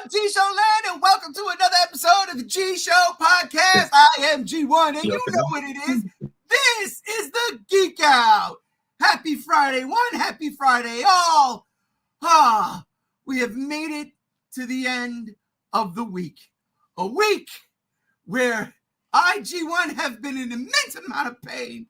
up, G-Show Land, and welcome to another episode of the G-Show Podcast. I am G1, and you know what it is. This is the Geek Out. Happy Friday, one. Happy Friday, all. We have made it to the end of the week. A week where I, G1, have been in immense amount of pain.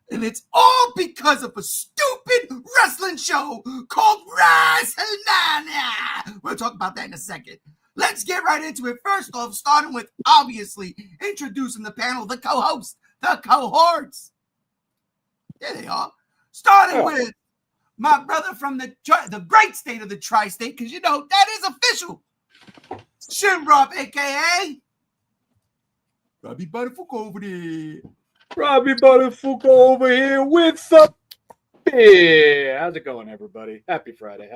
And it's all because of a stupid wrestling show called WrestleMania. We'll talk about that in a second. Let's get right into it. First off, starting with obviously introducing the panel, the co-hosts, the cohorts. There they are. Starting with my brother from the great state of the tri-state, because you know that is official. Shimrob, a.k.a. Robbie Butterfuck over there. Robbie Butterfuck over here with some beer. How's it going, everybody? Happy Friday.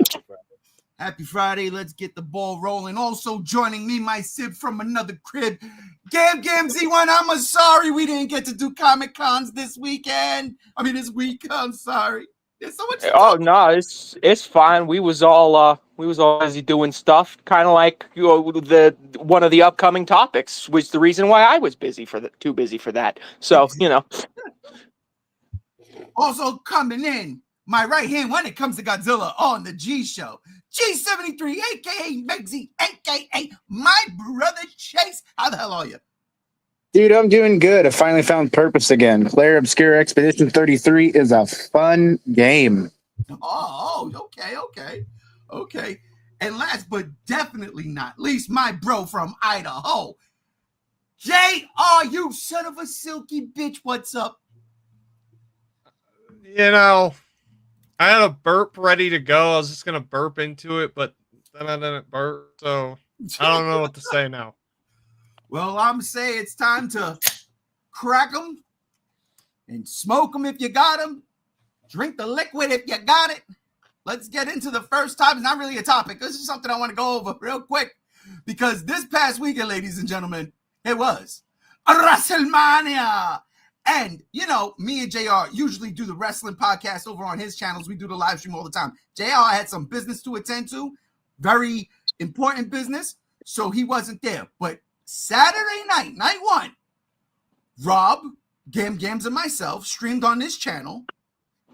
Happy Friday. Let's get the ball rolling. Also joining me, my sib from another crib, Gam Z1. I'm sorry we didn't get to do Comic Cons this week. I'm sorry. There's so much. Oh no, it's fine. We was all busy doing stuff, kind of like the one of the upcoming topics was the reason why I was too busy for that. So Also coming in, my right hand when it comes to Godzilla on the G Show, G73, aka Megzy, aka my brother Chase. How the hell are you? Dude, I'm doing good. I finally found purpose again. Claire Obscure Expedition 33 is a fun game. Okay. And last but definitely not least, my bro from Idaho, JR, you son of a silky bitch. What's up? You know, I had a burp ready to go. I was just going to burp into it, but then I didn't burp, so I don't know what to say now. Well, I'm saying it's time to crack them and smoke them if you got them. Drink the liquid if you got it. Let's get into the first topic. It's not really a topic. This is something I want to go over real quick because this past weekend, ladies and gentlemen, it was a WrestleMania. And, you know, me and JR usually do the wrestling podcast over on his channels. We do the live stream all the time. JR had some business to attend to, very important business, so he wasn't there. But Saturday night one, Rob, Gams, and myself streamed on this channel,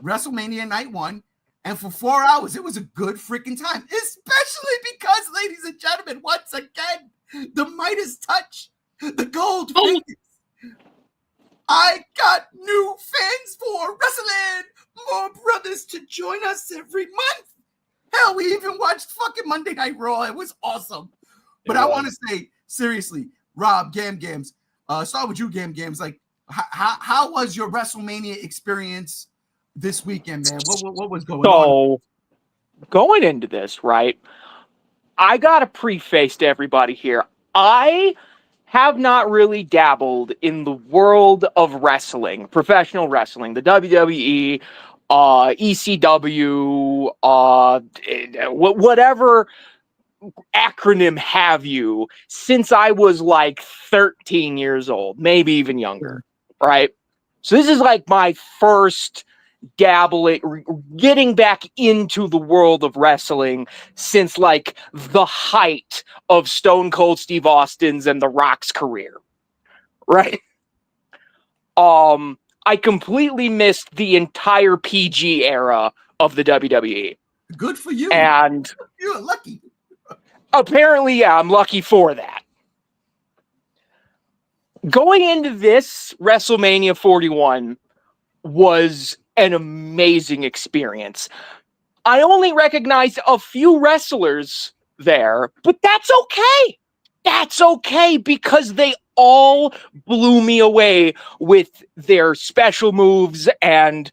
WrestleMania night one, and for 4 hours, it was a good freaking time, especially because, ladies and gentlemen, once again, the Midas touch, the gold fingers. I got new fans for wrestling, more brothers to join us every month. Hell, we even watched fucking Monday Night Raw. It was awesome. But I want to say, seriously, Rob, Gams, start with you, Gams. Like, how was your WrestleMania experience this weekend, man? What was going on? So going into this, right? I got to preface to everybody here. I have not really dabbled in the world of wrestling, professional wrestling, the WWE, ECW, whatever acronym have you, since I was like 13 years old, maybe even younger, right? So this is like my first dabbling, getting back into the world of wrestling since like the height of Stone Cold Steve Austin's and The Rock's career, right? I completely missed the entire PG era of the WWE. Good for you. And you're lucky. Apparently, yeah, I'm lucky for that. Going into this WrestleMania 41 was an amazing experience. I only recognized a few wrestlers there, but that's okay. That's okay because they all blew me away with their special moves and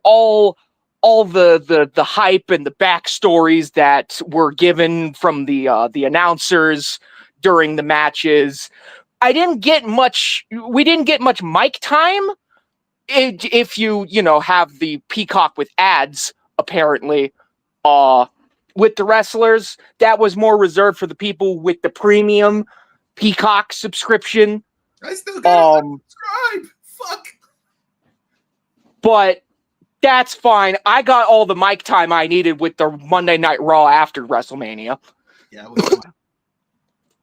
all the hype and the backstories that were given from the announcers during the matches. We didn't get much mic time. If you have the Peacock with ads, apparently, with the wrestlers, that was more reserved for the people with the premium Peacock subscription. I still gotta subscribe. Fuck. But that's fine. I got all the mic time I needed with the Monday Night Raw after WrestleMania. Yeah, it was fun.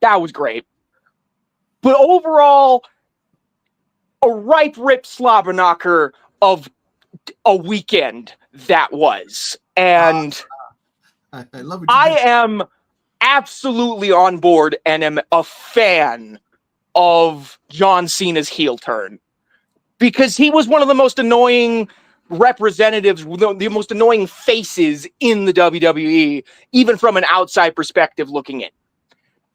That was great. But overall, a ripe rip slobber knocker of a weekend that was. And I love what you I did. am absolutely on board and am a fan of John Cena's heel turn. Because he was one of the most annoying representatives, the most annoying faces in the WWE, even from an outside perspective looking in.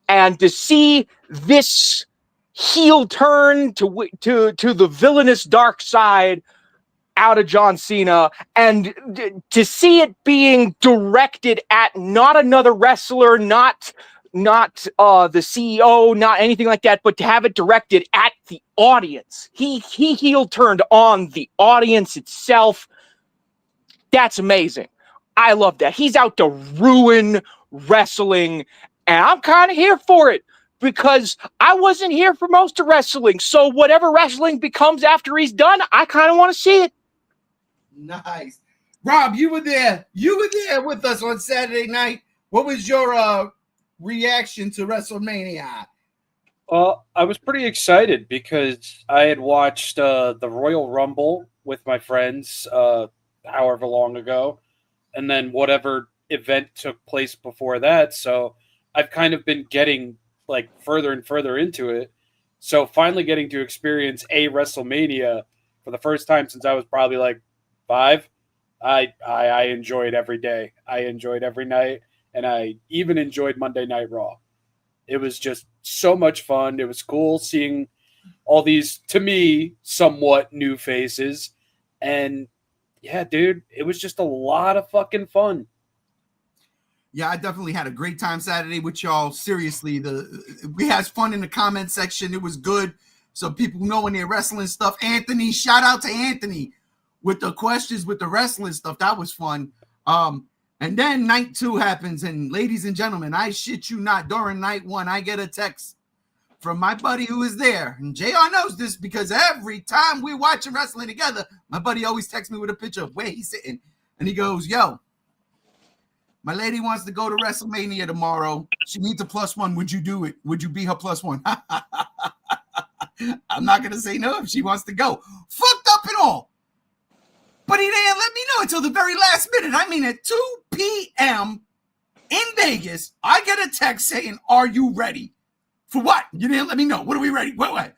And to see this heel turn to the villainous dark side out of John Cena, and to see it being directed at not another wrestler, not the CEO, not anything like that, but to have it directed at the audience. He heel turned on the audience itself. That's amazing. I love that. He's out to ruin wrestling, and I'm kind of here for it because I wasn't here for most of wrestling. So whatever wrestling becomes after he's done, I kind of want to see it. Nice. Rob, you were there. You were there with us on Saturday night. What was your reaction to WrestleMania? I was pretty excited because I had watched the Royal Rumble with my friends however long ago, and then whatever event took place before that. So I've kind of been getting like further and further into it. So finally getting to experience a WrestleMania for the first time since I was probably like 5, I enjoyed every day. I enjoyed every night, and I even enjoyed Monday Night Raw. It was just so much fun. It was cool seeing all these, to me, somewhat new faces. And yeah, dude, it was just a lot of fucking fun. Yeah, I definitely had a great time Saturday with y'all. Seriously, we had fun in the comment section. It was good. So people know when they're wrestling stuff. Anthony, shout out to Anthony with the questions with the wrestling stuff. That was fun. And then night 2 happens, and ladies and gentlemen, I shit you not, during night 1, I get a text from my buddy who is there. And JR knows this because every time we watching wrestling together, my buddy always texts me with a picture of where he's sitting. And he goes, yo, my lady wants to go to WrestleMania tomorrow. She needs a +1. Would you do it? Would you be her +1? I'm not going to say no if she wants to go. Fucked up and all. But he didn't let me know until the very last minute. I mean, at 2 p.m. in Vegas, I get a text saying, are you ready? For what? You didn't let me know. What are we ready? What?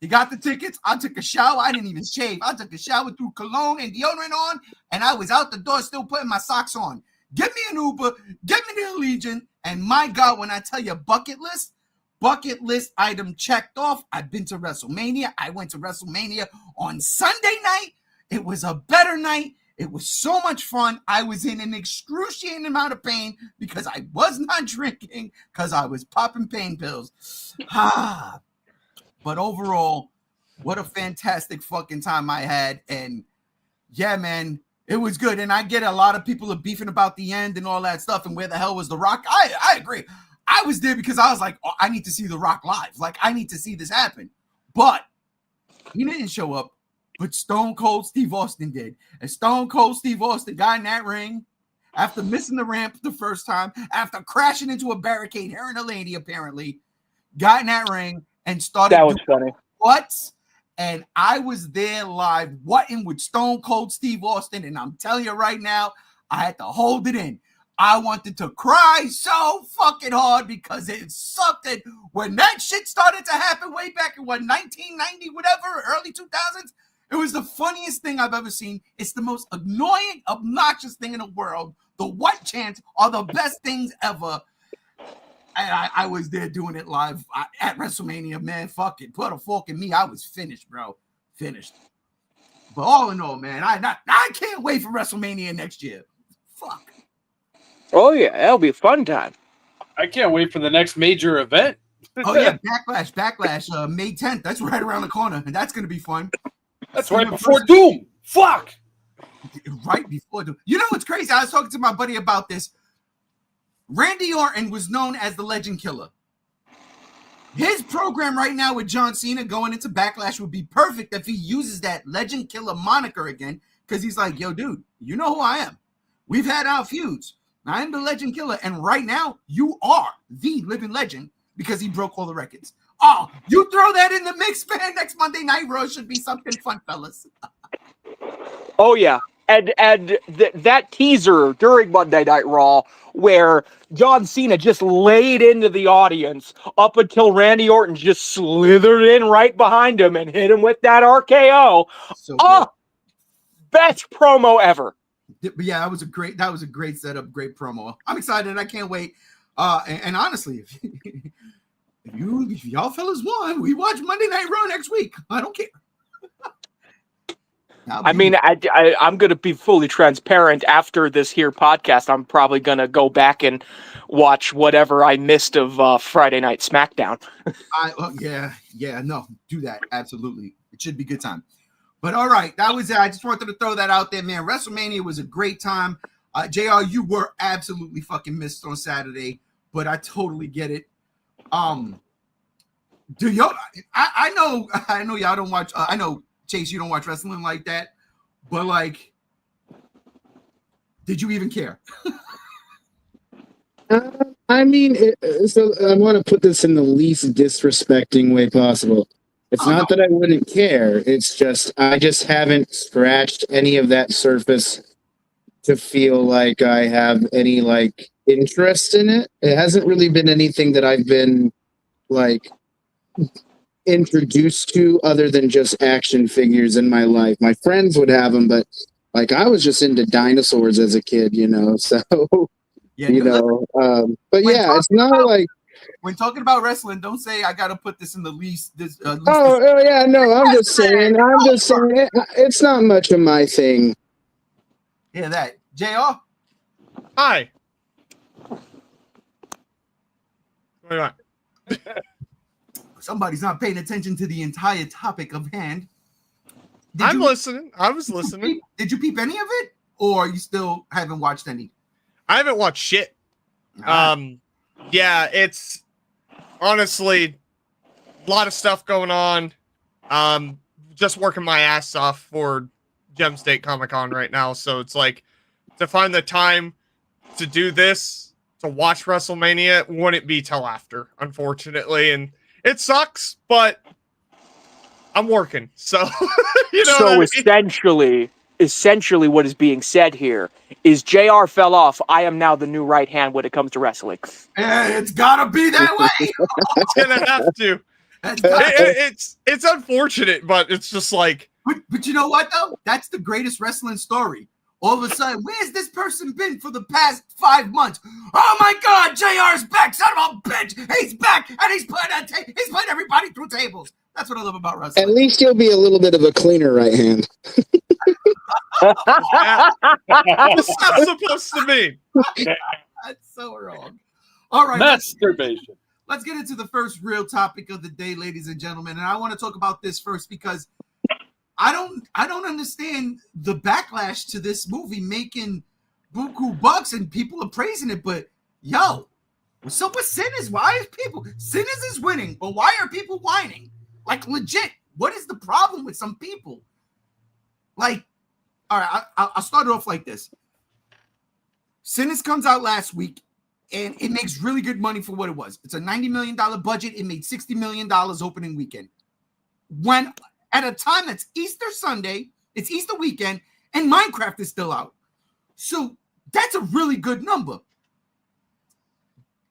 He got the tickets. I took a shower. I didn't even shave. I took a shower, threw cologne and deodorant on, and I was out the door still putting my socks on. Get me an Uber. Get me the Allegiant. And my God, when I tell you bucket list item checked off. I've been to WrestleMania. I went to WrestleMania on Sunday night. It was a better night. It was so much fun. I was in an excruciating amount of pain because I was not drinking because I was popping pain pills. But overall, what a fantastic fucking time I had. And yeah, man, it was good. And I get a lot of people are beefing about the end and all that stuff and where the hell was The Rock. I agree. I was there because I was like, oh, I need to see The Rock live. Like, I need to see this happen. But he didn't show up. But Stone Cold Steve Austin did. And Stone Cold Steve Austin got in that ring after missing the ramp the first time, after crashing into a barricade, hearing a lady apparently, got in that ring and started That was funny. What's? And I was there live whatting with Stone Cold Steve Austin. And I'm telling you right now, I had to hold it in. I wanted to cry so fucking hard because it's something when that shit started to happen way back in 1990, whatever, early 2000s. It was the funniest thing I've ever seen. It's the most annoying, obnoxious thing in the world. The what chants are the best things ever. And I was there doing it live at WrestleMania, man. Fuck it. Put a fork in me. I was finished, bro. Finished. But all in all, man, I can't wait for WrestleMania next year. Fuck. Oh, yeah. That'll be a fun time. I can't wait for the next major event. Oh, yeah. Backlash, May 10th. That's right around the corner. And that's going to be fun. That's right before Doom. Fuck. Right before Doom. You know what's crazy? I was talking to my buddy about this. Randy Orton was known as the Legend Killer. His program right now with John Cena going into Backlash would be perfect if he uses that Legend Killer moniker again, because he's like, yo, dude, you know who I am. We've had our feuds. I'm the Legend Killer, and right now, you are the living legend because he broke all the records. Oh, you throw that in the mix, man. Next Monday Night Raw should be something fun, fellas. Oh yeah, and that teaser during Monday Night Raw where John Cena just laid into the audience up until Randy Orton just slithered in right behind him and hit him with that RKO. So Oh, best promo ever. but yeah, that was a great setup, great promo. I'm excited. I can't wait. And honestly, if y'all fellas want, we watch Monday Night Raw next week. I don't care. I mean, I'm going to be fully transparent. After this here podcast, I'm probably going to go back and watch whatever I missed of Friday Night SmackDown. No, do that. Absolutely. It should be a good time. But all right, that was it. I just wanted to throw that out there, man. WrestleMania was a great time. JR, you were absolutely fucking missed on Saturday, but I totally get it. Do y'all? I know y'all don't watch. I know Chase, you don't watch wrestling like that, but like, did you even care? I mean, so I want to put this in the least disrespecting way possible. It's not that I wouldn't care. It's just I just haven't scratched any of that surface to feel like I have any like interest in it. It hasn't really been anything that I've been like introduced to other than just action figures in my life. My friends would have them, but like I was just into dinosaurs as a kid, you know. So Yeah, but yeah, it's not like when talking about wrestling, don't say I got to put this in the least. Oh yeah, no, I'm just saying. It's not much of my thing. Yeah, that JR. Hi. What do you want? Somebody's not paying attention to the entire topic of hand. I'm listening. I was listening. Did you peep any of it, or you still haven't watched any? I haven't watched shit. Yeah, it's honestly a lot of stuff going on. Just working my ass off for Gem State Comic Con right now, so it's like to find the time to do this, to watch WrestleMania, wouldn't be till after, unfortunately, and it sucks, but I'm working, so you know. So essentially, what is being said here is JR fell off. I am now the new right hand when it comes to wrestling. It's gotta be that way. It's gonna have to. It's unfortunate, but it's just like. But you know what though? That's the greatest wrestling story. All of a sudden, where's this person been for the past 5 months? Oh my God, JR's back, son of a bitch! He's back, and he's putting everybody through tables. That's what I love about wrestling. At least you'll be a little bit of a cleaner right hand. What's that supposed to mean? That's so wrong. All right, Masturbation. let's get into the first real topic of the day, ladies and gentlemen. And I want to talk about this first because I don't understand the backlash to this movie making buku bucks and people are praising it. But yo, what's up with Sinners? Why is Sinners is winning, but why are people whining? Like legit, what is the problem with some people? Like, all right, I'll start it off like this. Sinners comes out last week, and it makes really good money for what it was. It's a $90 million budget. It made $60 million opening weekend. When at a time that's Easter Sunday, it's Easter weekend, and Minecraft is still out. So that's a really good number.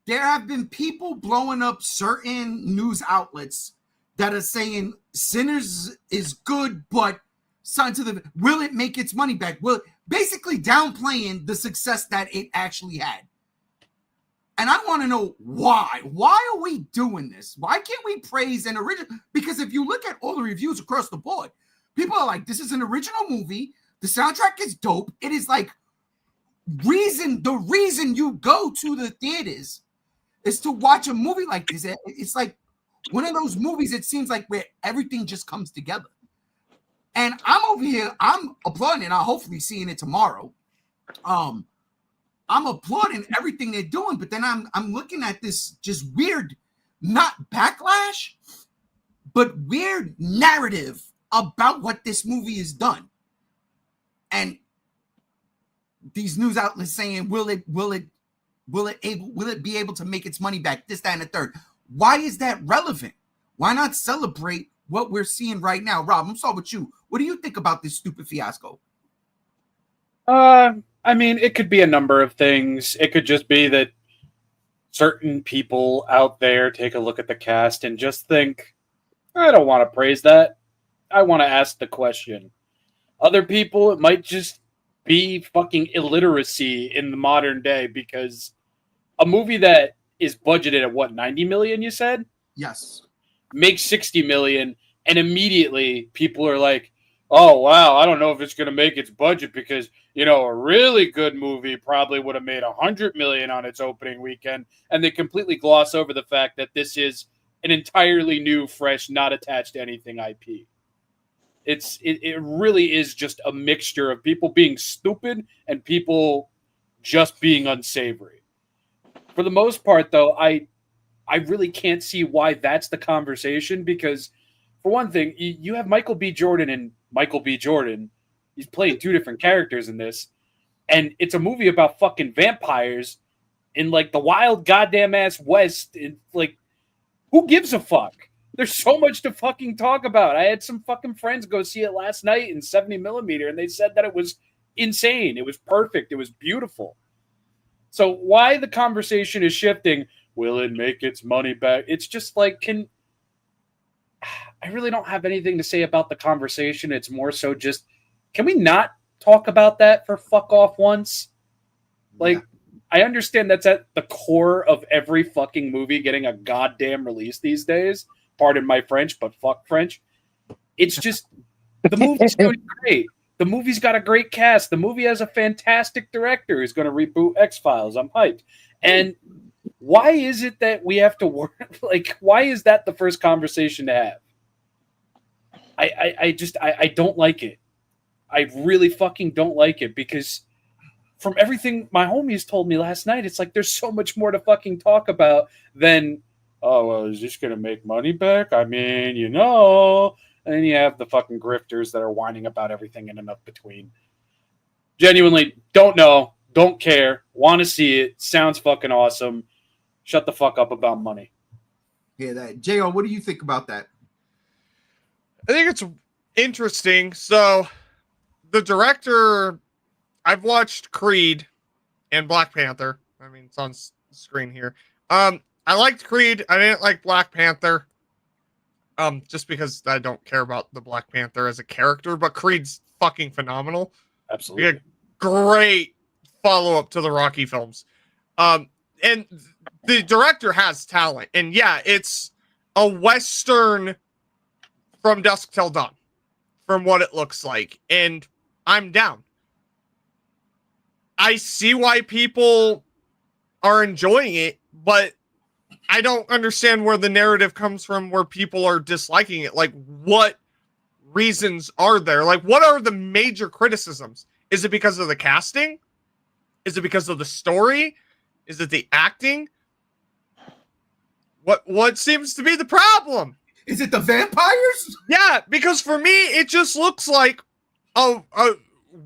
There have been people blowing up certain news outlets that are saying Sinners is good, but will it make its money back? Well, basically downplaying the success that it actually had. And I want to know why. Why are we doing this? Why can't we praise an original? Because if you look at all the reviews across the board, people are like, this is an original movie. The soundtrack is dope. It is like the reason you go to the theaters is to watch a movie like this. It's like one of those movies, it seems like where everything just comes together. And I'm over here, I'm applauding it. I'll hopefully seeing it tomorrow. I'm applauding everything they're doing, but then I'm looking at this just weird, not backlash, but weird narrative about what this movie has done. And these news outlets saying, will it Will it be able to make its money back? This, that, and the third. Why is that relevant? Why not celebrate what we're seeing right now? Rob, I'm starting with you. What do you think about this stupid fiasco? I mean, it could be a number of things. It could just be that certain people out there take a look at the cast and just think, I don't want to praise that. I want to ask the question. Other people, it might just be fucking illiteracy in the modern day, because a movie that is budgeted at what, 90 million, you said? Yes. Makes 60 million, and immediately people are like, oh, wow, I don't know if it's going to make its budget because, a really good movie probably would have made 100 million on its opening weekend. And they completely gloss over the fact that this is an entirely new, fresh, not attached to anything IP. It really is just a mixture of people being stupid and people just being unsavory. For the most part, though, I really can't see why that's the conversation, because, for one thing, you have Michael B. Jordan and Michael B. Jordan. He's playing two different characters in this, and it's a movie about fucking vampires in, like, the wild goddamn ass West. Like, who gives a fuck? There's so much to fucking talk about. I had some fucking friends go see it last night in 70 millimeter, and they said that it was insane. It was perfect. It was beautiful. So why the conversation is shifting, will it make its money back? It's just like, I really don't have anything to say about the conversation. It's more so just, can we not talk about that for fuck off once? Like, yeah. I understand that's at the core of every fucking movie getting a goddamn release these days. Pardon my French, but fuck French. It's just, the movie's doing great. The movie's got a great cast. The movie has a fantastic director who's going to reboot X-Files. I'm hyped. And why is it that we have to work? Like, why is that the first conversation to have? I don't like it. I really fucking don't like it, because from everything my homies told me last night, it's like there's so much more to fucking talk about than, oh, well, is this going to make money back? I mean, And then you have the fucking grifters that are whining about everything in and up between. Genuinely, don't know, don't care, want to see it, sounds fucking awesome. Shut the fuck up about money. Yeah, that. J.O., what do you think about that? I think it's interesting. So, the director, I've watched Creed and Black Panther. I mean, it's on screen here. I liked Creed. I didn't like Black Panther. Just because I don't care about the Black Panther as a character, but Creed's fucking phenomenal. Absolutely. Great follow-up to the Rocky films. And the director has talent. And yeah, it's a Western from dusk till dawn, from what it looks like. And I'm down. I see why people are enjoying it, but I don't understand where the narrative comes from where people are disliking it. Like, what reasons are there? Like, what are the major criticisms? Is it because of the casting? Is it because of the story? Is it the acting? What seems to be the problem? Is it the vampires? Yeah, because for me, it just looks like a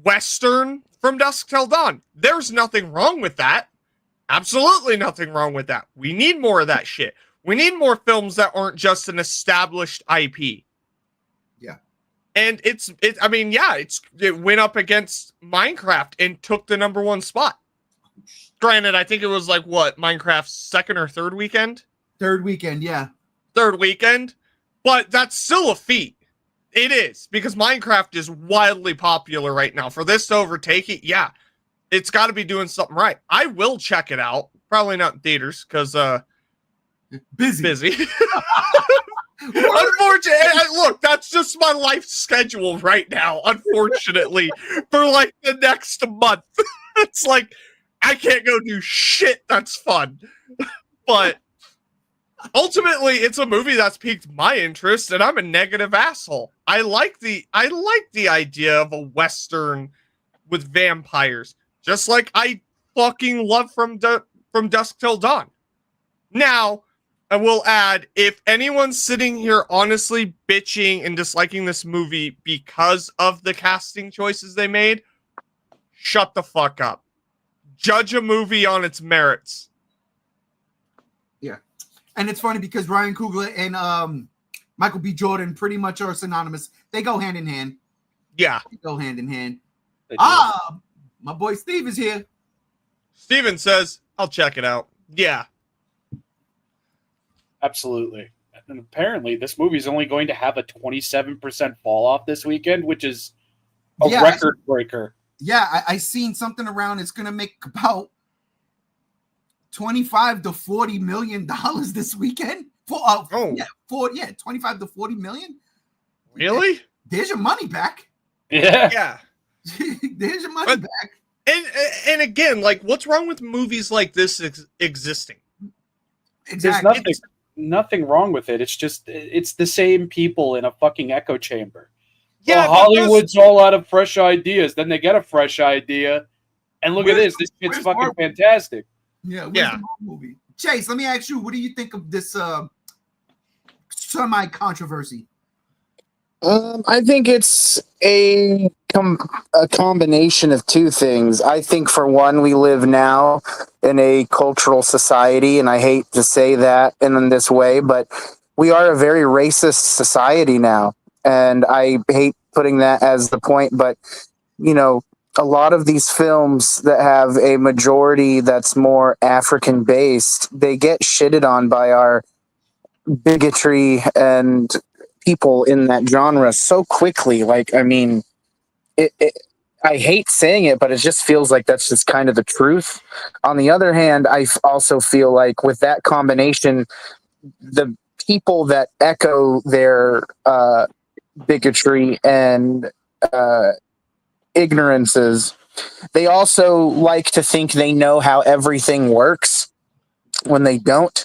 Western from dusk till dawn. There's nothing wrong with that. Absolutely nothing wrong with that. We need more of that shit. We need more films that aren't just an established IP. Yeah. And it went up against Minecraft and took the #1 spot. Granted, I think it was like, what, Minecraft's second or third weekend? Third weekend, yeah. Third weekend. But that's still a feat. It is, because Minecraft is wildly popular right now. For this to overtake it, yeah, it's got to be doing something right. I will check it out. Probably not in theaters, because busy. Unfortunately, look, that's just my life schedule right now, unfortunately, for like the next month. It's like, I can't go do shit that's fun. But ultimately, it's a movie that's piqued my interest, and I'm a negative asshole. I like the idea of a Western with vampires, just like I fucking love From Dusk Till Dawn. Now, I will add, if anyone's sitting here honestly bitching and disliking this movie because of the casting choices they made, shut the fuck up. judge a movie on its merits. And it's funny because Ryan Coogler and Michael B. Jordan pretty much are synonymous. They go hand in hand. Yeah. They go hand in hand. They do. My boy Steve is here. Steven says, I'll check it out. Yeah. Absolutely. And apparently this movie is only going to have a 27% fall off this weekend, which is a record breaker. Yeah, I seen something around. It's going to make about 25 to 40 million dollars this weekend. 25 to 40 million. Really? There's your money back. Yeah. Yeah. There's your money back. And again, like, what's wrong with movies like this existing? Exactly. There's nothing wrong with it. It's just it's the same people in a fucking echo chamber. Yeah, well, Hollywood's all out of fresh ideas. Then they get a fresh idea, and look at this. This shit's fucking fantastic. Yeah. The movie? Chase, let me ask you, what do you think of this semi-controversy? I think it's a combination of two things. I think, for one, we live now in a cultural society, and I hate to say that in this way, but we are a very racist society now, and I hate putting that as the point, but, you know, a lot of these films that have a majority that's more African-based, they get shitted on by our bigotry and people in that genre so quickly. Like, I mean, I hate saying it, but it just feels like that's just kind of the truth. On the other hand, I also feel like with that combination, the people that echo their bigotry and ignorances, they also like to think they know how everything works when they don't.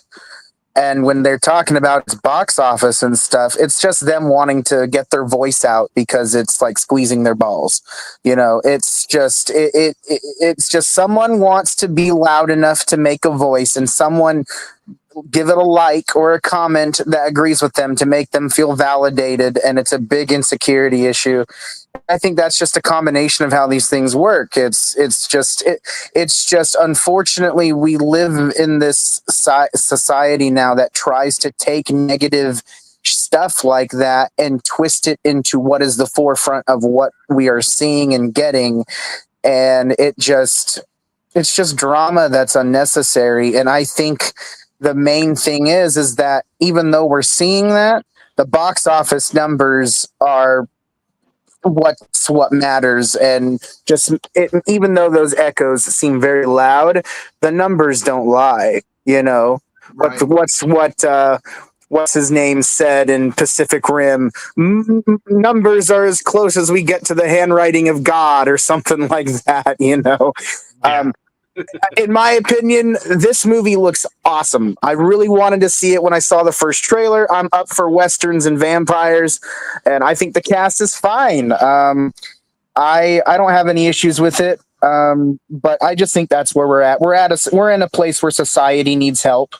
And when they're talking about its box office and stuff, it's just them wanting to get their voice out because it's like squeezing their balls. You know, it's just it's just someone wants to be loud enough to make a voice, and someone give it a like or a comment that agrees with them to make them feel validated, and it's a big insecurity issue. I think that's just a combination of how these things work. It's just unfortunately we live in this society now that tries to take negative stuff like that and twist it into what is the forefront of what we are seeing and getting, and it's just drama that's unnecessary. And I think the main thing is that even though we're seeing that, the box office numbers are what matters, and even though those echoes seem very loud, the numbers don't lie. You know, right. What's his name said in Pacific Rim? Numbers are as close as we get to the handwriting of God, or something like that. You know. Yeah. In my opinion, this movie looks awesome. I really wanted to see it when I saw the first trailer. I'm up for westerns and vampires, and I think the cast is fine. I don't have any issues with it, but I just think that's where we're at. We're in a place where society needs help,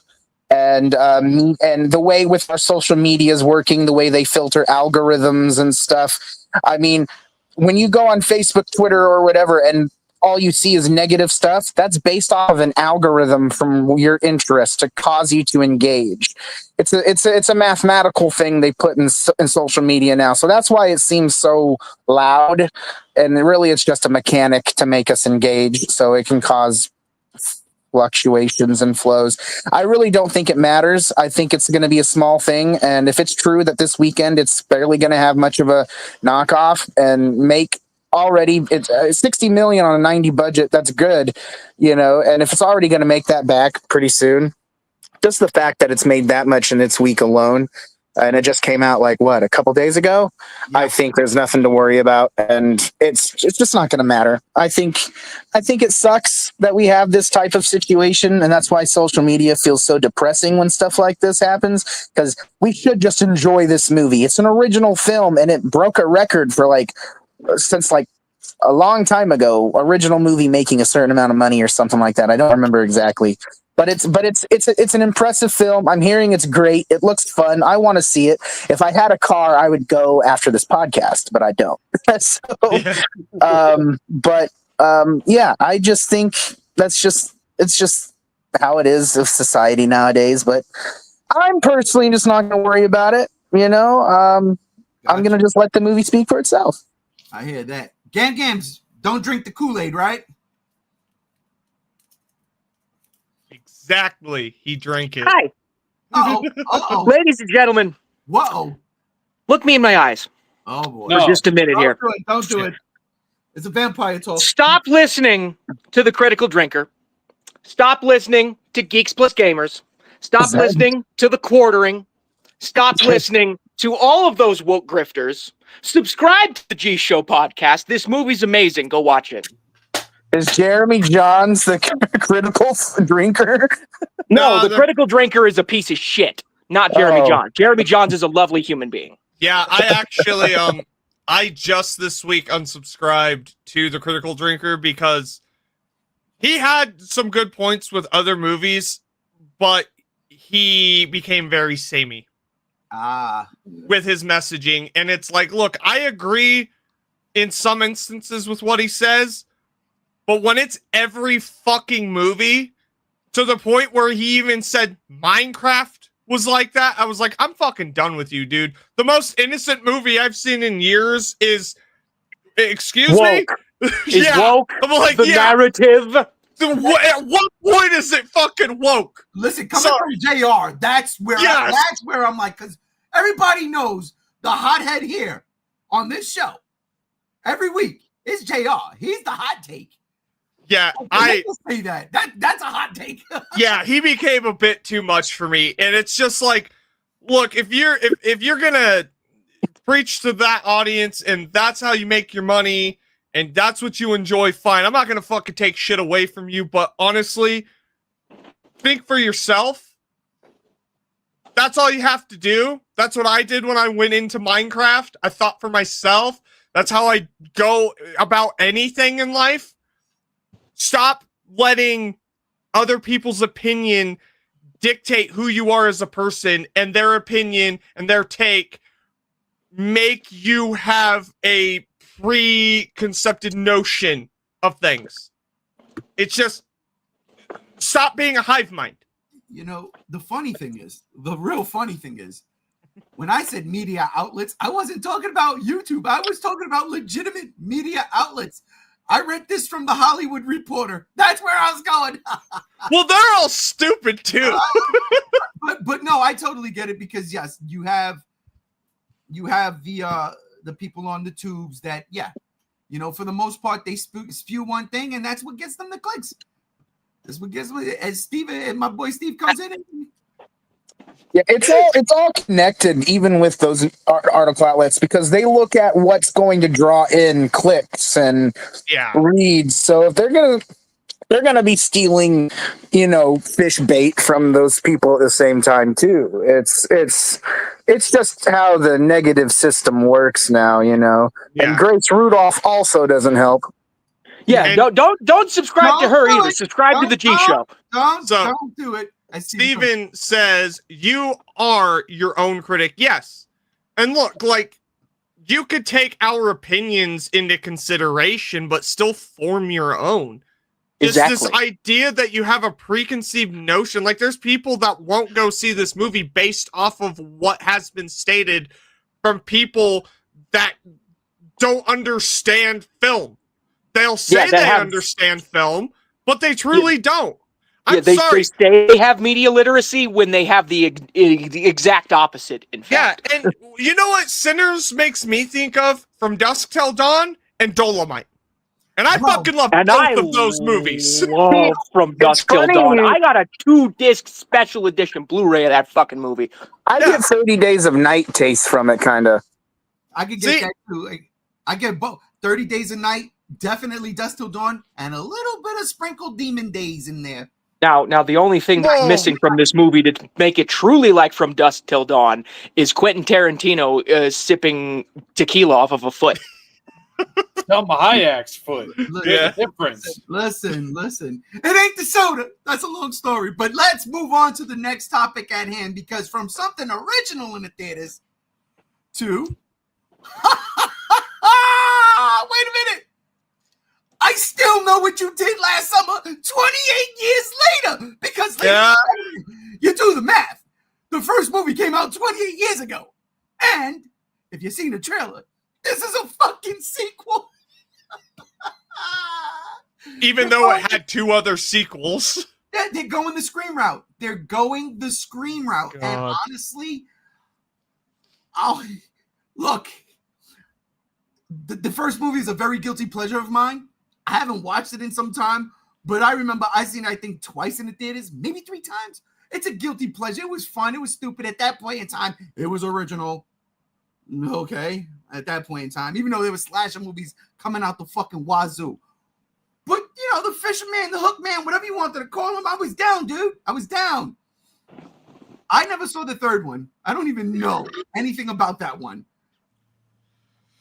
and the way with our social media is working, the way they filter algorithms and stuff. I mean, when you go on Facebook, Twitter, or whatever, and all you see is negative stuff, that's based off of an algorithm from your interest to cause you to engage. It's a mathematical thing they put in social media now. So that's why it seems so loud. And really, it's just a mechanic to make us engage, so it can cause fluctuations and flows. I really don't think it matters. I think it's going to be a small thing. And if it's true that this weekend it's barely going to have much of a knockoff and make already, it's 60 million on a 90 budget, that's good, you know. And if it's already going to make that back pretty soon, just the fact that it's made that much in its week alone, and it just came out like a couple days ago, yeah. I think there's nothing to worry about, and it's just not going to matter. I think it sucks that we have this type of situation, and that's why social media feels so depressing when stuff like this happens, because we should just enjoy this movie. It's an original film, and it broke a record for since a long time ago, original movie making a certain amount of money or something like that. I don't remember exactly, but it's an impressive film. I'm hearing it's great. It looks fun. I want to see it. If I had a car, I would go after this podcast, but I don't. So, yeah, I just think it's just how it is of society nowadays. But I'm personally just not going to worry about it. I'm going to just let the movie speak for itself. I hear that. Gams, don't drink the Kool-Aid, right? Exactly. He drank it. Hi, Uh-oh. ladies and gentlemen, Whoa. look me in my eyes Oh, boy. No. for just a minute here. Don't do it. It's a vampire talk. Stop listening to the Critical Drinker. Stop listening to Geeks Plus Gamers. Stop listening to the Quartering. Stop listening to all of those woke grifters. Subscribe to the G Show podcast. This movie's amazing. Go watch it. Is Jeremy Johns the critical drinker? No, the Critical Drinker is a piece of shit. Not Jeremy Johns. Jeremy Johns is a lovely human being. Yeah, I actually I just this week unsubscribed to the Critical Drinker because he had some good points with other movies, but he became very samey with his messaging. And it's like, look, I agree in some instances with what he says, but when it's every fucking movie to the point where he even said Minecraft was like that, I was like, I'm fucking done with you, dude. The most innocent movie I've seen in years is, excuse me? Is woke I'm like, the narrative? At what point is it fucking woke? Listen, coming from JR, that's where I'm like, because everybody knows the hothead here on this show every week is JR. He's the hot take. Yeah, I say that's a hot take. Yeah, he became a bit too much for me, and it's just like, look, if you're gonna preach to that audience and that's how you make your money and that's what you enjoy, fine. I'm not gonna fucking take shit away from you, but honestly, think for yourself. That's all you have to do. That's what I did when I went into Minecraft. I thought for myself. That's how I go about anything in life. Stop letting other people's opinion dictate who you are as a person, and their opinion and their take make you have a preconceived notion of things. It's just stop being a hive mind. The real funny thing is, when I said media outlets, I wasn't talking about YouTube. I was talking about legitimate media outlets. I read this from the Hollywood Reporter. That's where I was going. Well, they're all stupid too. but no, I totally get it because yes, you have the people on the tubes that for the most part they spew one thing and that's what gets them the clicks. That's what gets me. As Steve and my boy Steve comes in. Yeah, it's all connected, even with those article outlets, because they look at what's going to draw in clicks and reads. So if they're gonna be stealing, fish bait from those people at the same time too. It's just how the negative system works now, And Grace Rudolph also doesn't help. Yeah, don't subscribe to her either. Subscribe to the G Show. Don't do it. Steven says, you are your own critic. Yes. And look, like, you could take our opinions into consideration, but still form your own. Exactly. Just this idea that you have a preconceived notion. Like, there's people that won't go see this movie based off of what has been stated from people that don't understand film. They'll say they understand film, but they truly don't. They say they have media literacy when they have the exact opposite, in fact. Yeah, and you know what Sinners makes me think of? From Dusk Till Dawn and Dolomite. And I fucking love both of those movies. Love From Dusk Till Dawn. I got a 2-disc special edition Blu-ray of that fucking movie. I get 30 Days of Night taste from it, kind of. I could get that too. I get both. 30 Days of Night, definitely Dusk Till Dawn, and a little bit of sprinkled Demon Days in there. Now, the only thing that's missing from this movie to make it truly like From Dusk Till Dawn is Quentin Tarantino sipping tequila off of a foot. Selma Hayek's foot. Yeah. Difference. Listen. It ain't the soda. That's a long story. But let's move on to the next topic at hand, because from something original in the theaters to... Wait a minute. I still know what you did last summer 28 years later. Because you do the math. The first movie came out 28 years ago. And if you've seen the trailer, this is a fucking sequel. Even though it had 2 other sequels. Yeah, they're going the Scream route. God. And honestly, look, the first movie is a very guilty pleasure of mine. I haven't watched it in some time, but I remember I seen it, I think, twice in the theaters, maybe 3 times. It's a guilty pleasure. It was fun. It was stupid. At that point in time, it was original. Okay, at that point in time, even though there were slasher movies coming out the fucking wazoo. But, the Fisherman, the Hookman, whatever you wanted to call him, I was down, dude. I was down. I never saw the third one. I don't even know anything about that one.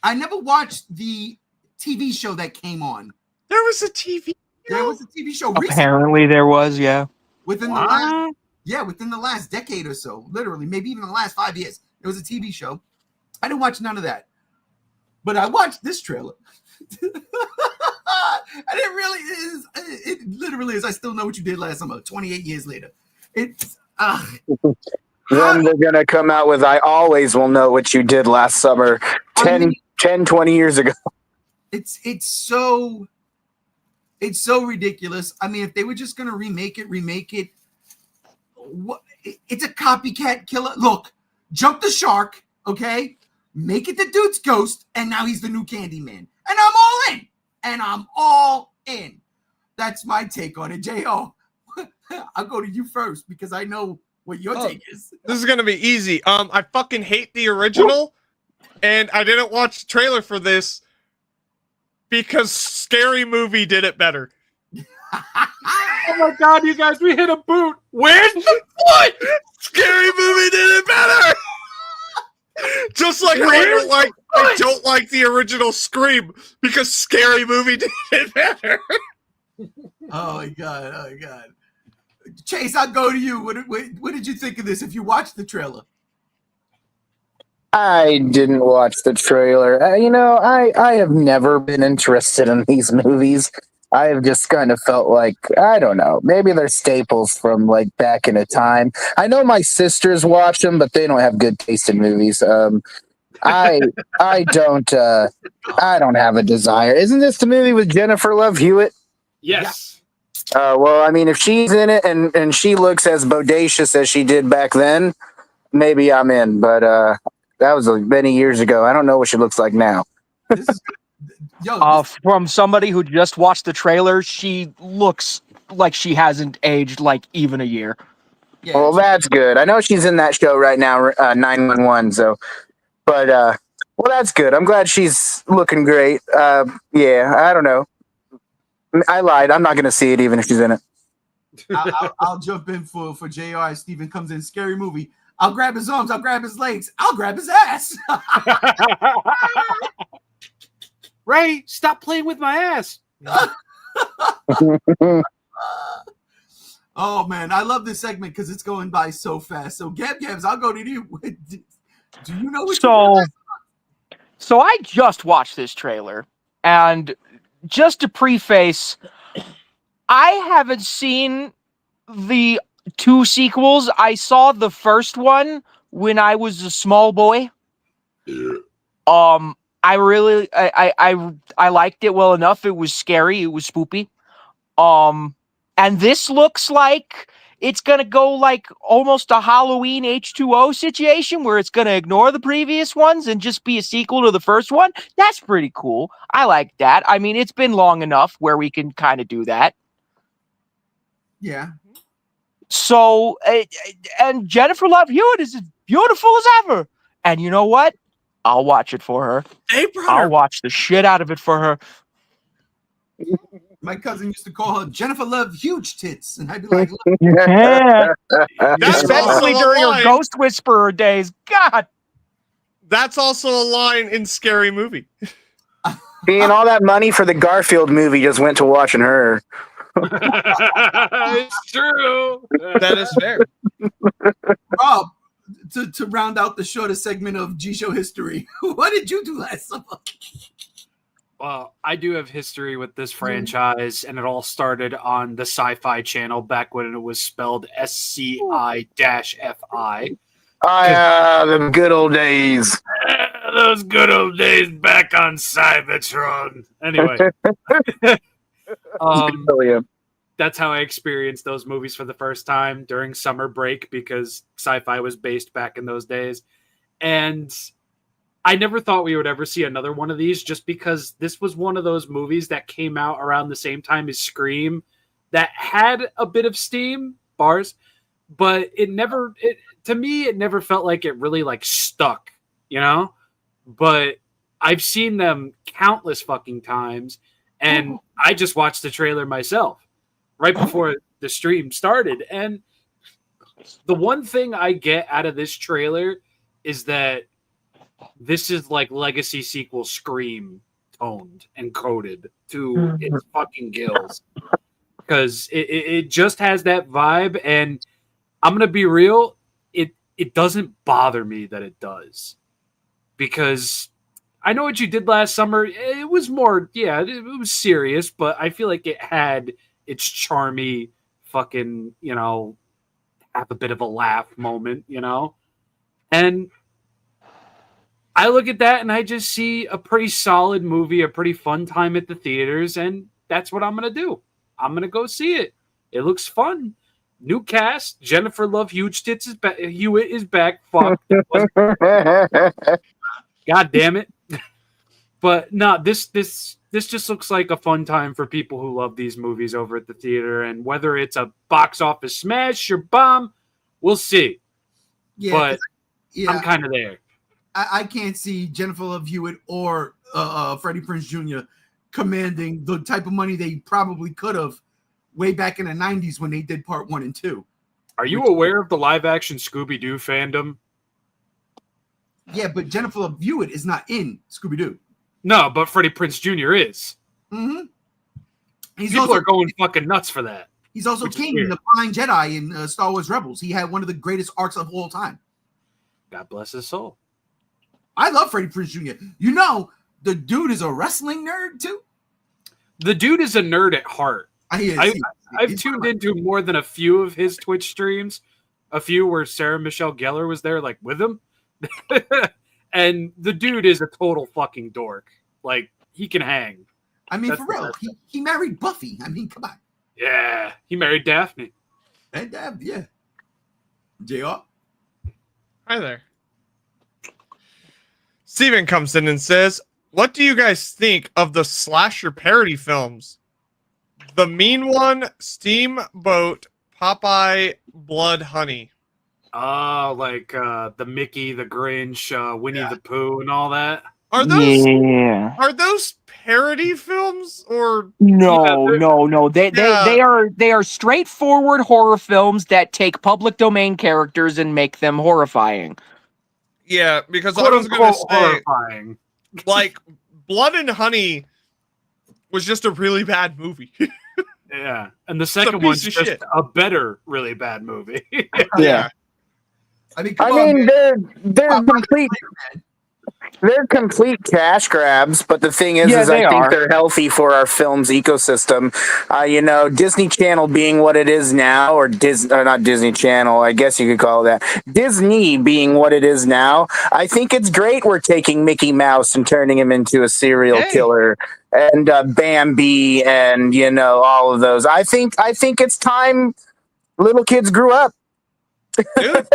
I never watched the TV show that came on. There was a TV There was a TV show recently. Apparently there was, yeah. Within the last decade or so, literally, maybe even the last 5 years, there was a TV show. I didn't watch none of that. But I watched this trailer. And it literally is. I still know what you did last summer, 28 years later. It's Then they're going to come out with I always will know what you did last summer 10, 20 years ago. It's so ridiculous. I mean, if they were just going to remake it. It's a copycat killer. Look, jump the shark, okay? Make it the dude's ghost, and now he's the new Candyman. And I'm all in. That's my take on it. J.O., I'll go to you first because I know what your take is. This is going to be easy. I fucking hate the original, and I didn't watch the trailer for this because Scary Movie did it better. Oh my god, you guys, we hit a boot. Where's the foot? Scary Movie did it better. Just like I don't like the original Scream because Scary Movie did it better. Oh my god. Chase, I'll go to you. What did you think of this if you watched the trailer? I didn't watch the trailer. I have never been interested in these movies. I have just kind of felt like, I don't know, maybe they're staples from like back in a time. I know my sisters watch them, but they don't have good taste in movies. I don't have a desire. Isn't this the movie with Jennifer Love Hewitt? Yes. Well, I mean, if she's in it and she looks as bodacious as she did back then, maybe I'm in. But that was many years ago. I don't know what she looks like now. From somebody who just watched the trailer, she looks like she hasn't aged like even a year. Yeah, well, that's good. I know she's in that show right now, 911. So, but well, that's good. I'm glad she's looking great. Yeah, I don't know. I lied. I'm not going to see it even if she's in it. I'll jump in for JR. Steven comes in. Scary Movie. I'll grab his arms. I'll grab his legs. I'll grab his ass. Ray, stop playing with my ass. Oh man, I love this segment because it's going by so fast. So Gabs, I'll go to you. Do you know what? So I just watched this trailer, and just to preface, I haven't seen the 2 sequels. I saw the first one when I was a small boy. I really I liked it well enough. It was scary. It was spoopy. And this looks like it's going to go like almost a Halloween H2O situation where it's going to ignore the previous ones and just be a sequel to the first one. That's pretty cool. I like that. I mean, it's been long enough where we can kind of do that. Yeah. So, and Jennifer Love Hewitt is as beautiful as ever. And you know what? I'll watch it for her. I'll watch the shit out of it for her. My cousin used to call her Jennifer Love Huge Tits, and I'd be like, Yeah. That's Especially also during a her line. Ghost Whisperer days. God. That's also a line in Scary Movie. Being all that money for the Garfield movie just went to watching her. It's true. That is fair. Rob, to round out the shortest segment of G-Show history, what did you do last summer? Well, I do have history with this franchise, and it all started on the Sci-Fi Channel back when it was spelled SCI-FI. The good old days. Those good old days back on Cybertron. Anyway, that's how I experienced those movies for the first time during summer break because sci-fi was based back in those days. And I never thought we would ever see another one of these just because this was one of those movies that came out around the same time as Scream that had a bit of steam, bars, but it never felt like it really like stuck, you know? But I've seen them countless fucking times, and I just watched the trailer myself right before the stream started. And the one thing I get out of this trailer is that this is like legacy sequel Scream toned and coded to its fucking gills. Because it just has that vibe, and I'm going to be real, it doesn't bother me that it does. Because I know what you did last summer. It was more, it was serious, but I feel like it had its charmy fucking, have a bit of a laugh moment, And I look at that and I just see a pretty solid movie, a pretty fun time at the theaters, and that's what I'm going to do. I'm going to go see it. It looks fun. New cast. Jennifer Love Hewitt is back. Fuck. God damn it. But no, this just looks like a fun time for people who love these movies over at the theater. And whether it's a box office smash or bomb, we'll see. Yeah, but I'm kind of there. I can't see Jennifer Love Hewitt or Freddie Prinze Jr. commanding the type of money they probably could have way back in the 90s when they did part 1 and 2. Are you aware of the live-action Scooby-Doo fandom? Yeah, but Jennifer Love Hewitt is not in Scooby-Doo. No, but Freddie Prinze Jr. is. Mm-hmm. People are going fucking nuts for that. He's also king in The Flying Jedi in Star Wars Rebels. He had one of the greatest arcs of all time. God bless his soul. I love Freddie Prinze Jr. The dude is a wrestling nerd, too? The dude is a nerd at heart. I've tuned into more than a few of his Twitch streams. A few where Sarah Michelle Gellar was there, like, with him. And the dude is a total fucking dork. Like, he can hang. I mean, for real. He married Buffy. I mean, come on. Yeah. He married Daphne. And yeah. JR? Hi there. Steven comes in and says, what do you guys think of the slasher parody films? The Mean One, Steamboat, Popeye, Blood Honey. Like the Mickey, the Grinch, Winnie the Pooh, and all that. Are those parody films or no? They are straightforward horror films that take public domain characters and make them horrifying. Yeah, because Quote, I was going to say, horrifying. Like, Blood and Honey was just a really bad movie. Yeah, and the second one's just a better, really bad movie. Yeah. I mean, they're complete. They're complete cash grabs, but the thing is I think they're healthy for our film's ecosystem. Disney Channel being what it is now, or not Disney Channel, I guess you could call it that. Disney being what it is now, I think it's great we're taking Mickey Mouse and turning him into a serial killer, and Bambi, and all of those. I think it's time little kids grew up. Dude,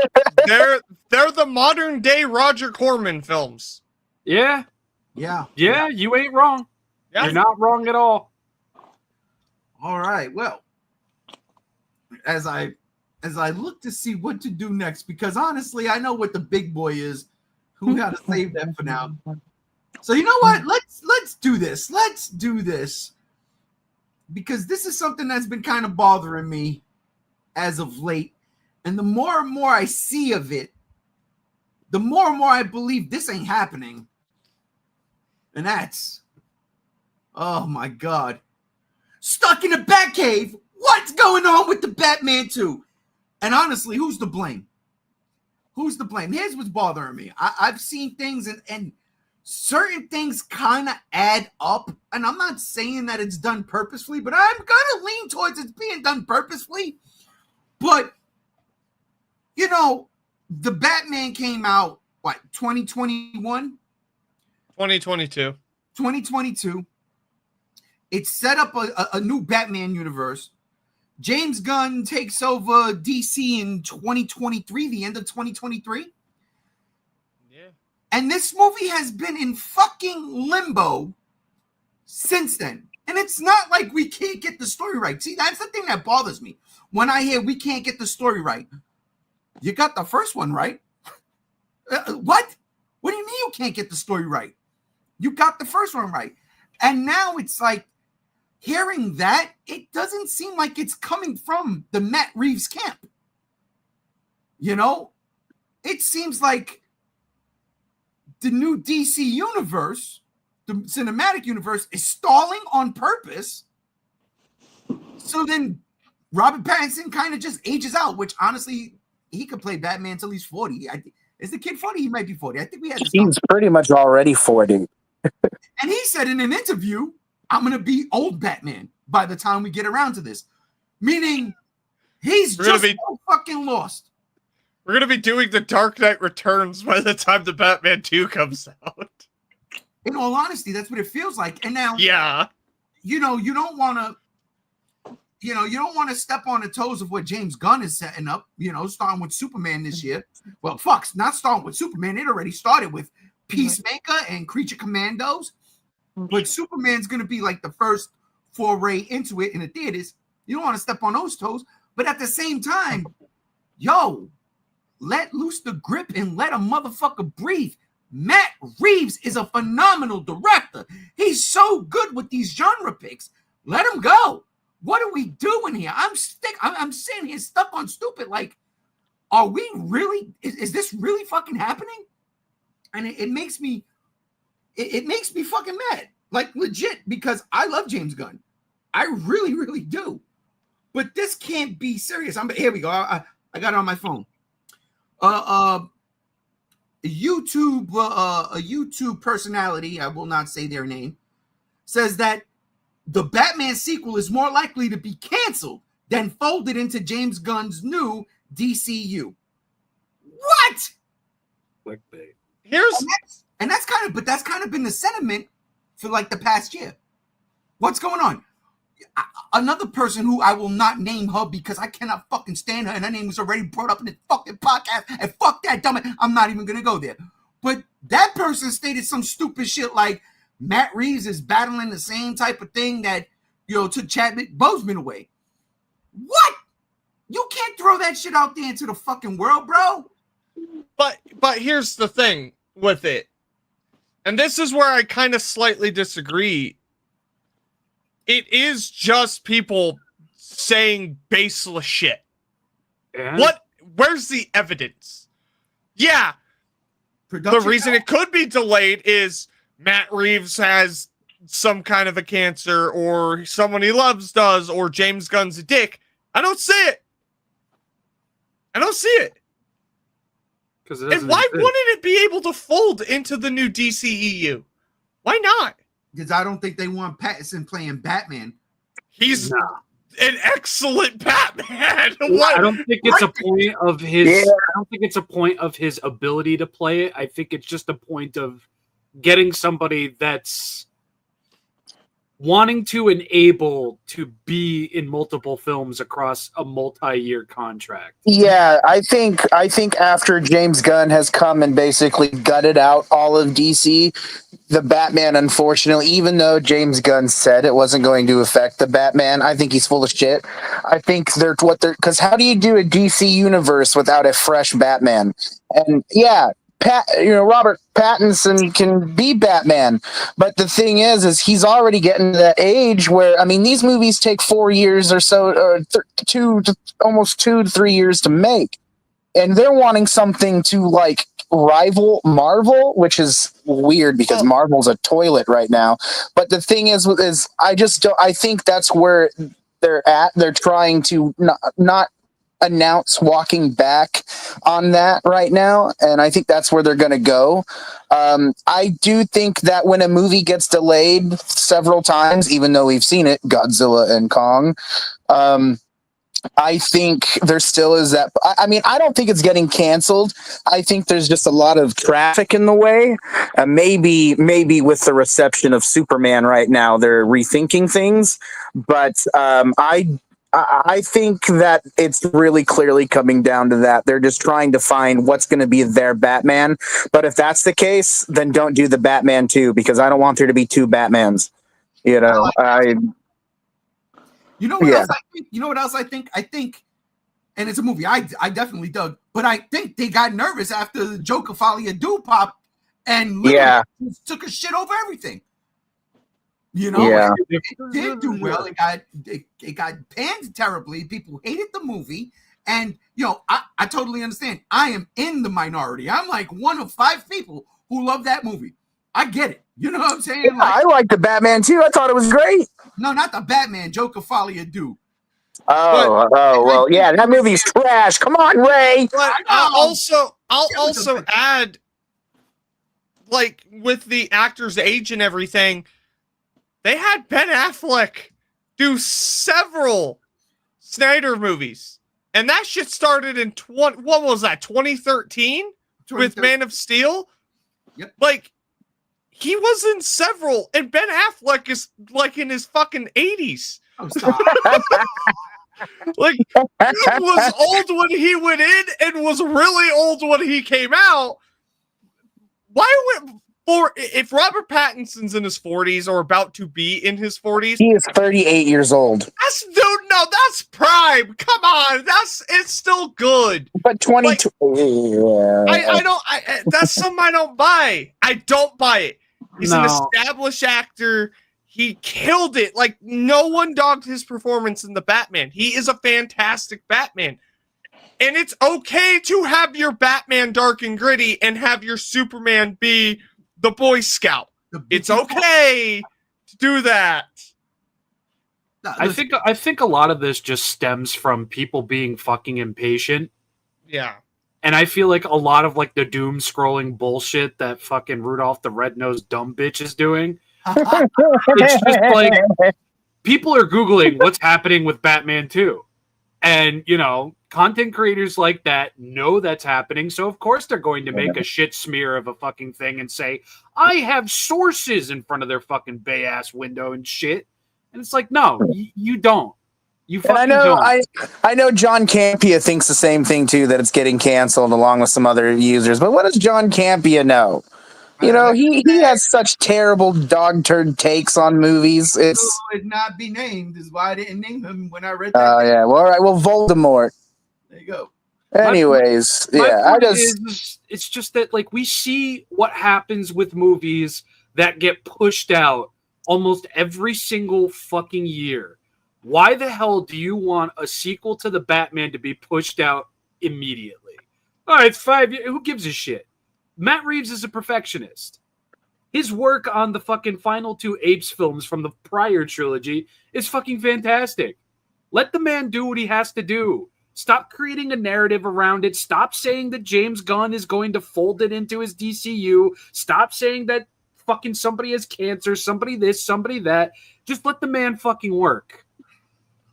they're the modern day Roger Corman films. Yeah, you ain't wrong. Yeah. You're not wrong at all. All right. Well, as I look to see what to do next, because honestly, I know what the big boy is. Who got to save that for now? So you know what? Let's do this. Let's do this, because this is something that's been kind of bothering me as of late. And the more and more I see of it, the more and more I believe this ain't happening. And that's, oh my God. Stuck in a Batcave. What's going on with the Batman 2? And honestly, who's to blame? Who's to blame? Here's what's bothering me. I've seen things, and certain things kind of add up. And I'm not saying that it's done purposefully, but I'm going to lean towards it's being done purposefully. But, you know, the Batman came out, what, 2021? 2022. 2022. It set up a new Batman universe. James Gunn takes over DC in 2023, the end of 2023. Yeah. And this movie has been in fucking limbo since then. And it's not like we can't get the story right. See, that's the thing that bothers me. When I hear we can't get the story right. You got the first one right. What? What do you mean you can't get the story right? You got the first one right. And now it's like, hearing that, it doesn't seem like it's coming from the Matt Reeves camp. You know? It seems like the new DC universe, the cinematic universe, is stalling on purpose. So then Robert Pattinson kind of just ages out, which honestly, he could play Batman until he's 40. Is the kid 40? He might be 40. I think we had this. He's pretty much already 40. And he said in an interview, I'm going to be old Batman by the time we get around to this. Meaning, he's just so fucking lost. We're going to be doing the Dark Knight Returns by the time the Batman 2 comes out. In all honesty, that's what it feels like. And now, yeah, you know, you don't want to step on the toes of what James Gunn is setting up, you know, starting with Superman this year. Well, fuck's not starting with Superman. It already started with Peacemaker and Creature Commandos. But Superman's going to be like the first foray into it in the theaters. You don't want to step on those toes. But at the same time, yo, let loose the grip and let a motherfucker breathe. Matt Reeves is a phenomenal director. He's so good with these genre picks. Let him go. What are we doing here? I'm sitting here stuck on stupid. Like, are we really? Is this really fucking happening? And it makes me. It makes me fucking mad, like legit, because I love James Gunn. I really, really do. But this can't be serious. Here we go. I got it on my phone. A YouTube personality, I will not say their name, says that the Batman sequel is more likely to be canceled than folded into James Gunn's new DCU. What? Clickbait. And that's kind of been the sentiment for like the past year. What's going on? Another person who I will not name her because I cannot fucking stand her, and her name was already brought up in this fucking podcast, and fuck that dumb. I'm not even gonna go there. But that person stated some stupid shit like Matt Reeves is battling the same type of thing that, you know, took Chadwick Boseman away. What? You can't throw that shit out there into the fucking world, bro. But here's the thing with it. And this is where I kind of slightly disagree. It is just people saying baseless shit. And? Where's the evidence? Yeah. The reason it could be delayed is Matt Reeves has some kind of a cancer, or someone he loves does, or James Gunn's a dick. I don't see it. And why wouldn't it be able to fold into the new DCEU? Why not? Because I don't think they want Pattinson playing Batman. He's an excellent Batman. I don't think it's a point of his. Yeah. I don't think it's a point of his ability to play it. I think it's just a point of getting somebody that's wanting to and able to be in multiple films across a multi-year contract. Yeah, I think after James Gunn has come and basically gutted out all of DC, the Batman, unfortunately, even though James Gunn said it wasn't going to affect the Batman, I think he's full of shit. I think because how do you do a DC universe without a fresh Batman? And yeah, Robert Pattinson can be Batman, but the thing is he's already getting to that age where, I mean, these movies take 4 years or so, or almost 2 to 3 years to make, and they're wanting something to like rival Marvel, which is weird because Marvel's a toilet right now. But the thing is I think that's where they're at. They're trying to not announce walking back on that right now, and I think that's where they're going to go. I do think that when a movie gets delayed several times, even though we've seen it, Godzilla and Kong, I think there still is that. I mean, I don't think it's getting canceled. I think there's just a lot of traffic in the way. Maybe with the reception of Superman right now, they're rethinking things. But I think that it's really clearly coming down to that. They're just trying to find what's going to be their Batman. But if that's the case, then don't do the Batman 2, because I don't want there to be two Batmans. You know, You know what else I think? You know what else I think? I think, and it's a movie I definitely dug, but I think they got nervous after the Joker Folia Do pop and literally took a shit over everything. You know, it did do well. It got panned terribly. People hated the movie, and you know, I totally understand. I am in the minority. I'm like one of 5 people who love that movie. I get it. You know what I'm saying? Yeah, I like the Batman too. I thought it was great. No, not the Batman. Joker Folia Do. Well, yeah, that movie's trash. Come on, Ray. But I'll also add, like, with the actor's age and everything, they had Ben Affleck do several Snyder movies, and that shit started in 2013 with Man of Steel. Yep. Like, he was in several, and Ben Affleck is like in his fucking 80s. Oh, stop. Like, he was old when he went in and was really old when he came out. If Robert Pattinson's in his 40s or about to be in his 40s, he is 38 years old. That's prime. Come on, it's still good. But 22. That's something I don't buy. I don't buy it. He's an established actor. He killed it. Like, no one dogged his performance in the Batman. He is a fantastic Batman. And it's okay to have your Batman dark and gritty and have your Superman be the Boy Scout. It's okay to do that. I think a lot of this just stems from people being fucking impatient. Yeah. And I feel like a lot of like the doom scrolling bullshit that fucking Rudolph the Red-Nosed Dumb Bitch is doing. It's just like people are Googling what's happening with Batman 2. And, you know, content creators like that know that's happening. So, of course, they're going to make a shit smear of a fucking thing and say, I have sources in front of their fucking bay-ass window and shit. And it's like, no, you don't. You fucking don't. I know John Campia thinks the same thing, too, that it's getting canceled along with some other users. But what does John Campia know? You know, he has such terrible dog turd takes on movies. It's would not be named is why I didn't name him when I read that. Oh, yeah. Well, all right. Well, Voldemort. There you go. Anyways, it's just that, like, we see what happens with movies that get pushed out almost every single fucking year. Why the hell do you want a sequel to the Batman to be pushed out immediately? All right, it's 5 years. Who gives a shit? Matt Reeves is a perfectionist. His work on the fucking final 2 Apes films from the prior trilogy is fucking fantastic. Let the man do what he has to do. Stop creating a narrative around it. Stop saying that James Gunn is going to fold it into his DCU. Stop saying that fucking somebody has cancer, somebody this, somebody that. Just let the man fucking work.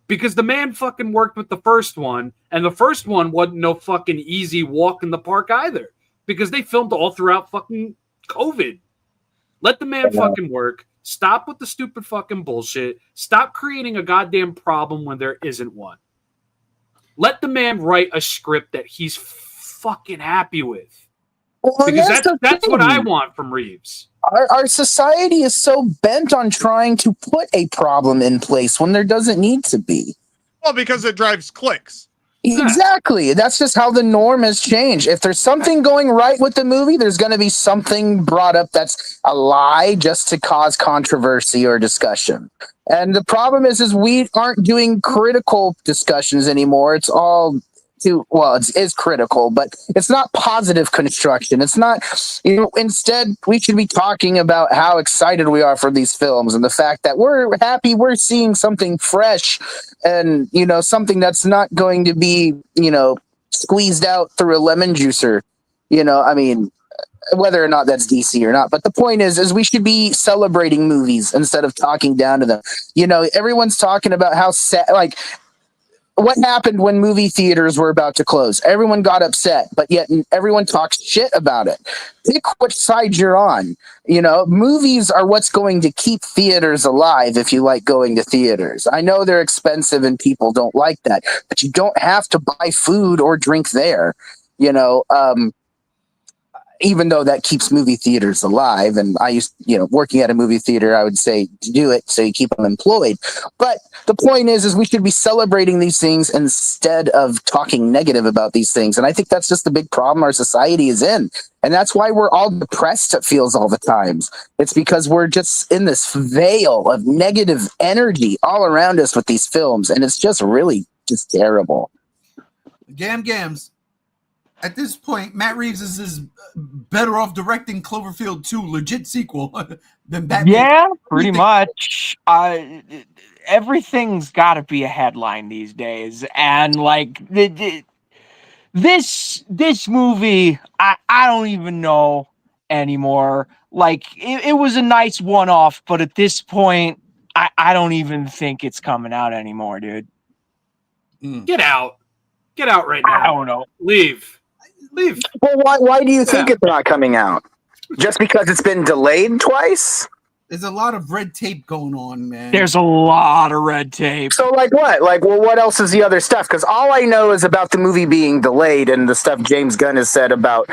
Because the man fucking worked with the first one, and the first one wasn't no fucking easy walk in the park either. Because they filmed all throughout fucking COVID. Let the man fucking work. Stop with the stupid fucking bullshit. Stop creating a goddamn problem when there isn't one. Let the man write a script that he's fucking happy with. Well, because that's what I want from Reeves. Our society is so bent on trying to put a problem in place when there doesn't need to be. Well, because it drives clicks. Exactly. That's just how the norm has changed. If there's something going right with the movie, there's going to be something brought up that's a lie just to cause controversy or discussion. And the problem is we aren't doing critical discussions anymore. It's all it's critical, but it's not positive construction. It's not, instead we should be talking about how excited we are for these films and the fact that we're happy we're seeing something fresh and, something that's not going to be, squeezed out through a lemon juicer. I mean, whether or not that's DC or not. But the point is we should be celebrating movies instead of talking down to them. Everyone's talking about how sad, like, what happened when movie theaters were about to close? Everyone got upset, but yet everyone talks shit about it. Pick which side you're on. Movies are what's going to keep theaters alive if you like going to theaters. I know they're expensive and people don't like that, but you don't have to buy food or drink there. Even though that keeps movie theaters alive, and I used, working at a movie theater, I would say to do it so you keep them employed. But the point is we should be celebrating these things instead of talking negative about these things. And I think that's just the big problem our society is in. And that's why we're all depressed, it feels, all the times. It's because we're just in this veil of negative energy all around us with these films. And it's just really just terrible. Gams. At this point, Matt Reeves is better off directing Cloverfield 2 legit sequel than Batman. Yeah, pretty much. Everything's got to be a headline these days, and like this movie, I don't even know anymore. Like it was a nice one-off, but at this point, I don't even think it's coming out anymore, dude. Get out right now. I don't know. Leave. Well, why do you think it's not coming out? Just because it's been delayed twice? There's a lot of red tape going on, man. There's a lot of red tape. So, like what? What else is the other stuff? Because all I know is about the movie being delayed and the stuff James Gunn has said about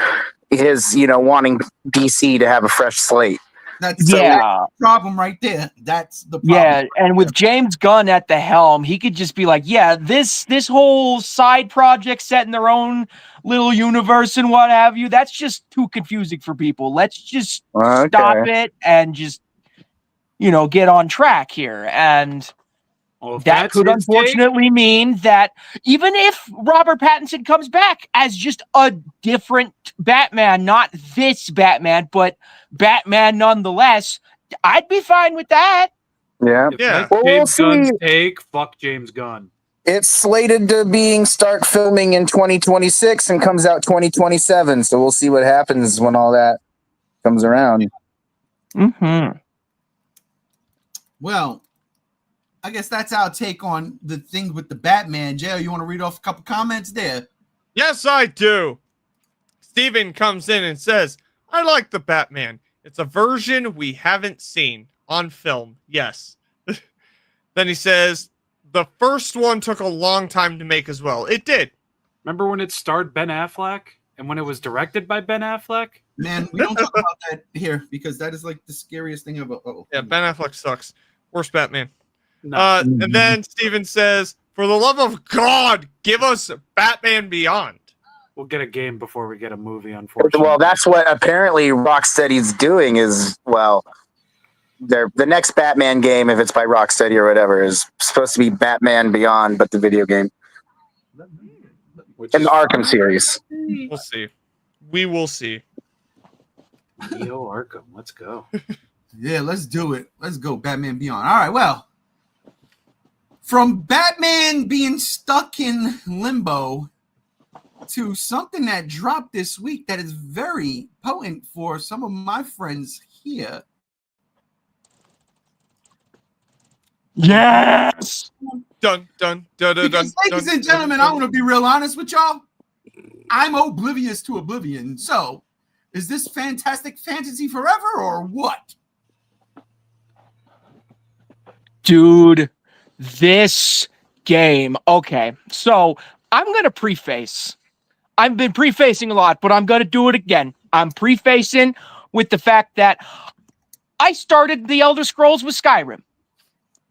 his, wanting DC to have a fresh slate. That's the problem right there. That's the problem. Yeah, and with James Gunn at the helm, he could just be like, yeah, this whole side project set in their own little universe and what have you, that's just too confusing for people. Let's just stop it and just, get on track here. And that could unfortunately mean that even if Robert Pattinson comes back as just a different Batman, not this Batman, but Batman nonetheless, I'd be fine with that. Yeah. Yeah. James Gunn's take, fuck James Gunn. It's slated to start filming in 2026 and comes out 2027. So we'll see what happens when all that comes around. Mm-hmm. Well, I guess that's our take on the thing with the Batman. Jay, you want to read off a couple comments there? Yes, I do. Steven comes in and says, I like the Batman. It's a version we haven't seen on film. Yes. Then he says, the first one took a long time to make as well. It did. Remember when it starred Ben Affleck and when it was directed by Ben Affleck? Man, we don't talk about that here because that is like the scariest thing ever. Yeah, Ben Affleck sucks. Worst Batman. No. And then Steven says, for the love of God, give us Batman Beyond. We'll get a game before we get a movie, unfortunately. Well, that's what apparently Rocksteady's doing is, the next Batman game, if it's by Rocksteady or whatever, is supposed to be Batman Beyond, but the video game. In the Arkham series. We'll see. We will see. Neo Arkham, let's go. Yeah, let's do it. Let's go, Batman Beyond. All right, well, from Batman being stuck in limbo to something that dropped this week that is very potent for some of my friends here. Yes. Dun, dun, dun, dun, Because, dun, ladies dun, and gentlemen, dun, I want to be real honest with y'all. I'm oblivious to Oblivion. So, is this fantastic fantasy forever or what? Dude, this game. Okay, so I'm going to preface. I've been prefacing a lot, but I'm going to do it again. I'm prefacing with the fact that I started the Elder Scrolls with Skyrim.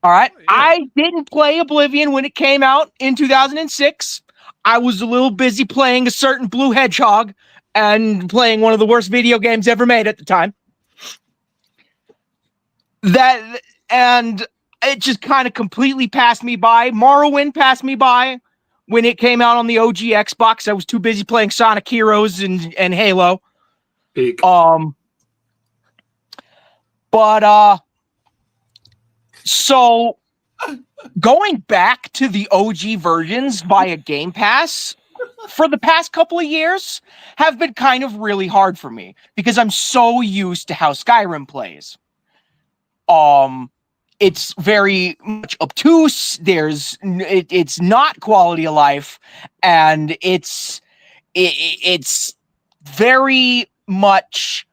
All right. Oh, yeah. I didn't play Oblivion when it came out in 2006. I was a little busy playing a certain blue hedgehog and playing one of the worst video games ever made at the time. And it just kind of completely passed me by. Morrowind passed me by. when it came out on the OG Xbox. I was too busy playing Sonic Heroes and Halo. Peak. So going back to the OG versions via Game Pass for the past couple of years have been kind of really hard for me because I'm so used to how Skyrim plays. It's very much obtuse. It's not quality of life, and it's very much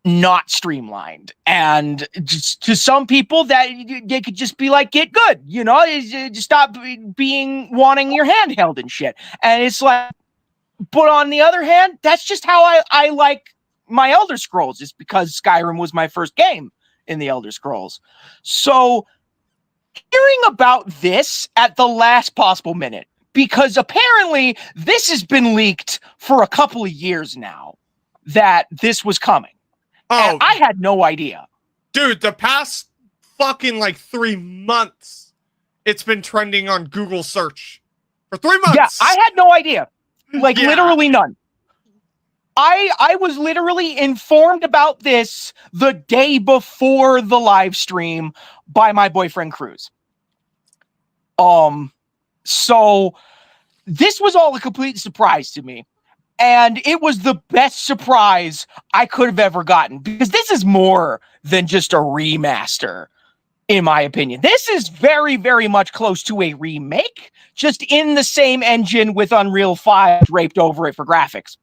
not streamlined. And just to some people, that they could just be like, get good, just stop wanting your hand held and shit. And it's like, but on the other hand, that's just how I like my Elder Scrolls, is because Skyrim was my first game in the Elder Scrolls. So hearing about this at the last possible minute, because apparently this has been leaked for a couple of years now that this was coming. Oh, and I had no idea. Dude, the past fucking 3 months, it's been trending on Google search for 3 months. Yeah, I had no idea. Yeah. Literally none. I was literally informed about this the day before the live stream by my boyfriend Cruz. So this was all a complete surprise to me. And it was the best surprise I could have ever gotten, because this is more than just a remaster, in my opinion. This is very, very much close to a remake, just in the same engine with Unreal 5 draped over it for graphics.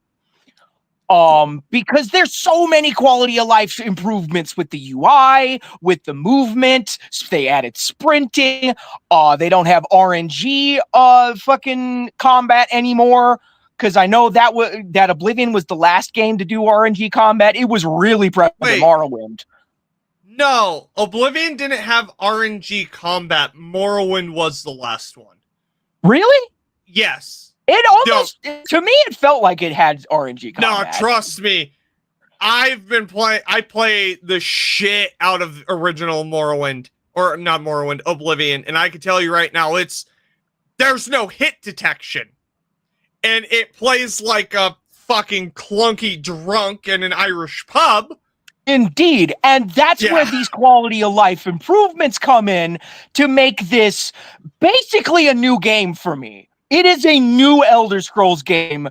Because there's so many quality of life improvements with the UI, with the movement. They added sprinting. They don't have RNG fucking combat anymore. Because I know that Oblivion was the last game to do RNG combat. It was really prevalent in Morrowind. No, Oblivion didn't have RNG combat. Morrowind was the last one. Really? Yes. It almost, to me, it felt like it had RNG combat. No, trust me. I play the shit out of original Morrowind, or not Morrowind, Oblivion, and I can tell you right now, there's no hit detection. And it plays like a fucking clunky drunk in an Irish pub. Indeed. And that's where these quality of life improvements come in to make this basically a new game for me. It is a new Elder Scrolls game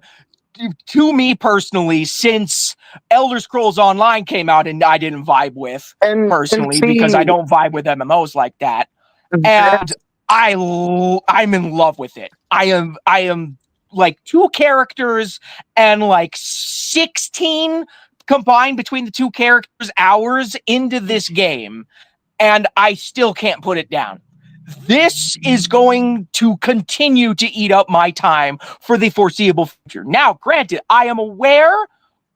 to me personally, since Elder Scrolls Online came out and I didn't vibe with personally, because I don't vibe with MMOs like that. And I'm in love with it. I am like 2 characters and 16 combined between the 2 characters hours into this game, and I still can't put it down. This is going to continue to eat up my time for the foreseeable future. Now, granted, I am aware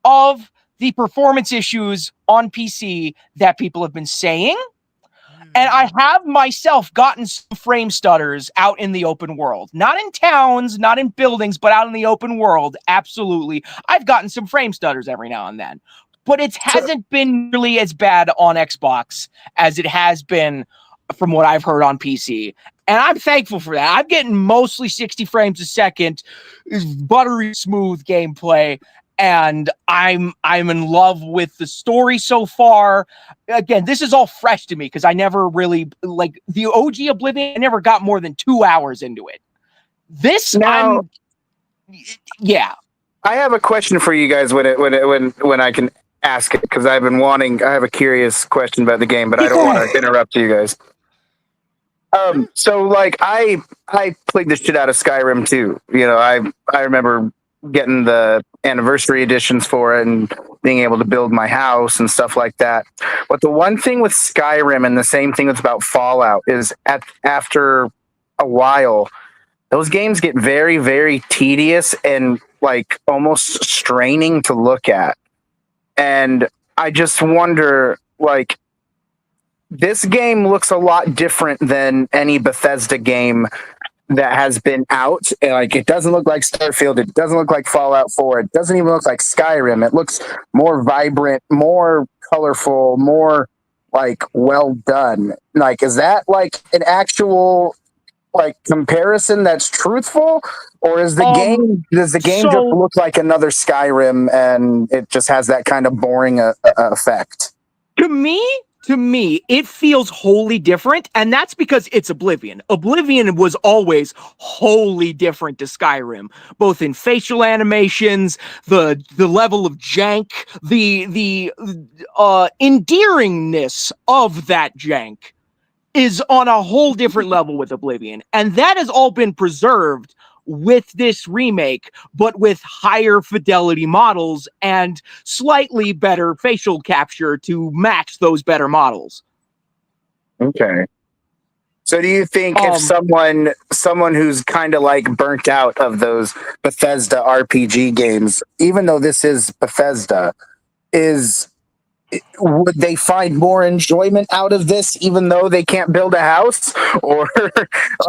of the performance issues on PC that people have been saying, and I have myself gotten some frame stutters out in the open world. Not in towns, not in buildings, but out in the open world. Absolutely. I've gotten some frame stutters every now and then. But it hasn't been really as bad on Xbox as it has been from what I've heard on PC. And I'm thankful for that. I'm getting mostly 60 frames a second, buttery smooth gameplay. And I'm in love with the story so far. Again, this is all fresh to me because I never really, like the OG Oblivion, I never got more than 2 hours into it. This, Now, yeah. I have a question for you guys when I can ask it, because I've been wanting. I have a curious question about the game, but I don't want to interrupt you guys. So I played the shit out of Skyrim too. I remember getting the anniversary editions for it and being able to build my house and stuff like that. But the one thing with Skyrim, and the same thing that's about Fallout, is after a while, those games get very, very tedious and almost straining to look at. And I just wonder, this game looks a lot different than any Bethesda game that has been out. It doesn't look like Starfield. It doesn't look like Fallout 4. It doesn't even look like Skyrim. It looks more vibrant, more colorful, more well done. Is that an actual like comparison that's truthful, or is the game does the game just so- look like another Skyrim and it just has that kind of boring effect? To me, it feels wholly different, and that's because it's Oblivion. Oblivion was always wholly different to Skyrim, both in facial animations, the level of jank, the endearingness of that jank is on a whole different level with Oblivion, and that has all been preserved with this remake, but with higher fidelity models and slightly better facial capture to match those better models. Okay. So do you think if someone who's kind of like burnt out of those Bethesda RPG games, even though this is Bethesda, would they find more enjoyment out of this even though they can't build a house? Or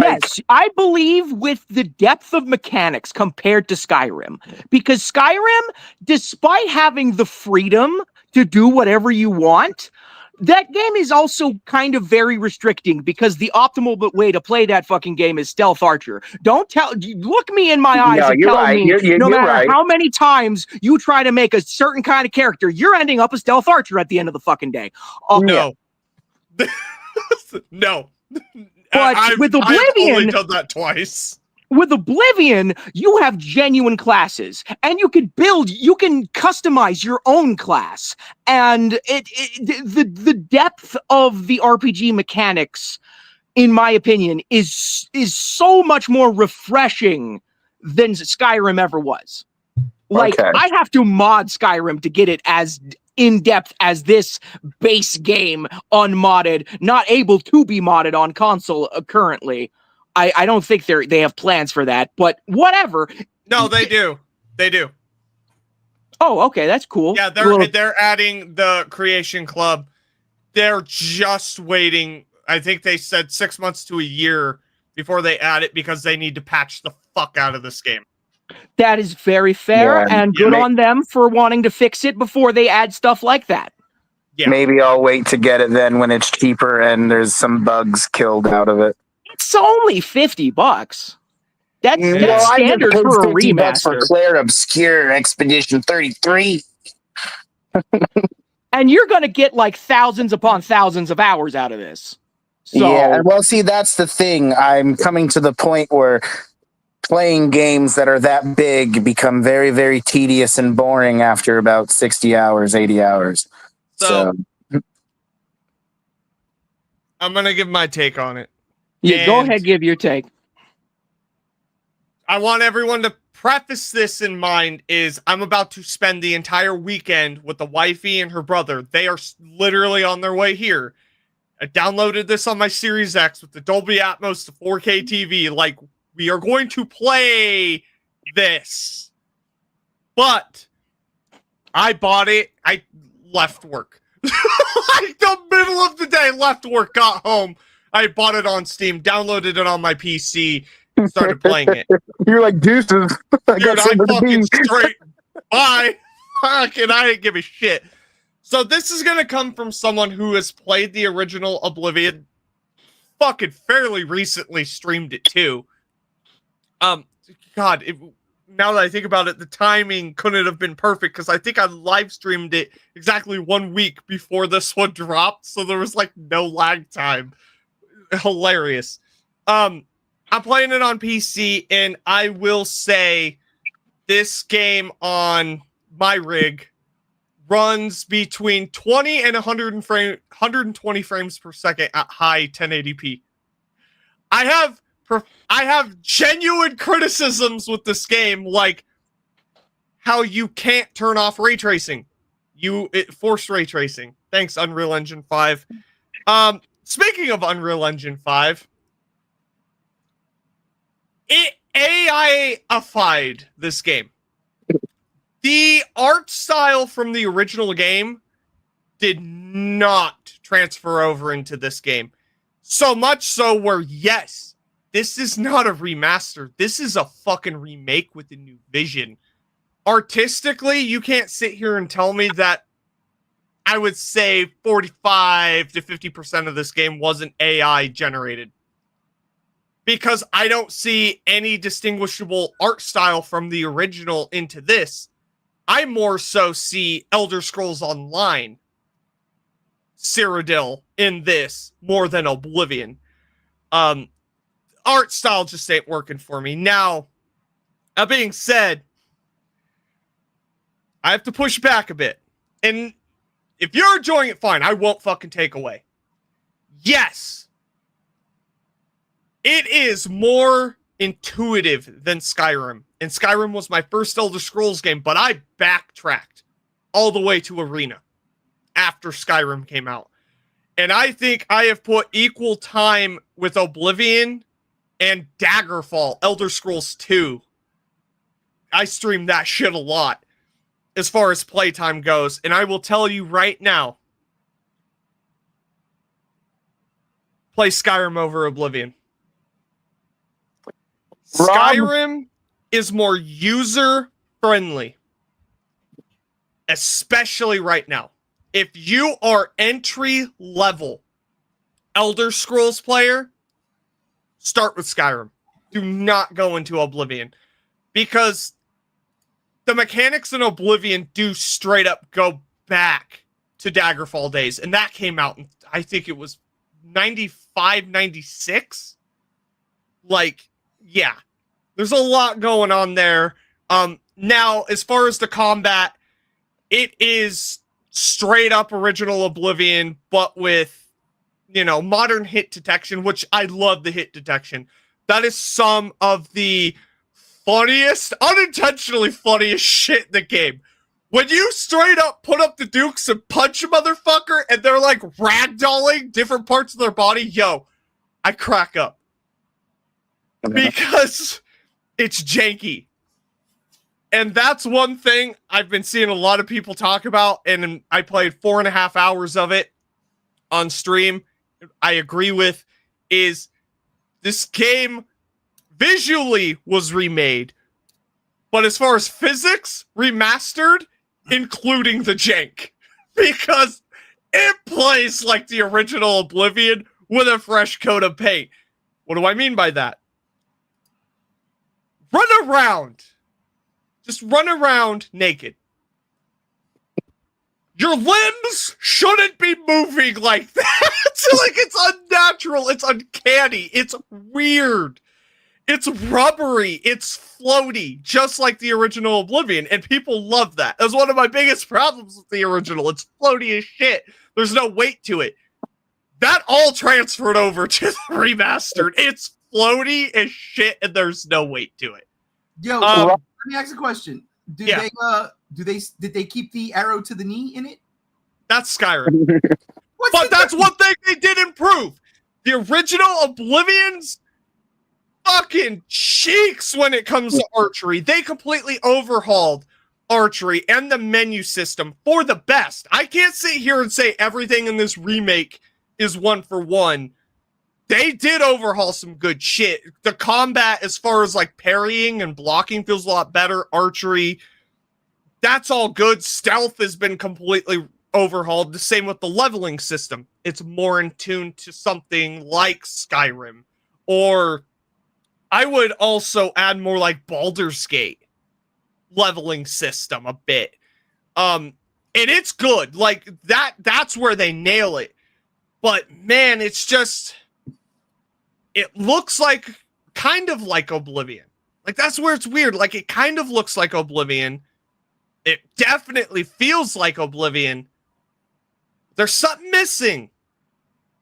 Yes, I believe with the depth of mechanics compared to Skyrim, because Skyrim, despite having the freedom to do whatever you want, that game is also kind of very restricting because the optimal way to play that fucking game is stealth archer. Look me in my eyes No, and you're tell right. me, You're no matter right. how many times you try to make a certain kind of character, you're ending up a stealth archer at the end of the fucking day. No. No. But with I've only Oblivion, done that twice. with Oblivion, you have genuine classes, and you can customize your own class, and the depth of the RPG mechanics, in my opinion, is so much more refreshing than Skyrim ever was. Like, Okay. I have to mod Skyrim to get it as in depth as this base game, unmodded, not able to be modded on console currently. I don't think they have plans for that, but whatever. No, they do. They do. Oh, okay, that's cool. Yeah, they're adding the Creation Club. They're just waiting. I think they said 6 months to a year before they add it because they need to patch the fuck out of this game. That is very fair, Yeah, and good on them for wanting to fix it before they add stuff like that. Yeah. Maybe I'll wait to get it then when it's cheaper and there's some bugs killed out of it. It's only $50. That's Well, standard for a $50 for remaster. Claire Obscure Expedition 33. And you're going to get like thousands upon thousands of hours out of this. So, Yeah, well, see, that's the thing. I'm coming to the point where playing games that are that big become very, very tedious and boring after about 60 hours, 80 hours. So I'm going to give my take on it. yeah, go And- ahead, give your take. I want everyone to preface this in mind is I'm about to spend the entire weekend with the wifey and her brother. They are literally on their way here. I downloaded this on my Series X with the Dolby Atmos to 4K TV. Like, we are going to play this. But I bought it. I left work. Like the middle of the day, left work, got home. I bought it on Steam, downloaded it on my PC, started playing it. You're like, deuces. Dude, I fucking straight. Bye. Fucking, I didn't give a shit. So this is gonna come from someone who has played the original Oblivion. Fucking fairly recently streamed it too. God, now that I think about it, the timing couldn't have been perfect because I think I live streamed it exactly 1 week before this one dropped, so there was like no lag time. Hilarious. I'm playing it on PC, and I will say this game on my rig runs between 20 and 120 frames per second at high 1080p. I have genuine criticisms with this game, like how you can't turn off ray tracing. It forced ray tracing. Thanks, Unreal Engine 5. Speaking of Unreal Engine 5, it AI-ified this game. The art style from the original game did not transfer over into this game. So much so where, yes, this is not a remaster. This is a fucking remake with a new vision. Artistically, you can't sit here and tell me that I would say 45 to 50% of this game wasn't AI generated. because I don't see any distinguishable art style from the original into this. I more so see Elder Scrolls Online Cyrodiil in this more than Oblivion. Art style just ain't working for me. Now, that being said, I have to push back a bit. And if you're enjoying it, fine. I won't fucking take away. Yes, it is more intuitive than Skyrim. And Skyrim was my first Elder Scrolls game, but I backtracked all the way to Arena after Skyrim came out. And I think I have put equal time with Oblivion and Daggerfall, Elder Scrolls 2. I stream that shit a lot as far as playtime goes. And I will tell you right now, play Skyrim over Oblivion. Skyrim is more user-friendly, especially right now. If you are entry-level Elder Scrolls player, start with Skyrim. Do not go into Oblivion, because the mechanics in Oblivion do straight up go back to Daggerfall days, and that came out in, I think it was 95, 96. Like, yeah, there's a lot going on there. Now, as far as the combat, it is straight up original Oblivion, but with, modern hit detection, which I love the hit detection. That is some of the funniest, unintentionally funniest shit in the game. When you straight up put up the dukes and punch a motherfucker and they're like ragdolling different parts of their body, yo, I crack up. Because it's janky. And that's one thing I've been seeing a lot of people talk about, and I played 4.5 hours of it on stream. I agree with, is this game visually was remade, but as far as physics, remastered, including the jank. Because it plays like the original Oblivion with a fresh coat of paint. What do I mean by that? Run around. Just run around naked. Your limbs shouldn't be moving like that. Like, it's unnatural. It's uncanny. It's weird. It's rubbery. It's floaty, just like the original Oblivion. And people love that. That was one of my biggest problems with the original. It's floaty as shit. There's no weight to it. That all transferred over to the remastered. It's floaty as shit, and there's no weight to it. Yo, let me ask a question. Did they keep the arrow to the knee in it? That's Skyrim. But that's one thing they did improve. The original Oblivion's fucking cheeks when it comes to archery. They completely overhauled archery and the menu system for the best. I can't sit here and say everything in this remake is one for one. They did overhaul some good shit. The combat, as far as like parrying and blocking, feels a lot better. Archery, that's all good. Stealth has been completely overhauled. The same with the leveling system. It's more in tune to something like Skyrim. Or I would also add more like Baldur's Gate leveling system a bit. And it's good. Like that's where they nail it. But man, it's just, it looks like kind of like Oblivion. Like, that's where it's weird. Like, it kind of looks like Oblivion. It definitely feels like Oblivion. There's something missing.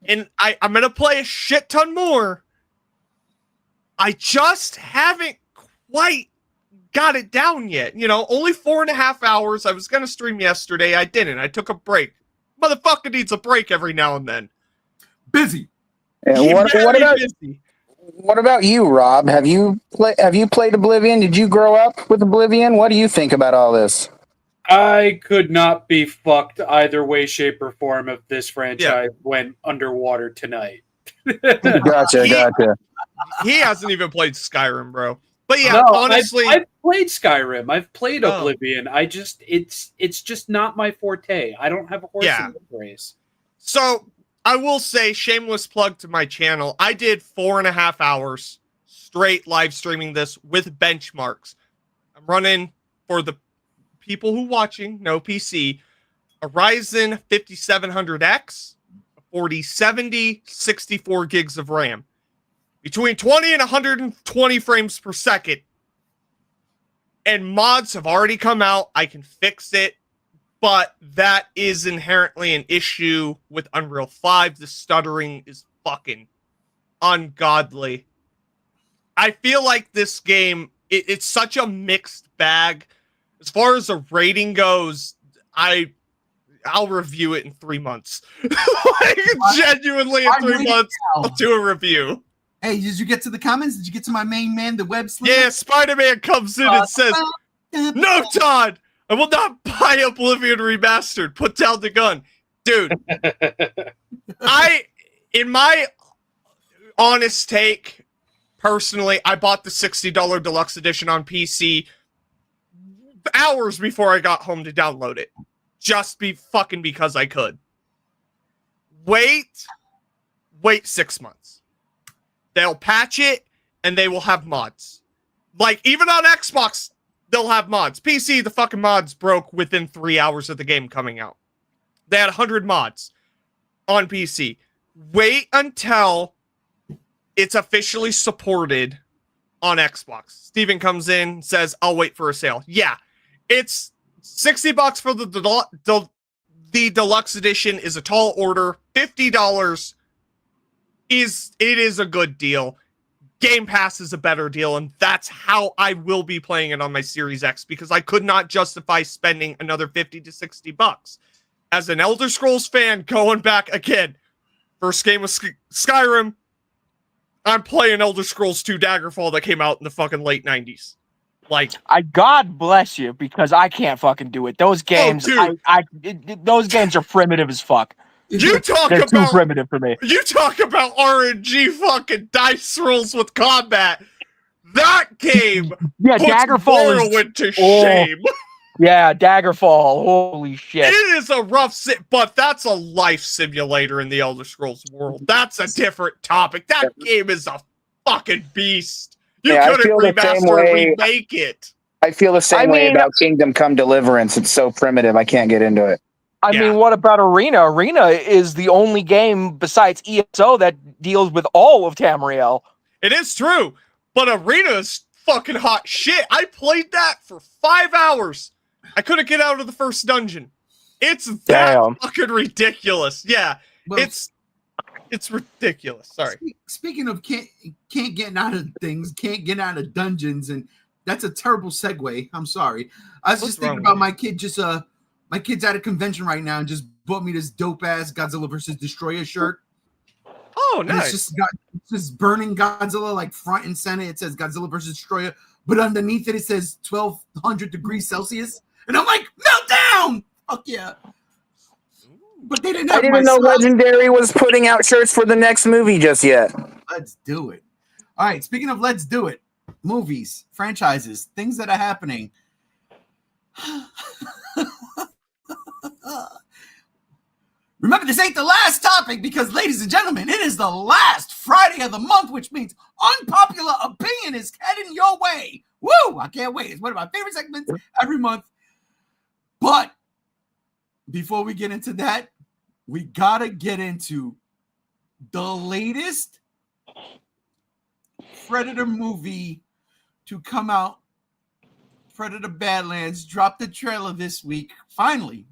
And I'm going to play a shit ton more. I just haven't quite got it down yet. Only 4.5 hours. I was going to stream yesterday. I didn't. I took a break. Motherfucker needs a break every now and then. Busy. And what about you, Rob? Have you played Oblivion? Did you grow up with Oblivion? What do you think about all this? I could not be fucked either way, shape, or form if this franchise went underwater tonight. Gotcha. He hasn't even played Skyrim, bro. But yeah, no, honestly, I've played Skyrim. I've played Oblivion. It's just not my forte. I don't have a horse in the race. So I will say, shameless plug to my channel. I did 4.5 hours straight live streaming this with benchmarks. I'm running, for the people who watching, no PC, a Ryzen 5700X, a 4070, 64 gigs of RAM. Between 20 and 120 frames per second. And mods have already come out. I can fix it. But that is inherently an issue with Unreal 5. The stuttering is fucking ungodly. I feel like this game, it's such a mixed bag. As far as the rating goes, I'll review it in 3 months. Like, genuinely in 3 months, I'll do a review. Hey, did you get to the comments? Did you get to my main man, the web slinger? Yeah, Spider-Man comes in and says, "No, Todd, I will not buy Oblivion Remastered. Put down the gun." Dude, in my honest take, personally, I bought the $60 deluxe edition on PC hours before I got home to download it. Just because I could. Wait 6 months. They'll patch it, and they will have mods. Like, even on Xbox, they'll have mods. PC, the fucking mods broke within 3 hours of the game coming out. They had 100 mods on PC. Wait until it's officially supported on Xbox. Steven comes in, says, "I'll wait for a sale." Yeah, it's $60 for the deluxe edition is a tall order. $50 is a good deal. Game Pass is a better deal, and that's how I will be playing it on my Series X, because I could not justify spending another $50 to $60. As an Elder Scrolls fan, going back again, first game was Skyrim. I'm playing Elder Scrolls 2 Daggerfall that came out in the fucking late 90s. Like, God bless you, because I can't fucking do it. Those games, those games are primitive as fuck. You talk They're about too primitive for me. You talk about RNG fucking dice rolls with combat. That game Yeah, puts Daggerfall is Morrowind to shame. Yeah, Daggerfall. Holy shit. It is a rough but that's a life simulator in the Elder Scrolls world. That's a different topic. That game is a fucking beast. You couldn't remaster and remake it. I feel the same way about Kingdom Come Deliverance. It's so primitive, I can't get into it. I mean, what about Arena? Arena is the only game besides ESO that deals with all of Tamriel. It is true, but Arena is fucking hot shit. I played that for 5 hours. I couldn't get out of the first dungeon. It's that fucking ridiculous. Yeah, well, it's ridiculous. Sorry. Speaking of can't get out of things, can't get out of dungeons, and that's a terrible segue. I'm sorry. I was just thinking about my kid. My kid's at a convention right now and just bought me this dope ass Godzilla vs. Destroyer shirt. Oh, nice. It's just burning Godzilla like front and center. It says Godzilla vs. Destroyer, but underneath it says 1200 degrees Celsius. And I'm like, melt down! Fuck yeah. But they didn't have I didn't know Legendary was putting out shirts for the next movie just yet. Let's do it. All right, speaking of let's do it, movies, franchises, things that are happening. Remember, this ain't the last topic because, ladies and gentlemen, it is the last Friday of the month, which means Unpopular Opinion is heading your way. Woo! I can't wait. It's one of my favorite segments every month. But before we get into that, we got to get into the latest Predator movie to come out. Predator Badlands dropped the trailer this week. Finally,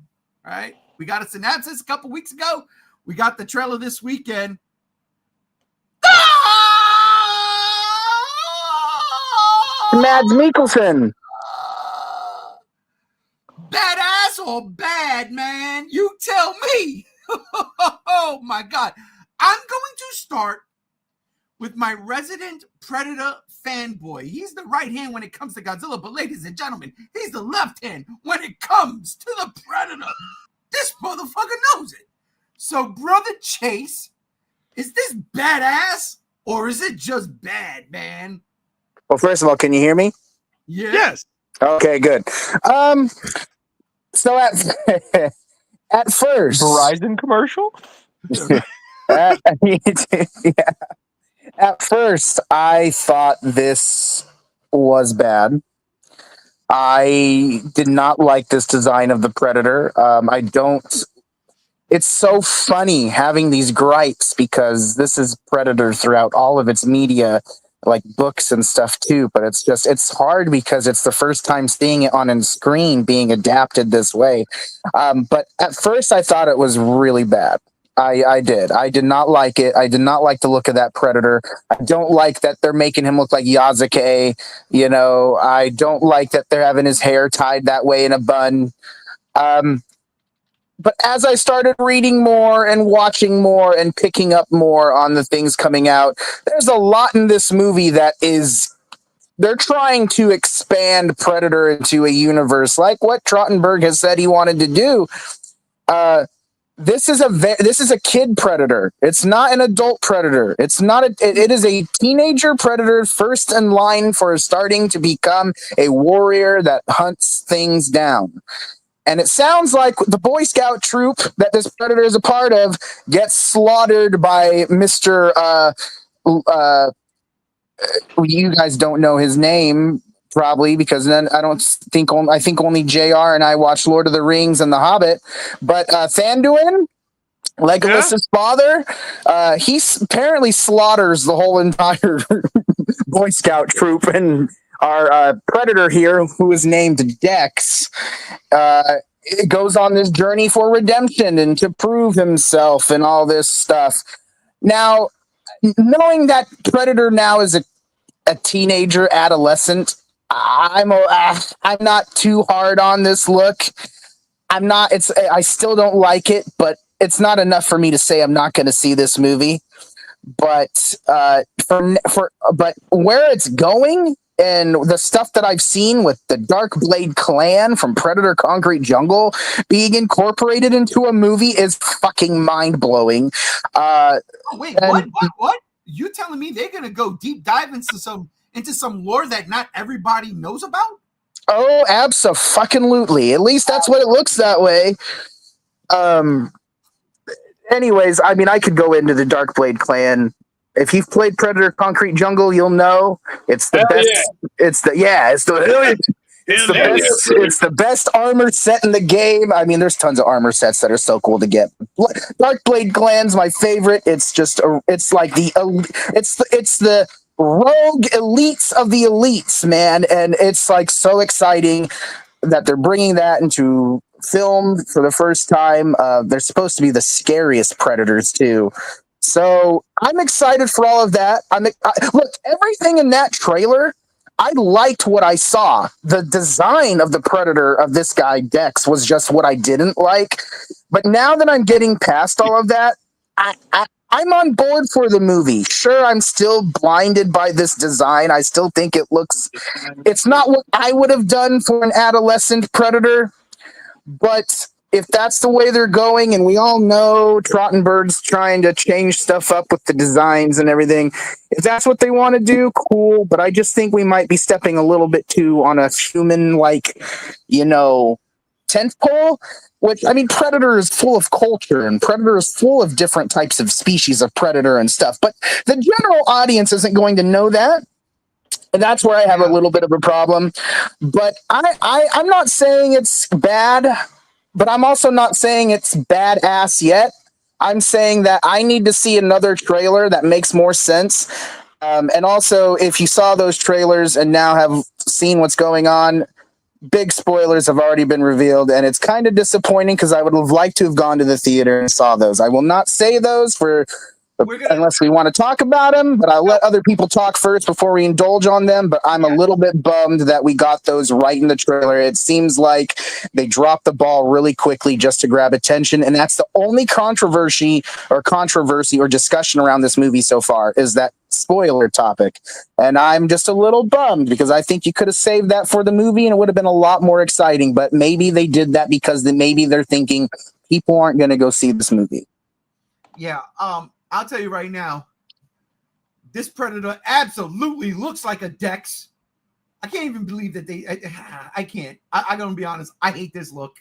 all right? We got a synopsis a couple weeks ago. We got the trailer this weekend. Mads Mikkelsen. Badass or bad, man? You tell me. Oh, my God. I'm going to start with my resident Predator fanboy. He's the right hand when it comes to Godzilla, but ladies and gentlemen, he's the left hand when it comes to the Predator. This motherfucker knows it. So, Brother Chase, is this badass or is it just bad, man? Well, first of all, can you hear me? Yeah. Yes. Okay, good. So at first, Verizon commercial? Yeah. At first, I thought this was bad. I did not like this design of the Predator. I don't. It's so funny having these gripes because this is Predator throughout all of its media, like books and stuff too. But it's hard because it's the first time seeing it on a screen being adapted this way. But at first, I thought it was really bad. I did. I did not like it. I did not like the look of that Predator. I don't like that they're making him look like Yazake. You know, I don't like that they're having his hair tied that way in a bun. Um, but as I started reading more and watching more and picking up more on the things coming out, there's a lot in this movie that is they're trying to expand Predator into a universe like what Trottenberg has said he wanted to do. This is a kid Predator. It's not an adult Predator. It is a teenager Predator first in line for starting to become a warrior that hunts things down. And it sounds like the Boy Scout troop that this Predator is a part of gets slaughtered by Mr. You guys don't know his name probably because then I think only JR and I watched Lord of the Rings and The Hobbit. But Thanduin, Legolas's father, he apparently slaughters the whole entire Boy Scout troop, and our Predator here, who is named Dex, it goes on this journey for redemption and to prove himself and all this stuff. Now, knowing that Predator now is a teenager, adolescent, I'm not too hard on this look. I still don't like it, but it's not enough for me to say I'm not going to see this movie. But but where it's going and the stuff that I've seen with the Dark Blade clan from Predator Concrete Jungle being incorporated into a movie is fucking mind blowing. Wait, what? You telling me they're gonna go deep dive into some lore that not everybody knows about? Oh, abso-fucking-lutely. At least that's what it looks that way. Anyways, I mean, I could go into the Darkblade clan. If you've played Predator Concrete Jungle, you'll know it's the best. Yeah. It's the best armor set in the game. I mean, there's tons of armor sets that are so cool to get. Darkblade clan's my favorite. It's like it's the rogue elites of the elites, man, and it's like so exciting that they're bringing that into film for the first time. They're supposed to be the scariest predators too, so I'm excited for all of that. Look, everything in that trailer, I liked what I saw. The design of the predator of this guy Dex was just what I didn't like, but now that I'm getting past all of that, I'm on board for the movie. Sure, I'm still blinded by this design. I still think it's not what I would have done for an adolescent predator, but if that's the way they're going, and we all know Trottenberg's trying to change stuff up with the designs and everything, if that's what they want to do, cool, but I just think we might be stepping a little bit too on a human, tent pole. Which, I mean, Predator is full of culture, and Predator is full of different types of species of predator and stuff. But the general audience isn't going to know that. And that's where I have a little bit of a problem. But I'm not saying it's bad, but I'm also not saying it's badass yet. I'm saying that I need to see another trailer that makes more sense. And also, if you saw those trailers and now have seen what's going on, big spoilers have already been revealed, and it's kind of disappointing because I would have liked to have gone to the theater and saw those. I will not say those unless we want to talk about them, but I'll let other people talk first before we indulge on them. But I'm a little bit bummed that we got those right in the trailer. It seems like they dropped the ball really quickly just to grab attention, and that's the only controversy or discussion around this movie so far is that spoiler topic. And I'm just a little bummed because I think you could have saved that for the movie and it would have been a lot more exciting. But maybe they did that because maybe they're thinking people aren't going to go see this movie. Yeah. I'll tell you right now, this predator absolutely looks like a Dex. I can't even believe that I can't. I'm going to be honest. I hate this look.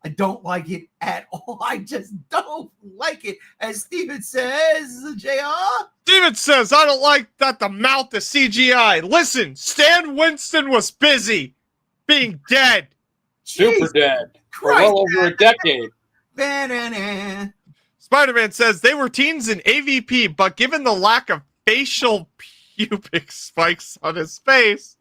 I don't like it at all. I just don't like it. As Steven says, JR. Steven says, I don't like that the mouth is CGI. Listen, Stan Winston was busy being dead. Super dead for Christ, well over a decade. Ba-na-na. Spider-Man says they were teens in AVP, but given the lack of facial pubic spikes on his face,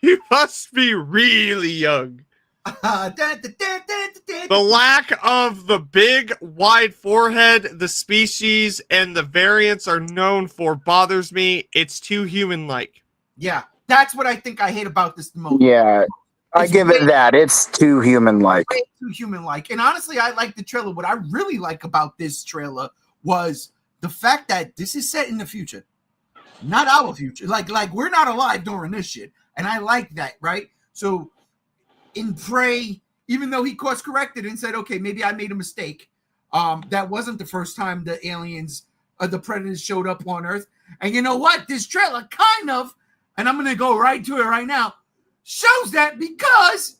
he must be really young. The lack of the big, wide forehead, the species, and the variants are known for bothers me. It's too human-like. Yeah, that's what I think I hate about this the most. Yeah, I It's give way- it that. It's too human-like. Way too human-like. And honestly, I like the trailer. What I really like about this trailer was the fact that this is set in the future, not our future. Like we're not alive during this shit, and I like that, right? So in Prey, even though he course corrected and said, okay, maybe I made a mistake. That wasn't the first time the aliens, the predators showed up on Earth. And you know what? This trailer kind of, and I'm going to go right to it right now, shows that because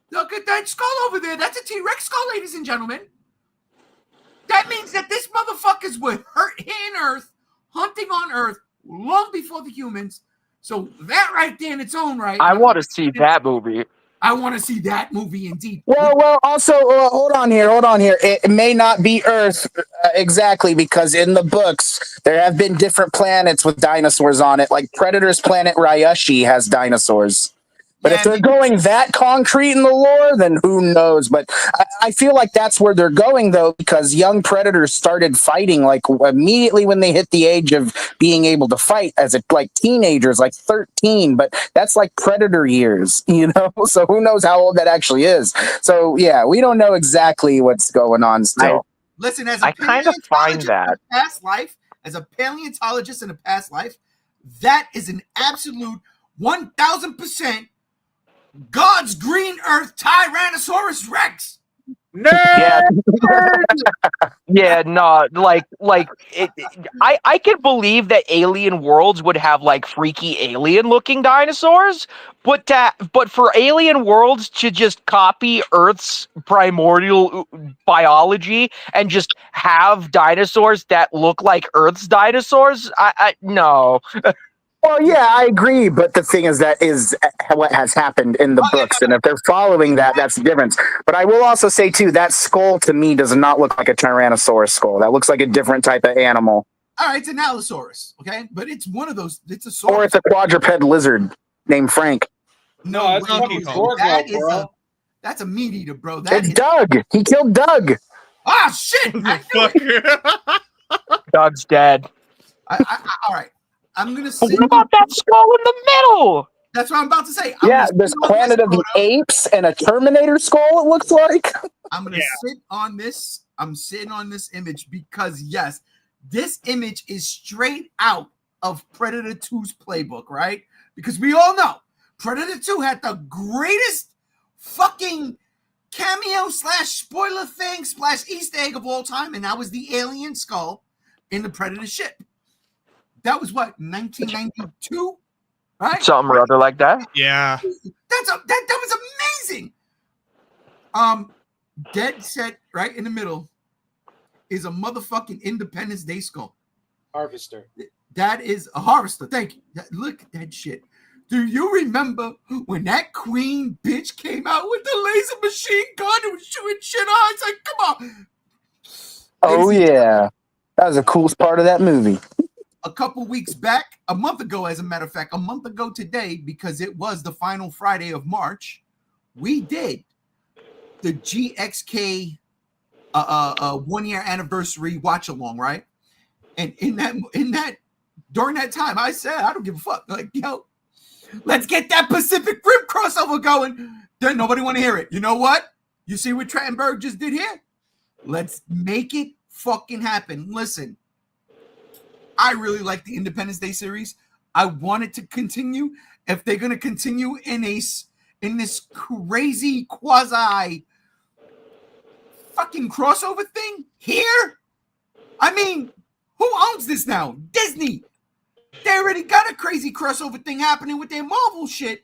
look at that skull over there. That's a T-Rex skull, ladies and gentlemen. That means that this motherfuckers were in Earth, hunting on Earth long before the humans. So that right there in its own right. I want to see that movie. I want to see that movie indeed. Well. Also, hold on here. It may not be Earth exactly, because in the books there have been different planets with dinosaurs on it. Like Predator's planet Ryushi has dinosaurs. But if they're going that concrete in the lore, then who knows? But I feel like that's where they're going, though, because young predators started fighting like immediately when they hit the age of being able to fight as like teenagers, like 13. But that's like predator years, you know? So who knows how old that actually is? So, yeah, we don't know exactly what's going on still. Listen, as a I kind of find paleontologist that in a past life, as a paleontologist in a past life, that is an absolute 1,000% God's green earth Tyrannosaurus Rex. Yeah, yeah, no, I can believe that alien worlds would have like freaky alien looking dinosaurs, but for alien worlds to just copy Earth's primordial biology and just have dinosaurs that look like Earth's dinosaurs, I no. Well, yeah, I agree, but the thing is that is what has happened in the books, and if they're following that, that's the difference. But I will also say, too, that skull to me does not look like a Tyrannosaurus skull. That looks like a different type of animal. All right, it's an Allosaurus, okay? But it's one of those, it's a Or saurus. it's a quadruped lizard named Frank. No, it's Donkey fucking Kong. that Zorgo, is bro. that's a meat eater, bro. It's Doug. He killed Doug. Ah, shit! I knew it. Fuck. Doug's dead. All right, I'm gonna sit. What about that skull in the middle? That's what I'm about to say. I'm Yeah, gonna there's sit on Planet this of the photo. Apes and a Terminator skull, it looks like. I'm gonna sit on this. I'm sitting on this image because yes, this image is straight out of Predator 2's playbook, right? Because we all know Predator 2 had the greatest fucking cameo / spoiler thing / Easter egg of all time, and that was the alien skull in the Predator ship. That was what, 1992, right? Something or other like that. Yeah. That was amazing. Dead set right in the middle is a motherfucking Independence Day skull. Harvester. That is a harvester. Thank you. Look at that shit. Do you remember when that queen bitch came out with the laser machine gun and was shooting shit on? It's like, come on. Oh, yeah. That was the coolest part of that movie. A couple weeks back, a month ago, as a matter of fact, a month ago today, because it was the final Friday of March, we did the GXK 1 year anniversary watch along, right? And in that during that time, I said, I don't give a fuck. Like, yo, let's get that Pacific Rim crossover going. Then nobody want to hear it. You know what? You see what Trachtenberg just did here? Let's make it fucking happen. Listen, I really like the Independence Day series. I want it to continue. If they're gonna continue in this crazy quasi fucking crossover thing here, I mean, who owns this now? Disney. They already got a crazy crossover thing happening with their Marvel shit.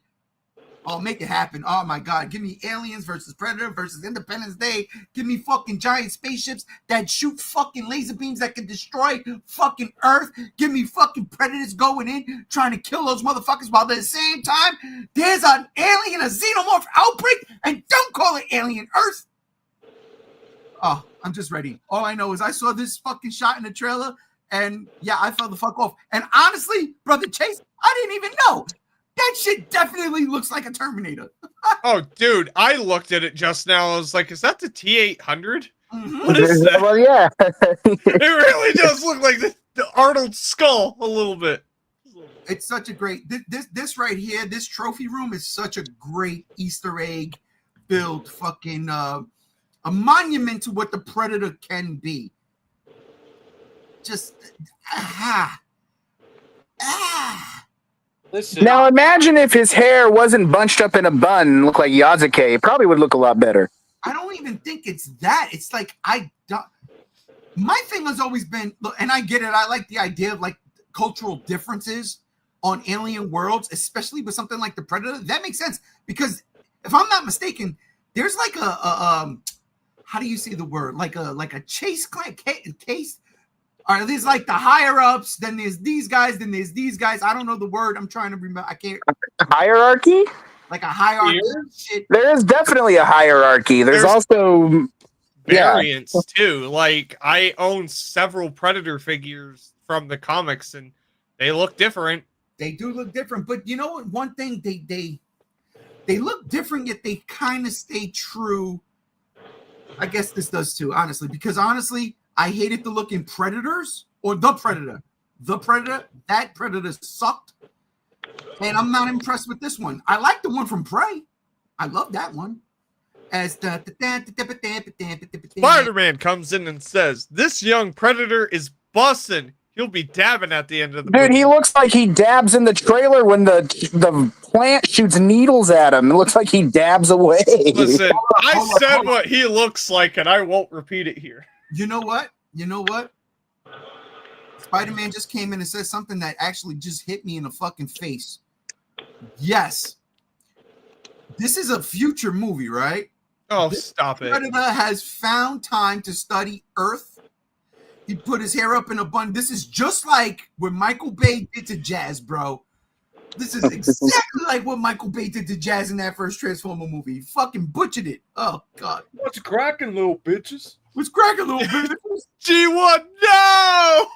Oh, make it happen. Oh my God. Give me Aliens versus Predator versus Independence Day. Give me fucking giant spaceships that shoot fucking laser beams that can destroy fucking Earth. Give me fucking predators going in, trying to kill those motherfuckers while at the same time, there's an alien, a xenomorph outbreak, and don't call it Alien Earth. Oh, I'm just ready. All I know is I saw this fucking shot in the trailer, and yeah, I fell the fuck off. And honestly, Brother Chase, I didn't even know. That shit definitely looks like a Terminator. Oh, dude, I looked at it just now. I was like, is that the T-800? Mhm. What is that? Well, yeah. It really does look like the Arnold skull a little bit. It's such a great this right here, this trophy room is such a great Easter egg filled fucking a monument to what the Predator can be. Just Listen, Now imagine if his hair wasn't bunched up in a bun and looked like Yazuke. It probably would look a lot better. I don't even think it's that. It's like my thing has always been, look, and I get it. I like the idea of like cultural differences on alien worlds, especially with something like the Predator. That makes sense because if I'm not mistaken, there's like a how do you say the word? Like a chase case. Or there's like the higher ups, then there's these guys, then there's these guys. I don't know the word. I'm trying to remember. I can't. Hierarchy? Like a hierarchy shit. There is definitely a hierarchy. There's also Variants too. Like I own several Predator figures from the comics, and they look different. They do look different, but you know what? One thing they look different, yet they kind of stay true. I guess this does too, honestly, because honestly, I hated the look in Predators or the Predator. The Predator, that Predator sucked, and I'm not impressed with this one. I like the one from Prey. I love that one. As the Spider-Man comes in and says, "This young Predator is bussin'. He'll be dabbing at the end of the dude, movie." he looks like he dabs in the trailer when the plant shoots needles at him. It looks like he dabs away. Listen, I hold on, said hold on. what he looks like, and I won't repeat it here. You know what? Spider-Man just came in and said something that actually just hit me in the fucking face. Yes. This is a future movie, right? Oh, stop it. Predator has found time to study Earth. He put his hair up in a bun. This is just like what Michael Bay did to Jazz, bro. This is exactly like what Michael Bay did to Jazz in that first Transformer movie. He fucking butchered it. Oh, God. what's cracking, little bitches? What's cracking, little bitch? G1, no!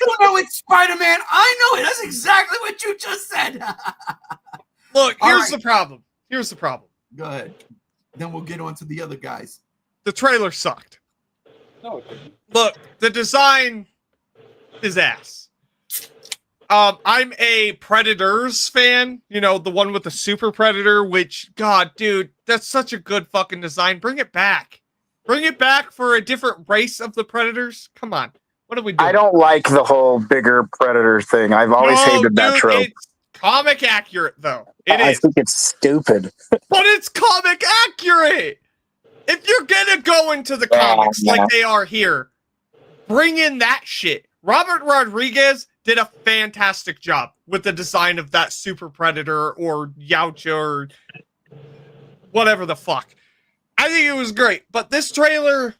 You know it's Spider-Man. I know it. That's exactly what you just said. Look, All here's right. the problem. Here's the problem. Go ahead. Then we'll get on to the other guys. The trailer sucked. No, it didn't. Look, the design is ass. I'm a Predators fan. You know, the one with the Super Predator, which, God, dude, that's such a good fucking design. Bring it back. Bring it back for a different race of the Predators. Come on. What are we doing? I don't like the whole bigger predator thing. I've always hated that dude, trope. It's comic accurate, though. It I is. think it's stupid. But it's comic accurate. If you're gonna go into the comics like they are here, bring in that shit. Robert Rodriguez did a fantastic job with the design of that Super Predator or Yautja or whatever the fuck. I think it was great. But this trailer,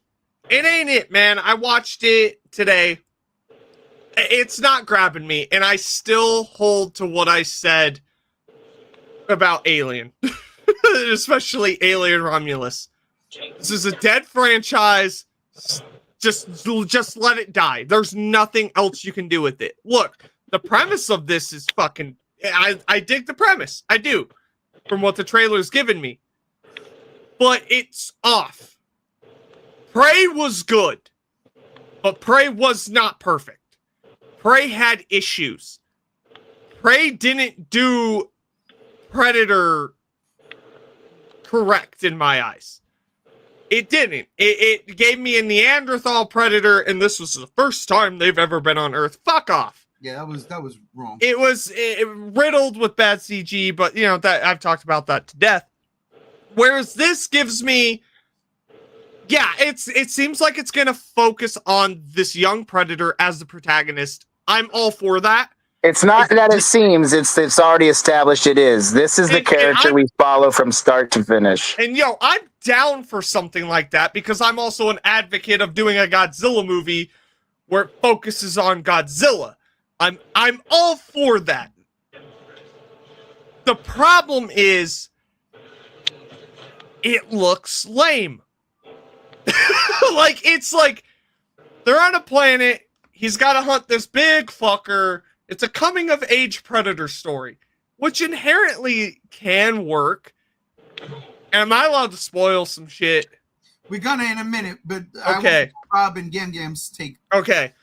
it ain't it, man. I watched it today. It's not grabbing me, and I still hold to what I said about Alien, especially Alien Romulus. This is a dead franchise. Just let it die. There's nothing else you can do with it. Look, the premise of this is fucking... I dig the premise. I do. From what the trailer's given me. But it's off. Prey was good. But Prey was not perfect. Prey had issues. Prey didn't do Predator correct in my eyes. It didn't. It gave me a Neanderthal Predator, and this was the first time they've ever been on Earth. Fuck off. Yeah, that was wrong. It was riddled with bad CG, but you know that I've talked about that to death. Whereas this gives me, yeah, it seems like it's gonna focus on this young Predator as the protagonist. I'm all for that. It's not that it seems. It's already established. It is. This is the character we follow from start to finish. And yo, I'm down for something like that because I'm also an advocate of doing a Godzilla movie where it focuses on Godzilla. I'm all for that. The problem is, it looks lame. It's like they're on a planet. He's got to hunt this big fucker. It's a coming of age predator story, which inherently can work. Am I allowed to spoil some shit? We're gonna in a minute, but okay. Rob and Gam Gam's take. Okay,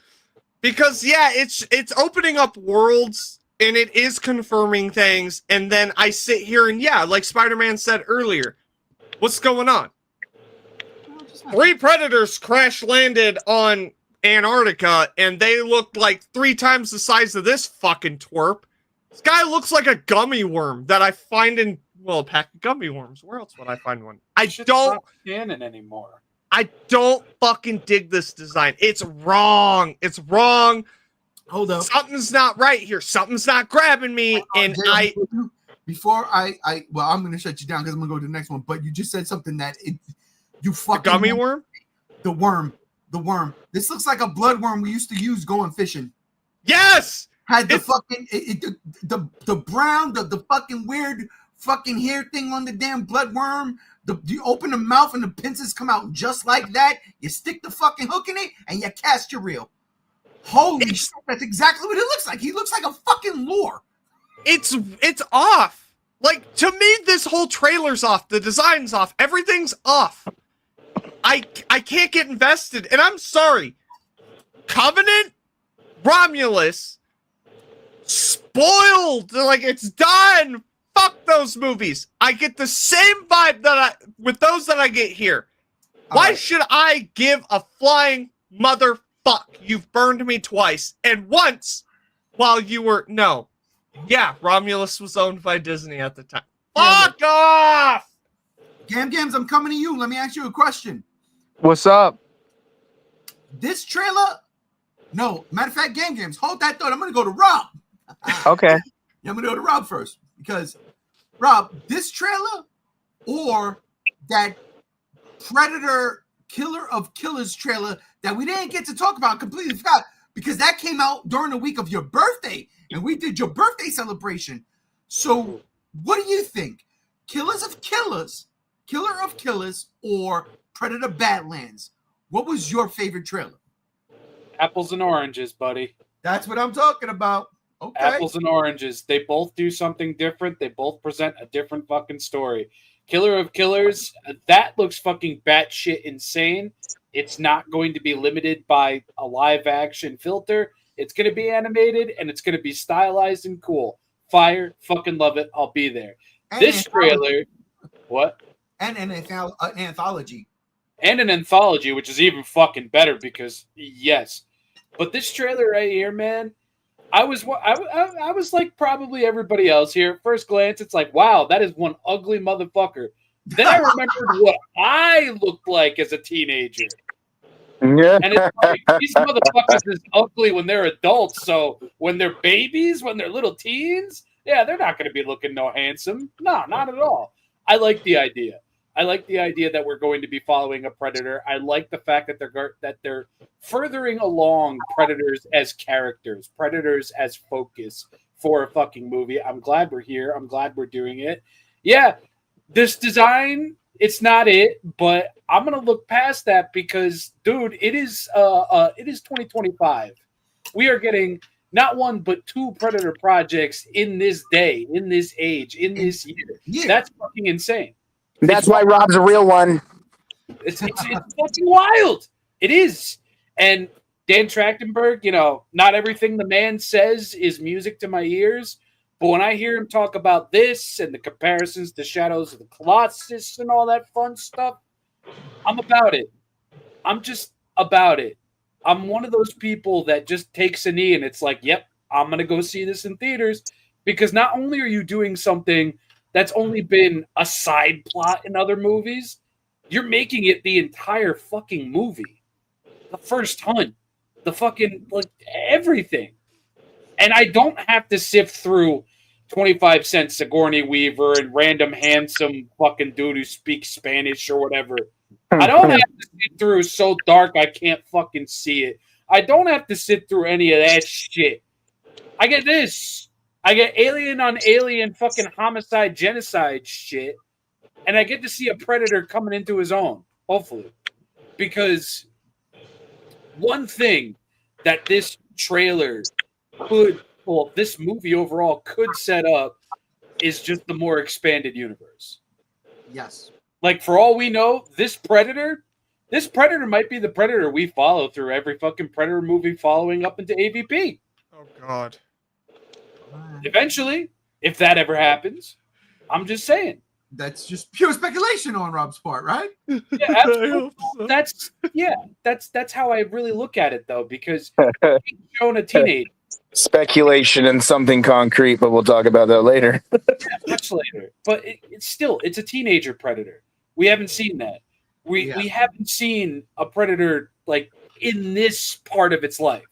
because yeah, it's opening up worlds and it is confirming things, and then I sit here and yeah, like Spider-Man said earlier, what's going on? 3 predators crash landed on Antarctica, and they looked like 3 times the size of this fucking twerp. This guy looks like a gummy worm that I find in a pack of gummy worms. Where else would I find one? I don't not canon anymore. I don't fucking dig this design. It's wrong. It's wrong. Hold up. Something's not right here. Something's not grabbing me. And before I'm gonna shut you down because I'm gonna go to the next one. But you just said something that you fucking the gummy worm? The worm. This looks like a blood worm we used to use going fishing. Yes! Had the fucking the brown, the fucking weird fucking hair thing on the damn blood worm. You open the mouth and the pincers come out just like that. You stick the fucking hook in it and you cast your reel. Holy shit, that's exactly what it looks like. He looks like a fucking lure. It's off. Like, to me, this whole trailer's off. The design's off. Everything's off. I can't get invested. And I'm sorry. Covenant? Romulus? Spoiled. Like, it's done. Fuck those movies. I get the same vibe with those that I get here. Why should I give a flying motherfuck? You've burned me twice. And once while you were... No. Yeah, Romulus was owned by Disney at the time. Fuck off! Gams, I'm coming to you. Let me ask you a question. What's up? This trailer... No, matter of fact, Gams, hold that thought. I'm going to go to Rob. Okay. Yeah, I'm going to go to Rob first. Because, Rob, this trailer or that Predator Killer of Killers trailer that we didn't get to talk about, completely forgot, because that came out during the week of your birthday, and we did your birthday celebration. So, what do you think? Killer of Killers, or Predator Badlands? What was your favorite trailer? Apples and oranges, buddy. That's what I'm talking about. Okay. Apples and oranges. They both do something different. They both present a different fucking story. Killer of Killers, that looks fucking batshit insane. It's not going to be limited by a live action filter. It's going to be animated and it's going to be stylized and cool. Fire, fucking love it. I'll be there. And this trailer, what? And an anthology. And an anthology, which is even fucking better because yes. But this trailer right here, man, I was like probably everybody else here. At first glance, it's like, wow, that is one ugly motherfucker. Then I remembered what I looked like as a teenager. Yeah. And it's like, these motherfuckers is ugly when they're adults. So when they're babies, when they're little teens, yeah, they're not going to be looking no handsome. No, not at all. I like the idea. I like the idea that we're going to be following a predator. I like the fact that they're furthering along predators as characters, predators as focus for a fucking movie. I'm glad we're here. I'm glad we're doing it. Yeah, this design, it's not it, but I'm gonna look past that because, dude, it is 2025. We are getting not one but 2 Predator projects in this day, in this age, in this year. Yeah. That's fucking insane. That's why Rob's a real one. It's fucking wild. It is. And Dan Trachtenberg, not everything the man says is music to my ears. But when I hear him talk about this and the comparisons to Shadows of the Colossus and all that fun stuff, I'm about it. I'm just about it. I'm one of those people that just takes a knee and it's like, yep, I'm going to go see this in theaters. Because not only are you doing something that's only been a side plot in other movies, you're making it the entire fucking movie. The first hunt, the fucking, like, everything. And I don't have to sift through 25 cent Sigourney Weaver and random handsome fucking dude who speaks Spanish or whatever. I don't have to sit through So Dark I Can't fucking see it. I don't have to sit through any of that shit. I get this. I get alien on alien fucking homicide genocide shit. And I get to see a Predator coming into his own, hopefully. Because one thing that this trailer could, well, this movie overall could set up is just the more expanded universe. Yes. Like, for all we know, this Predator might be the Predator we follow through every fucking Predator movie following up into AVP. Oh God. Eventually, if that ever happens, I'm just saying. That's just pure speculation on Rob's part, right? Yeah, absolutely. That's how I really look at it, though, because he's shown a teenager. Speculation and something concrete, but we'll talk about that later. Much later, but it's a teenager Predator. We haven't seen that. We haven't seen a Predator like in this part of its life.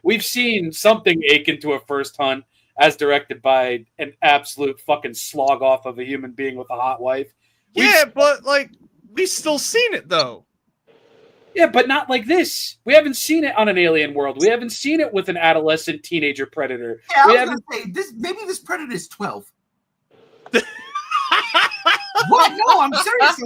We've seen something akin to a first hunt, as directed by an absolute fucking slog off of a human being with a hot wife. But like we still seen it though. Yeah, but not like this. We haven't seen it on an alien world. We haven't seen it with an adolescent teenager Predator. Yeah, I was gonna say maybe this Predator is 12. What? No, I'm serious.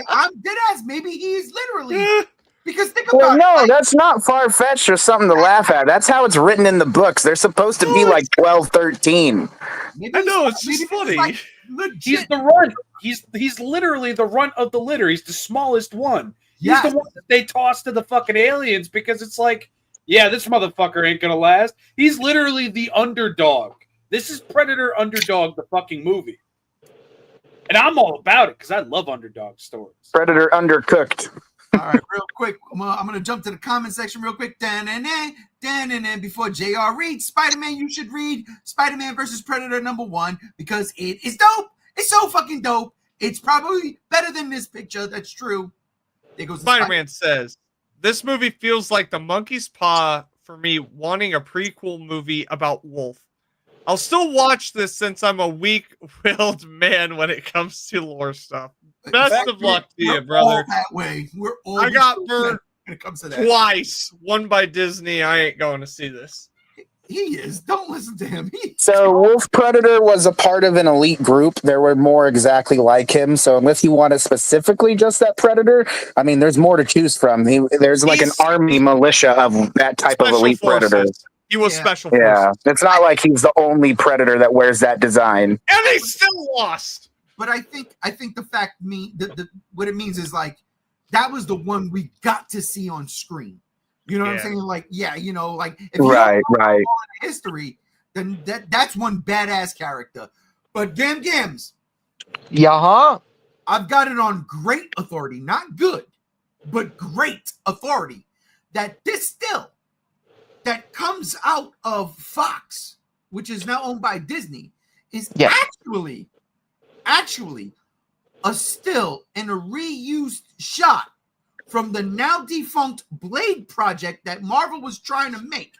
I'm dead ass. Maybe he's literally because think about it. No, that's not far fetched or something to laugh at. That's how it's written in the books. They're supposed to be like 12, 13. I know, it's just funny. He's the runt. He's literally the runt of the litter. He's the smallest one. He's the one that they toss to the fucking aliens because it's like, yeah, this motherfucker ain't gonna last. He's literally the underdog. This is Predator Underdog, the fucking movie. And I'm all about it because I love underdog stories. Predator Undercooked. All right, real quick. I'm gonna jump to the comment section real quick. Before JR reads Spider-Man, you should read Spider-Man versus Predator #1 because it is dope. It's so fucking dope. It's probably better than this picture. That's true. There goes Spider-Man says, this movie feels like the monkey's paw for me wanting a prequel movie about Wolf. I'll still watch this since I'm a weak-willed man when it comes to lore stuff. Best of luck to you, brother. That way. We're all I got burned when it comes to that. twice. One by Disney. I ain't going to see this. He is. Don't listen to him. So Wolf Predator was a part of an elite group. There were more exactly like him. So unless you wanted specifically just that Predator, I mean, there's more to choose from. There's like an army militia of that type of elite Predator. He was special forces. Yeah, it's not like he's the only Predator that wears that design. And they still lost. But I think the fact what it means is like that was the one we got to see on screen. You know what I'm saying? Like, yeah, you know, like if you right. history, then that's one badass character. But Gams, I've got it on great authority, not good, but great authority that this still that comes out of Fox, which is now owned by Disney, is actually a still and a reused shot from the now defunct Blade project that Marvel was trying to make.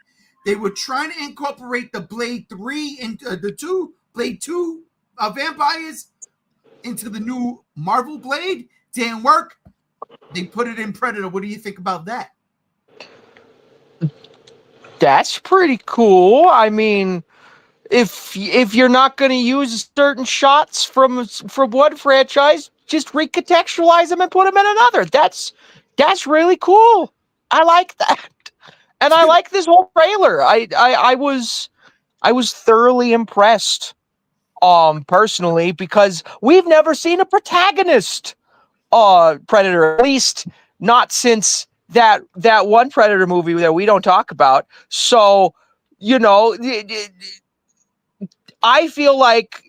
They were trying to incorporate the Blade 3 into Blade 2 vampires into the new Marvel Blade. Didn't work. They put it in Predator. What do you think about that? That's pretty cool. I mean, if you're not going to use certain shots from one franchise, just recontextualize them and put them in another. That's really cool. I like that, and I like this whole trailer. I was thoroughly impressed, personally, because we've never seen a protagonist Predator, at least not since that one Predator movie that we don't talk about. So, you know, I feel like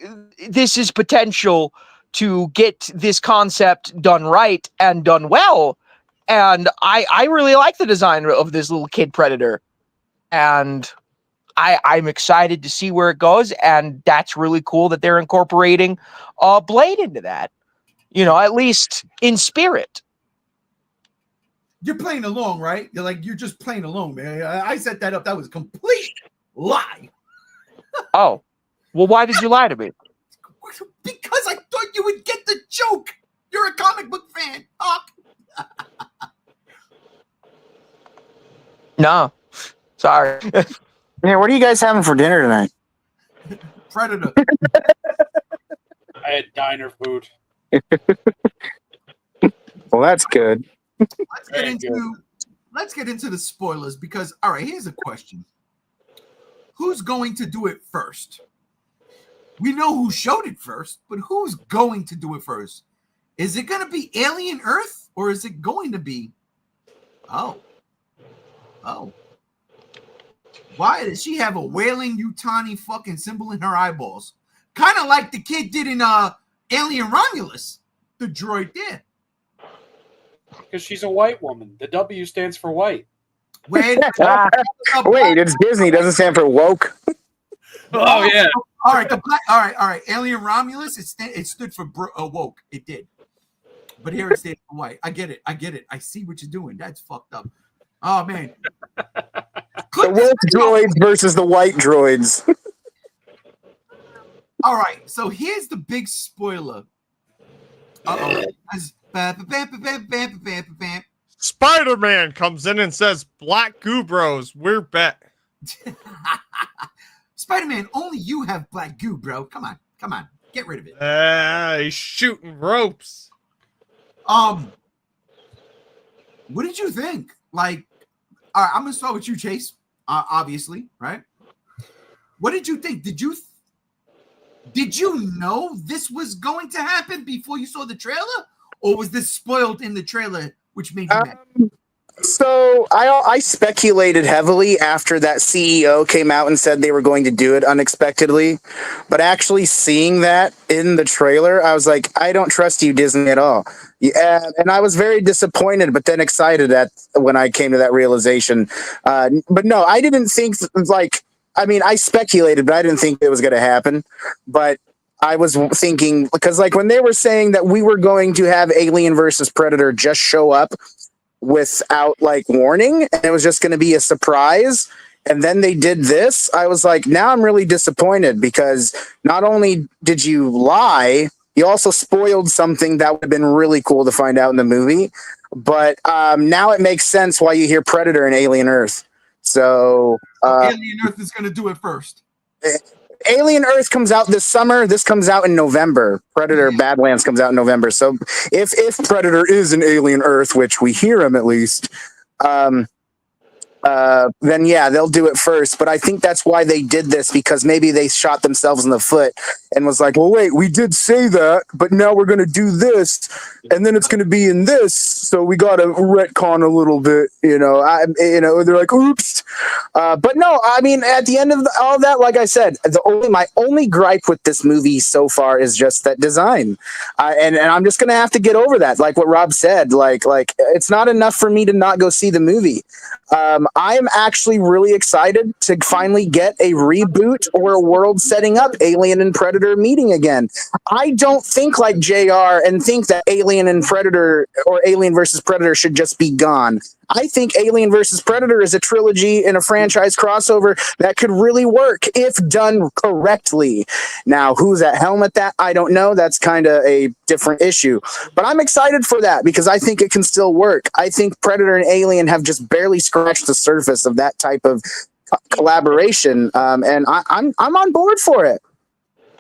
this is potential to get this concept done right and done well. And I really like the design of this little kid Predator. And I'm excited to see where it goes. And that's really cool that they're incorporating Blade into that. You know, at least in spirit. You're playing along, right? You're just playing along, man. I set that up. That was complete lie. Oh, well, why did you lie to me? Because I thought you would get the joke. You're a comic book fan. Fuck. No, sorry. Yeah, what are you guys having for dinner tonight? Predator. I had diner food. Well, that's good. Let's get into the spoilers because all right, here's a question. Who's going to do it first? We know who showed it first, but who's going to do it first? Is it going to be Alien Earth or is it going to be why does she have a wailing Utani fucking symbol in her eyeballs? Kind of like the kid did in Alien Romulus. The droid did. Because she's a white woman. The W stands for white. Wait, Wait, it's Disney. Doesn't stand for woke. Oh, yeah. All right, all right. Alien Romulus, it stood for woke. It did, but here it stands for white. I get it. I see what you're doing. That's fucked up. Oh man, The woke droids versus the white droids. All right, so here's the big spoiler. Spider-Man comes in and says, "Black goo bros, we're bet." Spider-Man, only you have black goo, bro. Come on, get rid of it. He's shooting ropes. What did you think? Like, all right, I'm gonna start with you, Chase. Obviously, right? What did you think? Did you know this was going to happen before you saw the trailer, or was this spoiled in the trailer, which made you mad? So I speculated heavily after that CEO came out and said they were going to do it unexpectedly, but actually seeing that in the trailer, I was like, I don't trust you, Disney, at all. Yeah, and I was very disappointed, but then excited when I came to that realization. But no, I didn't think I speculated, but I didn't think it was going to happen. But I was thinking because when they were saying that we were going to have Alien versus Predator just show up without warning and it was just going to be a surprise and then they did this, I was like, now I'm really disappointed because not only did you lie, you also spoiled something that would have been really cool to find out in the movie, but now it makes sense why you hear Predator and Alien Earth. So Alien Earth is going to do it first. Alien Earth comes out this summer. This comes out in November. Predator Badlands comes out in November. So if Predator is an Alien Earth, which we hear him at least, then yeah, they'll do it first. But I think that's why they did this, because maybe they shot themselves in the foot and was like, well, wait, we did say that, but now we're going to do this, and then it's going to be in this. So we got to retcon a little bit, they're like, oops. But no, I mean, at the end of all that, like I said, my only gripe with this movie so far is just that design. And I'm just going to have to get over that. Like what Rob said, like it's not enough for me to not go see the movie. I am actually really excited to finally get a reboot or a world setting up Alien and Predator meeting again. I don't think like JR and think that Alien and Predator or Alien versus Predator should just be gone. I think Alien versus Predator is a trilogy and a franchise crossover that could really work if done correctly. Now, who's at helm at that? I don't know. That's kind of a different issue. But I'm excited for that because I think it can still work. I think Predator and Alien have just barely scratched the surface of that type of collaboration, and I'm on board for it.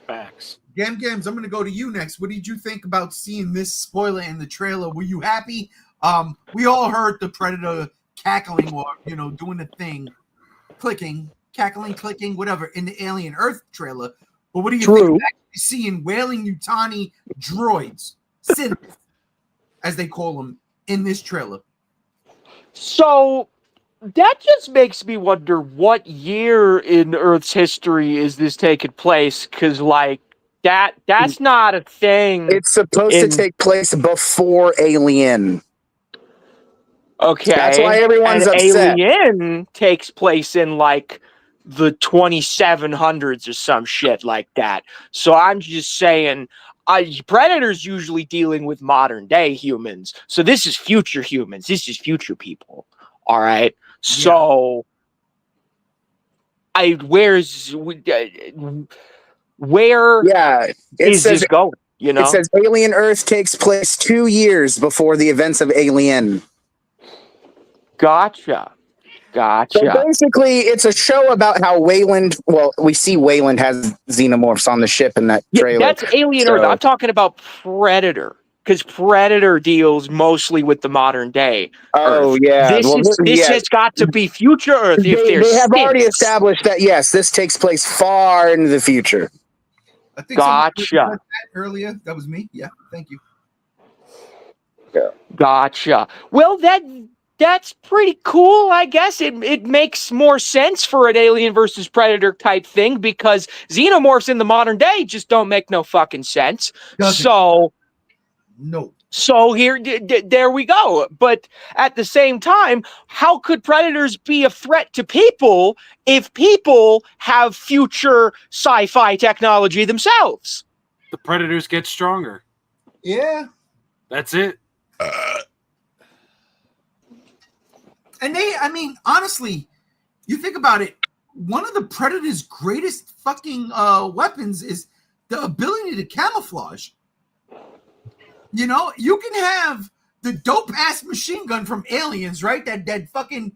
Facts. Gams, I'm going to go to you next. What did you think about seeing this spoiler in the trailer? Were you happy? We all heard the Predator cackling or, doing the thing, cackling, clicking, whatever, in the Alien Earth trailer. But what do you think of actually seeing wailing Utani droids, synths, as they call them, in this trailer? So that just makes me wonder what year in Earth's history is this taking place? Because, that's not a thing. It's supposed to take place before Alien. Okay. That's why everyone's upset. Alien takes place in the 2700s or some shit like that. So I'm just saying, Predator's usually dealing with modern day humans. So this is future humans. This is future people. All right. So where Yeah, it is says this going? You know, it says Alien Earth takes place 2 years before the events of Alien. gotcha. So basically, it's a show about how Wayland. Well, we see Wayland has xenomorphs on the ship in that Yeah, trailer. that's Alien Earth. I'm talking about Predator, because Predator deals mostly with the modern day. Oh Earth. yeah, This well, this yes. has got to be future Earth. If They have already stints. established that yes, this takes place far into the future. I think someone Gotcha. said that earlier. That was me. Yeah, thank you. Gotcha. Well, that's pretty cool, I guess. It makes more sense for an Alien versus Predator type thing because xenomorphs in the modern day just don't make no fucking sense. Doesn't. So here, there we go. But at the same time, how could predators be a threat to people if people have future sci-fi technology themselves? The predators get stronger. Yeah. That's it. And honestly, you think about it, one of the Predator's greatest fucking weapons is the ability to camouflage. You know, you can have the dope ass machine gun from Aliens, right? That fucking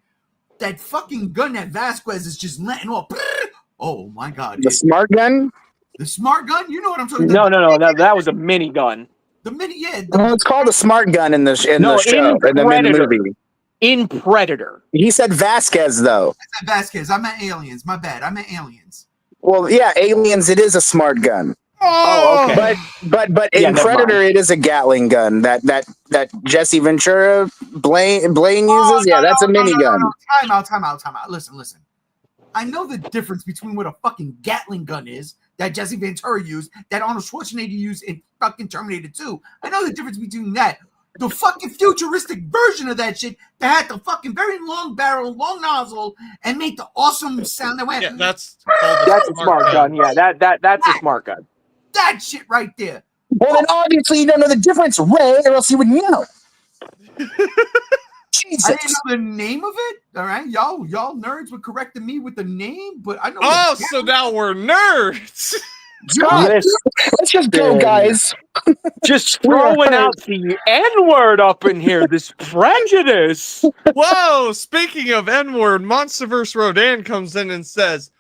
gun that Vasquez is just letting off. Oh my god. The smart gun? The smart gun? You know what I'm talking about? No. That was a minigun. The mini, yeah. Well, it's called a smart gun in the show, in the movie. In Predator. He said Vasquez though. I said Vasquez. I meant Aliens. My bad. I meant Aliens. Well, yeah, Aliens. It is a smart gun. Oh, okay. But in Predator, it is a Gatling gun that Jesse Ventura Blaine uses. Yeah, that's a minigun. Time out. Listen. I know the difference between what a fucking Gatling gun is that Jesse Ventura used, that Arnold Schwarzenegger used in fucking Terminator 2. I know the difference between that. The fucking futuristic version of that shit that had the fucking very long barrel, long nozzle, and made the awesome sound that went. Yeah, that's a smart gun. Yeah, that's a smart gun. That shit right there. Well, then obviously you don't know the difference, Ray, or else you would know. Jesus. I didn't know the name of it. All right, y'all nerds were correcting me with the name, but I know. Oh, so now we're nerds. God, let's just go, guys. Just throwing out the N-word up in here. This prejudice. Whoa! Speaking of N-word, Monsterverse Rodan comes in and says,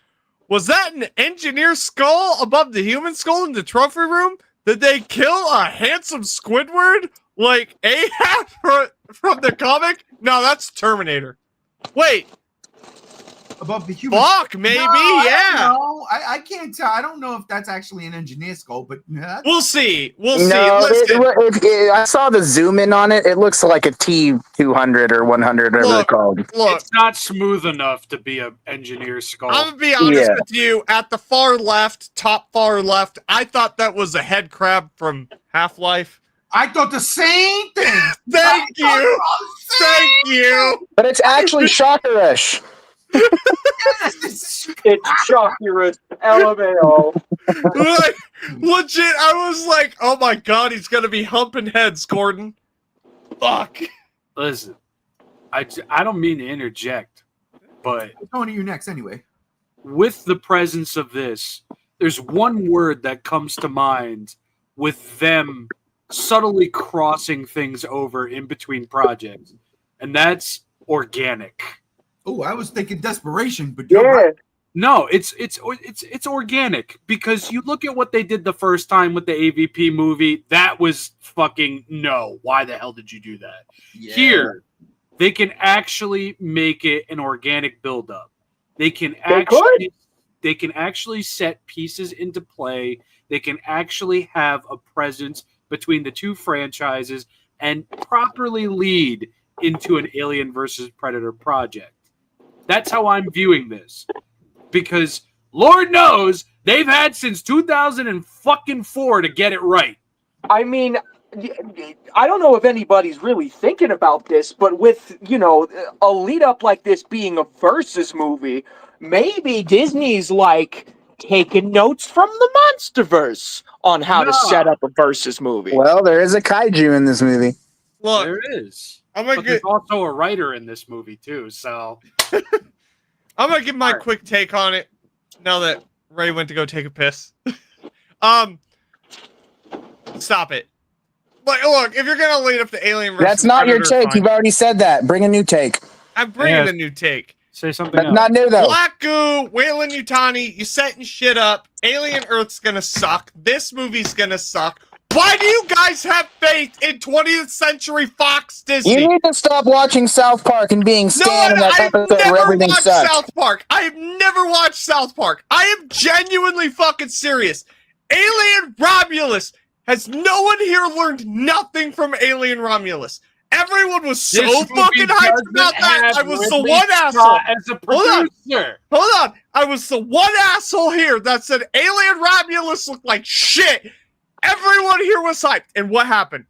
"Was that an engineer skull above the human skull in the trophy room? Did they kill a handsome Squidward like Ahab from the comic? No, that's Terminator. Wait." Above the human. Fuck, maybe, yeah. No, I can't tell. I don't know if that's actually an engineer skull, but we'll see. No, Listen. I saw the zoom in on it. It looks like a T200 or 100, whatever they're called. Look, it's not smooth enough to be an engineer skull. I'm gonna be honest with you. At the far left, top far left, I thought that was a head crab from Half-Life. I thought the same thing. Thank you. But it's actually shockerish. It's Shockurous, LMAO. Like, legit, I was like, oh my god, he's gonna be humping heads, Gordon. Fuck. Listen, I don't mean to interject, but I'm going to you next anyway. With the presence of this, there's one word that comes to mind with them subtly crossing things over in between projects, and that's organic. Oh, I was thinking desperation, but right. No, it's organic, because you look at what they did the first time with the AVP movie. That was fucking no. Why the hell did you do that? Yeah. Here, they can actually make it an organic buildup. They can actually set pieces into play. They can actually have a presence between the two franchises and properly lead into an Alien versus Predator project. That's how I'm viewing this, because Lord knows they've had since 2004 to get it right. I mean, I don't know if anybody's really thinking about this, but with, a lead up like this being a versus movie, maybe Disney's like taking notes from the Monsterverse on how to set up a versus movie. Well, there is a kaiju in this movie. Look, there is. But there's also a writer in this movie too, so I'm gonna give my Alright. quick take on it now that Ray went to go take a piss. Stop it. Like, look, if you're gonna lead up to Alien versus That's not your Predator, take. fine. You've already said that. Bring a new take. I'm bringing Yeah. a new take. Say something That's else. not new though. Black goo, Wayland Yutani, you setting shit up. Alien Earth's gonna suck. This movie's gonna suck. Why do you guys have faith in 20th Century Fox Disney? You need to stop watching South Park and being No, scanned in that I've episode where never everything watched sucks. South Park. I have never watched South Park. I am genuinely fucking serious. Alien Romulus. Has no one here learned nothing from Alien Romulus? Everyone was so This movie fucking hyped doesn't about that. have I was the Ridley one Scott asshole. as a Hold on. producer. Hold on. I was the one asshole here that said Alien Romulus looked like shit. Everyone here was hyped. And what happened?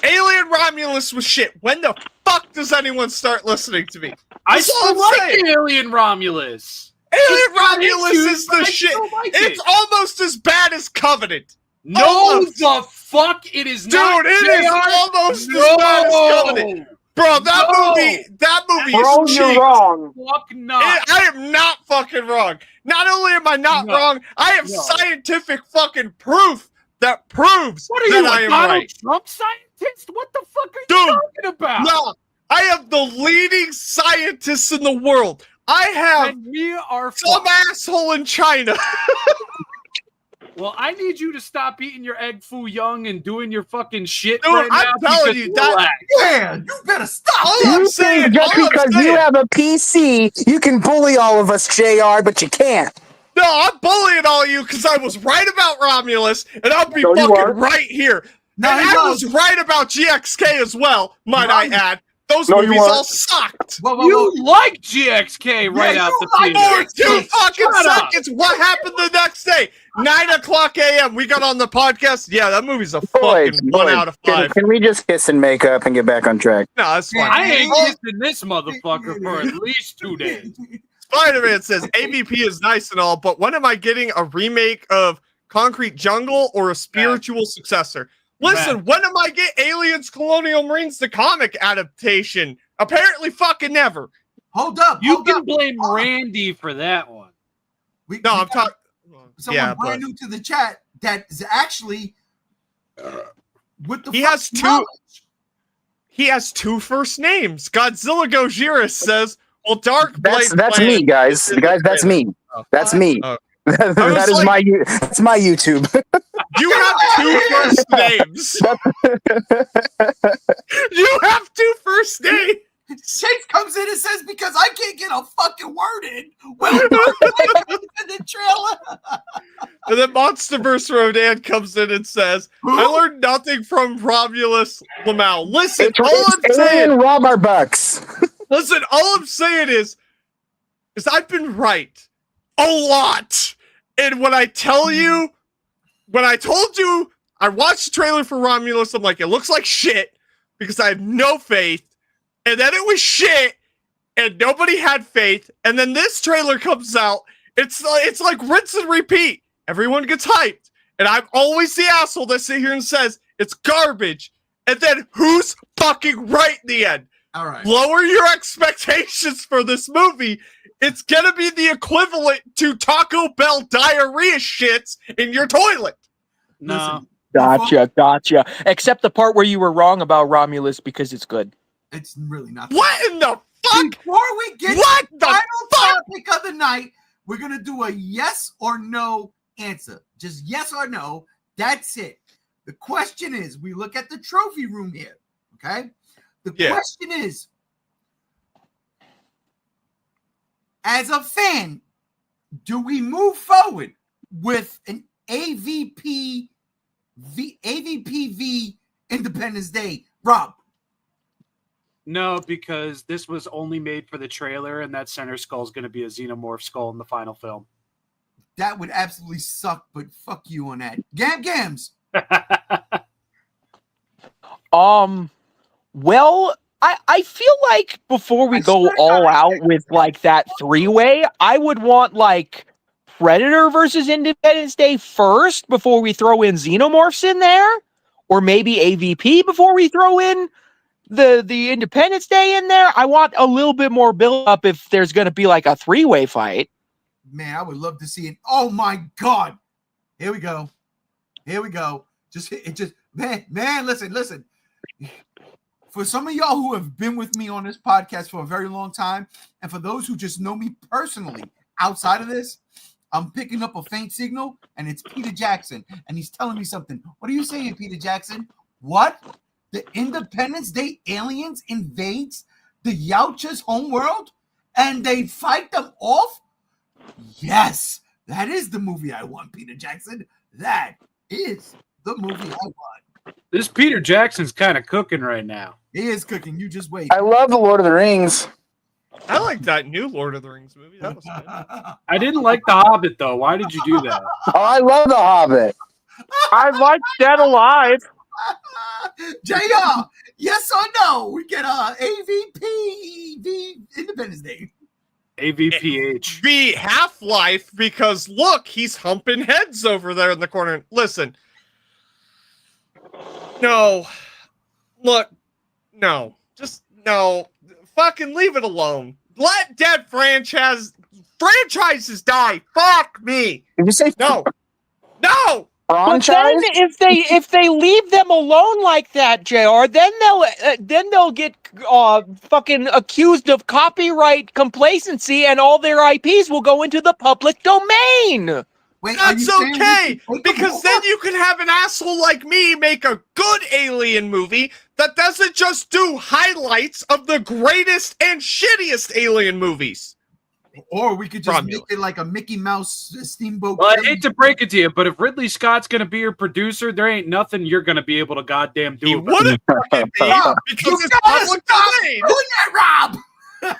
Alien Romulus was shit. When the fuck does anyone start listening to me? I That's all still I'm like saying. Alien Romulus. Alien It's got Romulus issues, is but the I shit. still like It's it. almost as bad as Covenant. No, Almost. the fuck it is Dude, not. it is JR. almost as bad as Covenant. Bro, that movie Bro, is you're cheap. wrong. Fuck not. I am not fucking wrong. Not only am I not No. wrong, I have No. scientific fucking proof that proves What are that you, I a am Donald right. Trump scientist? What the fuck are Dude, you talking about? No, I have the leading scientists in the world. I have And we are some fucked. asshole in China. Well, I need you to stop eating your egg foo young and doing your fucking shit Dude, right I'm now. telling because you, that- relax. Yeah, you better stop. All that. I'm You saying, think just all I'm because saying- you have a PC, you can bully all of us, JR, but you can't. No, I'm bullying all you because I was right about Romulus, and I'll be No, you fucking aren't. right here. No, and he I was. was right about GXK as well, might I add. Those No, you movies weren't. all sucked. Whoa, whoa, You whoa. like GXK right Yeah, out you the like theater. For 2 fucking Shut up. seconds, what happened the next day? 9:00 a.m. We got on the podcast. Yeah, that movie's a Boys, fucking 1 out of 5. Can we just kiss and make up and get back on track? No, that's fine. I ain't Oh, kissing this motherfucker for at least 2 days. Spider-Man says AVP is nice and all, but when am I getting a remake of Concrete Jungle or a spiritual successor? Listen, when am I get Aliens Colonial Marines the comic adaptation? Apparently fucking never. Hold up. You hold can up. blame Randy for that one. We No, I'm talking. someone Yeah, brand but new to the chat that is actually with the He has fucking two- knowledge. he has 2 first names. Godzilla Gojira says, well, Dark Blade That's Plan me, guys. is in the Guys, that's trailer. me. That's me. Oh. That is like- that's my YouTube. You have 2 first names. You have 2 first names. Chase comes in and says, because I can't get a fucking word in. Well, in the trailer. And then Monsterverse Rodan comes in and says, I learned nothing from Romulus Lamau. Listen, all I'm It's saying, Alien Rob our bucks. listen, all I'm saying is I've been right a lot. And when I told you I watched the trailer for Romulus, I'm like, it looks like shit because I have no faith. And then it was shit, and nobody had faith. And then this trailer comes out. It's like rinse and repeat. Everyone gets hyped, and I'm always the asshole that sits here and says it's garbage. And then who's fucking right in the end? All right. Lower your expectations for this movie. It's gonna be the equivalent to Taco Bell diarrhea shits in your toilet. No. Listen, Gotcha. Except the part where you were wrong about Romulus because it's good. it's really not. What in the fuck? Before we get What to the the final fuck? topic of the night, we're gonna do a yes or no answer. Just yes or no. That's it. The question is, we look at the trophy room here. Okay. The Yeah. question is, as a fan, do we move forward with an AVP v Independence Day? Rob. No, because this was only made for the trailer, and that center skull is going to be a xenomorph skull in the final film. That would absolutely suck, but fuck you on that. Gams. Well, I feel like before we go all out with like that 3-way, I would want like Predator versus Independence Day first before we throw in Xenomorphs in there, or maybe AVP before we throw in the Independence Day in there. I want a little bit more build up if there's going to be like a 3-way fight. Man, I would love to see it. Oh my God. Here we go. Just man, listen. For some of y'all who have been with me on this podcast for a very long time, and for those who just know me personally outside of this, I'm picking up a faint signal, and it's Peter Jackson, and he's telling me something. What are you saying, Peter Jackson? What? The Independence Day aliens invades the Yautja's homeworld, and they fight them off? Yes, that is the movie I want, Peter Jackson. That is the movie I want. This Peter Jackson's kind of cooking right now. He is cooking. You just wait. I love the Lord of the Rings. I like that new Lord of the Rings movie. That was good. I didn't like The Hobbit, though. Why did you do that? Oh, I love The Hobbit. I like Dead Alive. JR, yes or no? We get AVP Independence Day. AVPH. Be Half-Life because look, he's humping heads over there in the corner. Listen. No. Look. No. Just no. Fucking leave it alone. Let dead franchises die. Fuck me. Did you say No. No. But franchise? then if they leave them alone like that, JR, then they'll get fucking accused of copyright complacency, and all their IPs will go into the public domain. Wait, are you That's saying okay, we can take because them then you can have an asshole like me make a good alien movie that doesn't just do highlights of the greatest and shittiest alien movies. or we could just Romulus. make it like a Mickey Mouse steamboat. Well, I hate to break it to you, but if Ridley Scott's going to be your producer, there ain't nothing you're going to be able to goddamn do He about it. wouldn't fucking be Rob, because you it's gotta public stop domain. doing that, Rob.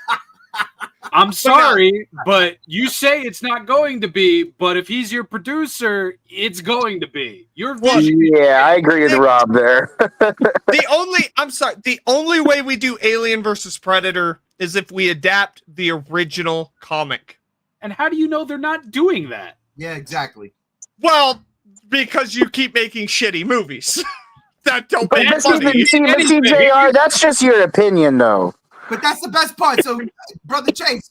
I'm sorry, but you say it's not going to be, but if he's your producer, it's going to be. Your Look, vision. Yeah, I agree with Rob there. The only way we do Alien versus Predator is if we adapt the original comic. And how do you know they're not doing that? Yeah, exactly. Well, because you keep making shitty movies that don't make But money. see, JR, that's just your opinion, though. But that's the best part. So, Brother Chase,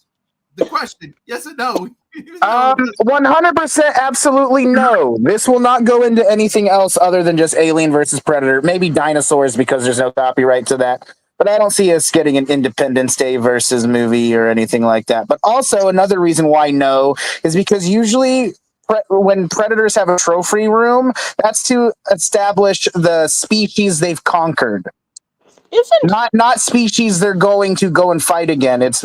the question, yes or no? 100% absolutely no. This will not go into anything else other than just Alien versus Predator. Maybe dinosaurs because there's no copyright to that. But I don't see us getting an Independence Day versus movie or anything like that. But also another reason why no is because usually when predators have a trophy room, that's to establish the species they've conquered. Not species they're going to go and fight again. It's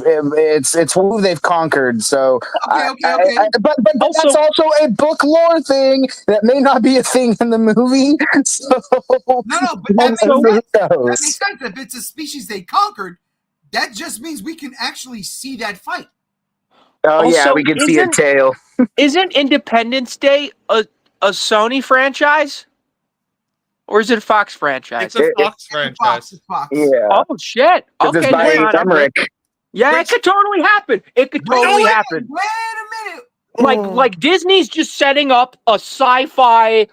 who they've conquered. So, Okay. but that's also a book lore thing that may not be a thing in the movie. So No, but that makes sense. That goes. makes sense. If it's a species they conquered, that just means we can actually see that fight. Oh yeah, Also, we can see a isn't- tail. Isn't Independence Day a Sony franchise? Or is it a Fox franchise? It's a Fox franchise. It's Fox. Yeah, Oh shit! because Okay, it's by never mind. Emmerich. Yeah, Which- it could totally happen. It could totally happen. Wait a minute. Like Disney's just setting up a sci-fi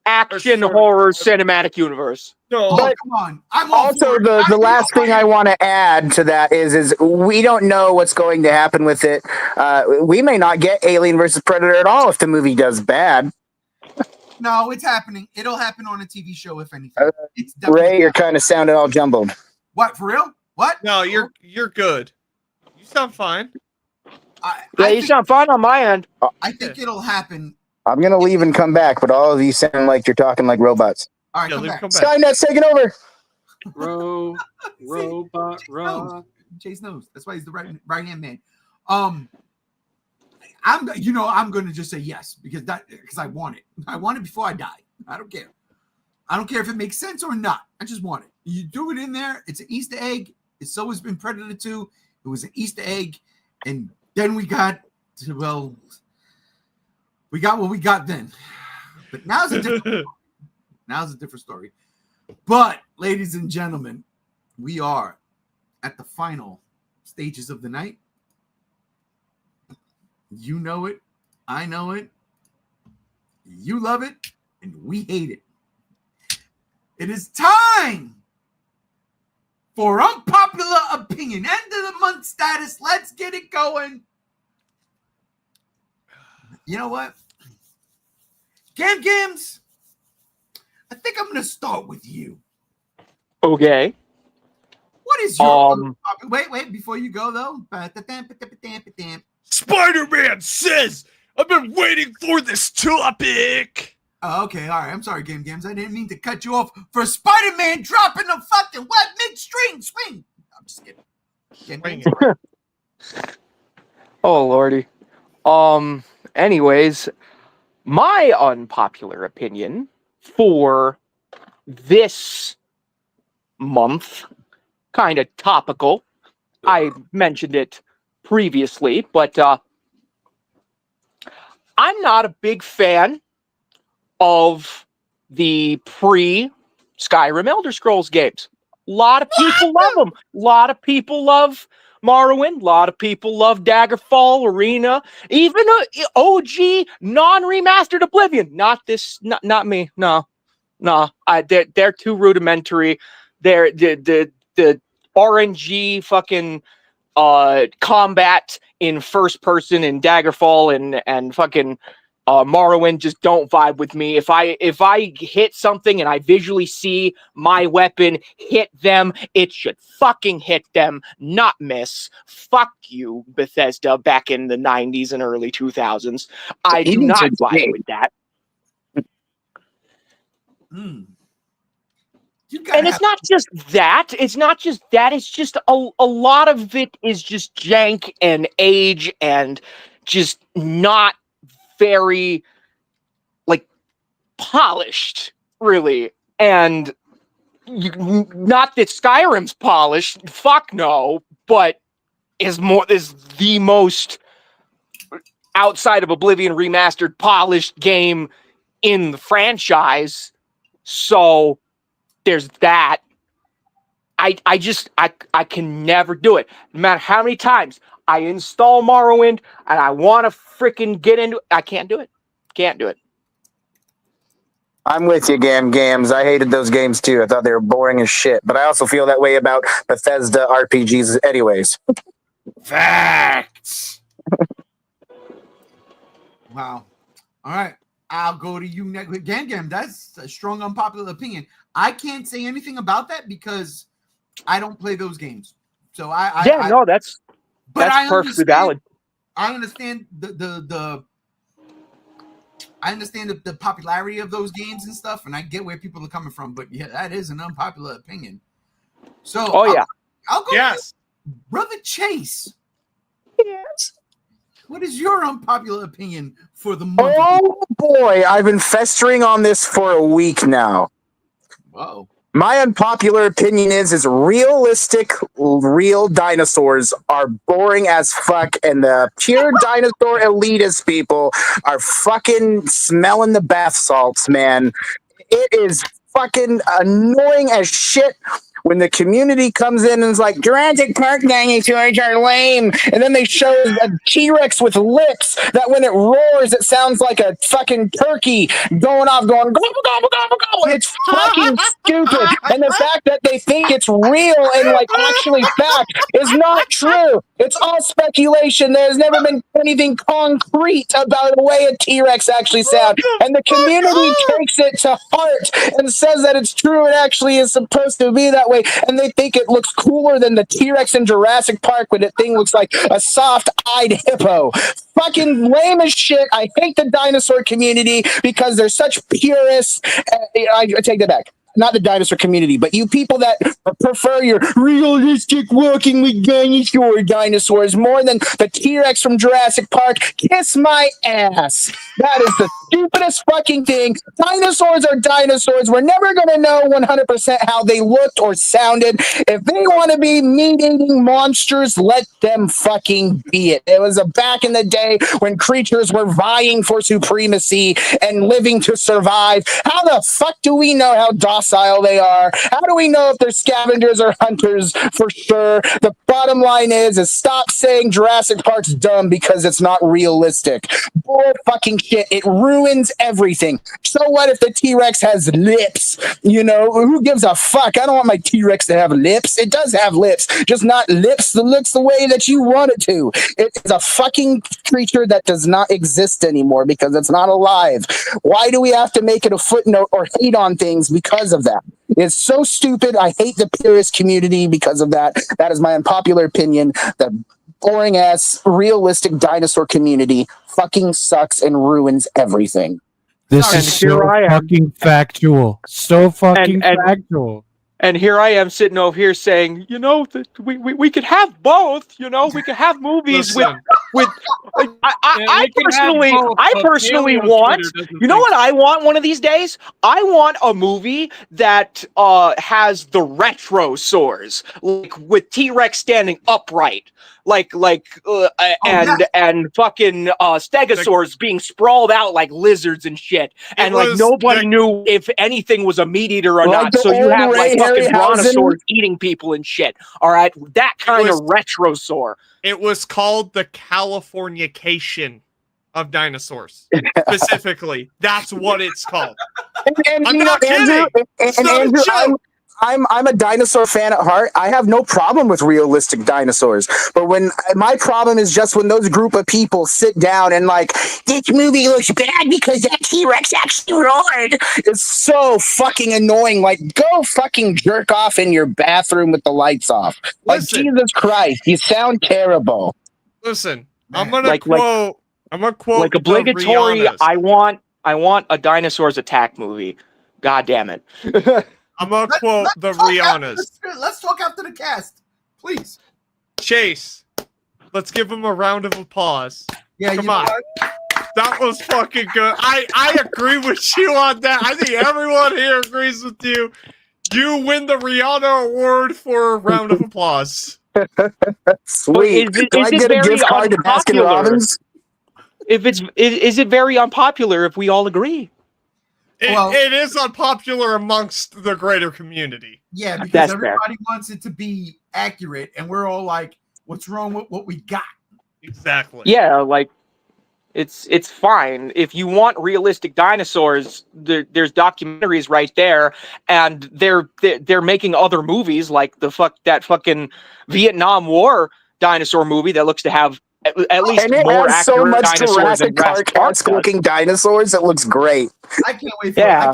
action sort of- horror cinematic universe. No, Oh, But come on. I'm all Also, for it. the last thing I want to add to that is we don't know what's going to happen with it. We may not get Alien versus Predator at all if the movie does bad. No, it's happening. It'll happen on a TV show, if anything. It's definitely Ray, you're kind of sounding all jumbled. What, for real? What? no, you're good. You sound fine. Yeah, you sound fine on my end. I think it'll happen. I'm gonna leave and come back, but all of you sound like you're talking like robots. All right, Yeah, come back. come back. Skynet's taking over. Robot Chase rock. knows. Chase knows. That's why he's the right hand man. I'm going to just say yes because I want it. I want it before I die. I don't care. I don't care if it makes sense or not. I just want it. You do it in there. It's an Easter egg. It's always been Predator 2. It was an Easter egg, and then we got what we got then. But now's a different story. But ladies and gentlemen, we are at the final stages of the night. You know it. I know it. You love it. And we hate it. It is time for Unpopular Opinion. End of the month status. Let's get it going. You know what? Gams, I think I'm going to start with you. Okay. What is your wait, before you go though. Spider-Man says, I've been waiting for this topic. Oh, okay, all right. I'm sorry, Gams. I didn't mean to cut you off for Spider-Man dropping the fucking web midstream swing. I'm just kidding. Oh lordy. Anyways, my unpopular opinion for this month, kind of topical. I mentioned it previously, but I'm not a big fan of the pre-Skyrim Elder Scrolls games. A lot of people love them. A lot of people love Morrowind. A lot of people love Daggerfall, Arena, even a OG non-remastered Oblivion. Not me. No. They're too rudimentary. They're the RNG fucking combat in first person in Daggerfall and fucking Morrowind just don't vibe with me. If I hit something and I visually see my weapon hit them, it should fucking hit them, not miss. Fuck you, Bethesda, back in the 90s and early 2000s. I do not vibe with that. And it's not just that. It's not just that. It's just a lot of it is just jank and age and just not very polished, really. And not that Skyrim's polished, fuck no, but is the most outside of Oblivion Remastered polished game in the franchise. So there's that. I can never do it. No matter how many times I install Morrowind and I want to freaking get into it, I can't do it. Can't do it. I'm with you, Gams. I hated those games too. I thought they were boring as shit. But I also feel that way about Bethesda RPGs anyways. Facts. Wow. All right. I'll go to you next. Gam, that's a strong unpopular opinion. I can't say anything about that because I don't play those games. So that's perfectly valid. I understand the popularity of those games and stuff, and I get where people are coming from. But yeah, that is an unpopular opinion. So I'll go. Yes, Brother Chase. Yes. What is your unpopular opinion for the month? Oh boy, I've been festering on this for a week now. Whoa. My unpopular opinion is realistic, real dinosaurs are boring as fuck, and the pure dinosaur elitist people are fucking smelling the bath salts, man. It is fucking annoying as shit when the community comes in and is like, Jurassic Park dinosaurs are lame. And then they show a T-Rex with lips that when it roars, it sounds like a fucking turkey going off, going, gobble, gobble, gobble, gobble. It's fucking stupid. And the fact that they think it's real and like actually fact is not true. It's all speculation. There's never been anything concrete about the way a T-Rex actually sounds. And the community takes it to heart and says that it's true and actually is supposed to be that way. And they think it looks cooler than the T-Rex in Jurassic Park when that thing looks like a soft-eyed hippo. Fucking lame as shit. I hate the dinosaur community because they're such purists. I take that back. Not the dinosaur community, but you people that prefer your realistic walking with dinosaurs more than the T-Rex from Jurassic Park. Kiss my ass. That is the stupidest fucking thing. Dinosaurs are dinosaurs. We're never going to know 100% how they looked or sounded. If they want to be meat-eating monsters, let them fucking be it. It was back in the day when creatures were vying for supremacy and living to survive. How the fuck do we know how docile they are? How do we know if they're scavengers or hunters for sure? The bottom line is stop saying Jurassic Park's dumb because it's not realistic. Bull fucking shit. It ruins everything. So what if the T-Rex has lips? You know, who gives a fuck? I don't want my T-Rex to have lips. It does have lips, just not lips that looks the way that you want it to. It's a fucking creature that does not exist anymore because it's not alive. Why do we have to make it a footnote or hate on things because of that? It's so stupid. I hate the purist community because of that. That is my unpopular opinion. The boring ass realistic dinosaur community fucking sucks and ruins everything. This And is here so I am. fucking factual. So fucking And- factual. And here I am sitting over here saying, you know, that we could have both. You know, we could have movies Listen, with. I personally want. You know what I want one of these days? I want a movie that has the retrosaurs, like with T-Rex standing upright, and fucking stegosaurs being sprawled out like lizards and shit, and like nobody knew if anything was a meat eater or Like not. the So you old have like Ray fucking Harryhausen. brontosaurs eating people and shit. All right, that kind of retrosaur. it was called the Californication of dinosaurs. Specifically, that's what it's called. And I'm you not know, Andrew, kidding. It's and not a Andrew, joke. I'm a dinosaur fan at heart. I have no problem with realistic dinosaurs. But when my problem is just when those group of people sit down and like, this movie looks bad because that T-Rex actually roared. It's so fucking annoying. Like, go fucking jerk off in your bathroom with the lights off. Like, Listen. Jesus Christ, you sound terrible. Listen, Man. I'm gonna quote Like the obligatory. Rihannas. I want a dinosaurs attack movie. God damn it. I'm gonna quote Let's the talk Rihannas. Let's talk after the cast, please. Chase, let's give him a round of applause. Yeah, Come you know on. what? That was fucking good. I agree with you on that. I think everyone here agrees with you. You win the Rihanna award for a round of applause. Sweet. Is it- Do is I it get a very gift card to Baskin unpopular? Robbins? Is it very unpopular if we all agree? It is unpopular amongst the greater community. Yeah, because That's fair. everybody wants it to be accurate, and we're all like, "What's wrong with what we got?" Exactly. Yeah, like it's fine if you want realistic dinosaurs. There's documentaries right there, and they're making other movies like that fucking Vietnam War dinosaur movie that looks to have at least And it more has so accurate much dinosaurs than Jurassic Jurassic Park Park-esque does. looking dinosaurs. It looks great. I can't wait for Yeah.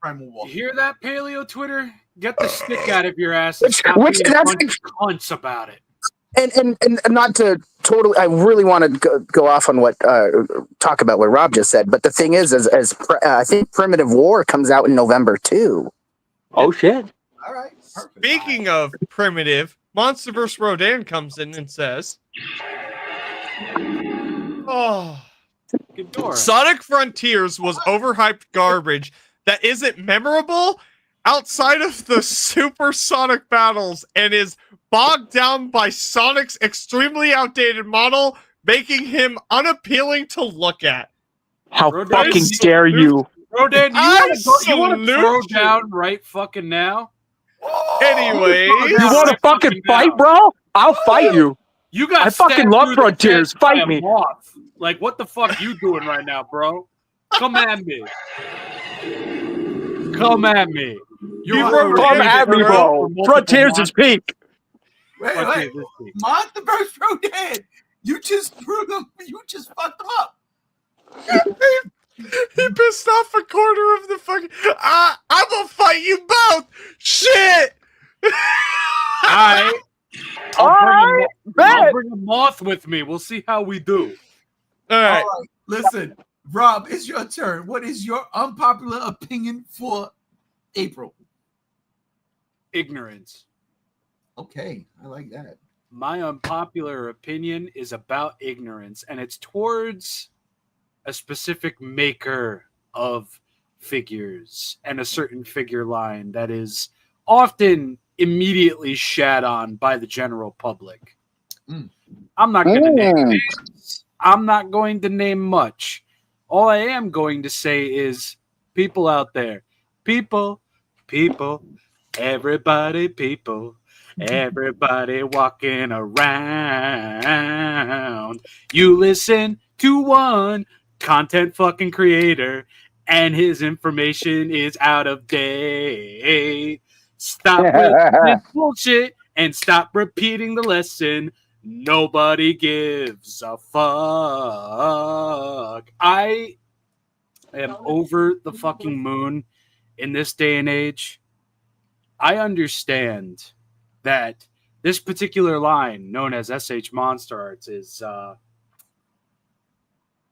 Primal War. You hear that, Paleo Twitter? Get the stick out of your ass Which- and stop which- being a that's- bunch of cunts about it. And not to totally, I really want to go off on what talk about what Rob just said. But the thing is I think Primitive War comes out in November too. Oh shit! All right. Perfect. Speaking of primitive, Monster vs. Rodan comes in and says, "Oh, Ghidorah. Sonic Frontiers was overhyped garbage that isn't memorable outside of the supersonic battles and is bogged down by Sonic's extremely outdated model, making him unappealing to look at." How Rodan, fucking you- dare you? Rodan, you I want to salute throw you. down right fucking now? Anyways, You want to right fucking fucking fight, now. bro? I'll fight you. You got I fucking stabbed love through the Frontiers. chest by Fight a me. moth. Like, what the fuck you doing right now, bro? Come at me. Come at me. You are wrote Come Frontiers, at me, bro. multiple Frontiers is months. peak. Wait, Frontiers wait. is peak. Monster vs. Rodan. You just threw them. You just fucked them up. he pissed off a quarter of the fucking. I'm gonna fight you both. Shit. I'll Alright, bet. bring a moth with me. We'll see how we do. All right. All right. Listen, Rob, it's your turn. What is your unpopular opinion for April? Ignorance. Okay, I like that. My unpopular opinion is about ignorance, and it's towards a specific maker of figures and a certain figure line that is often immediately shat on by the general public. Mm. I'm not going to name names. I'm not going to name much. All I am going to say is, people out there, people, everybody, people, Everybody walking around. You listen to one content fucking creator, and his information is out of date. Stop with this bullshit and stop repeating the lesson. Nobody gives a fuck. I am over the fucking moon in this day and age. I understand that this particular line, known as SH Monster Arts, is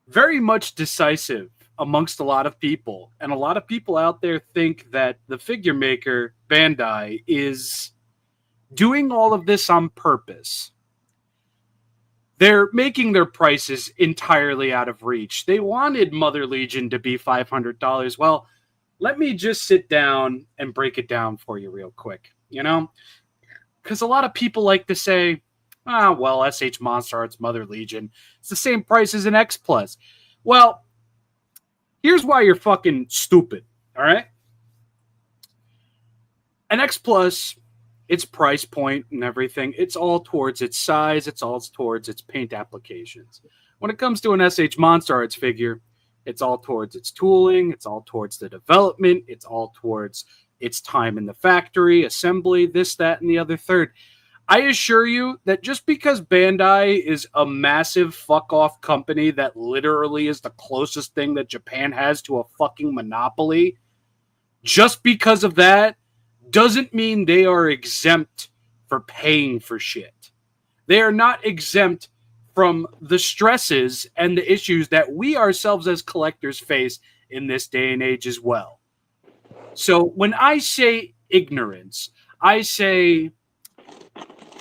very much decisive amongst a lot of people. And a lot of people out there think that the figure maker, Bandai, is doing all of this on purpose. They're making their prices entirely out of reach. They wanted Mother Legion to be $500. Well, let me just sit down and break it down for you real quick, you know? Because a lot of people like to say, well, SH Monster Arts, Mother Legion, it's the same price as an X Plus. Well, here's why you're fucking stupid, all right? An X Plus, its price point and everything, it's all towards its size, it's all towards its paint applications. When it comes to an SH Monster Arts figure, it's all towards its tooling, it's all towards the development, it's all towards its time in the factory, assembly, this, that, and the other third. I assure you that just because Bandai is a massive fuck-off company that literally is the closest thing that Japan has to a fucking monopoly, just because of that, doesn't mean they are exempt for paying for shit. They are not exempt from the stresses and the issues that we ourselves as collectors face in this day and age as well. So when I say ignorance, I say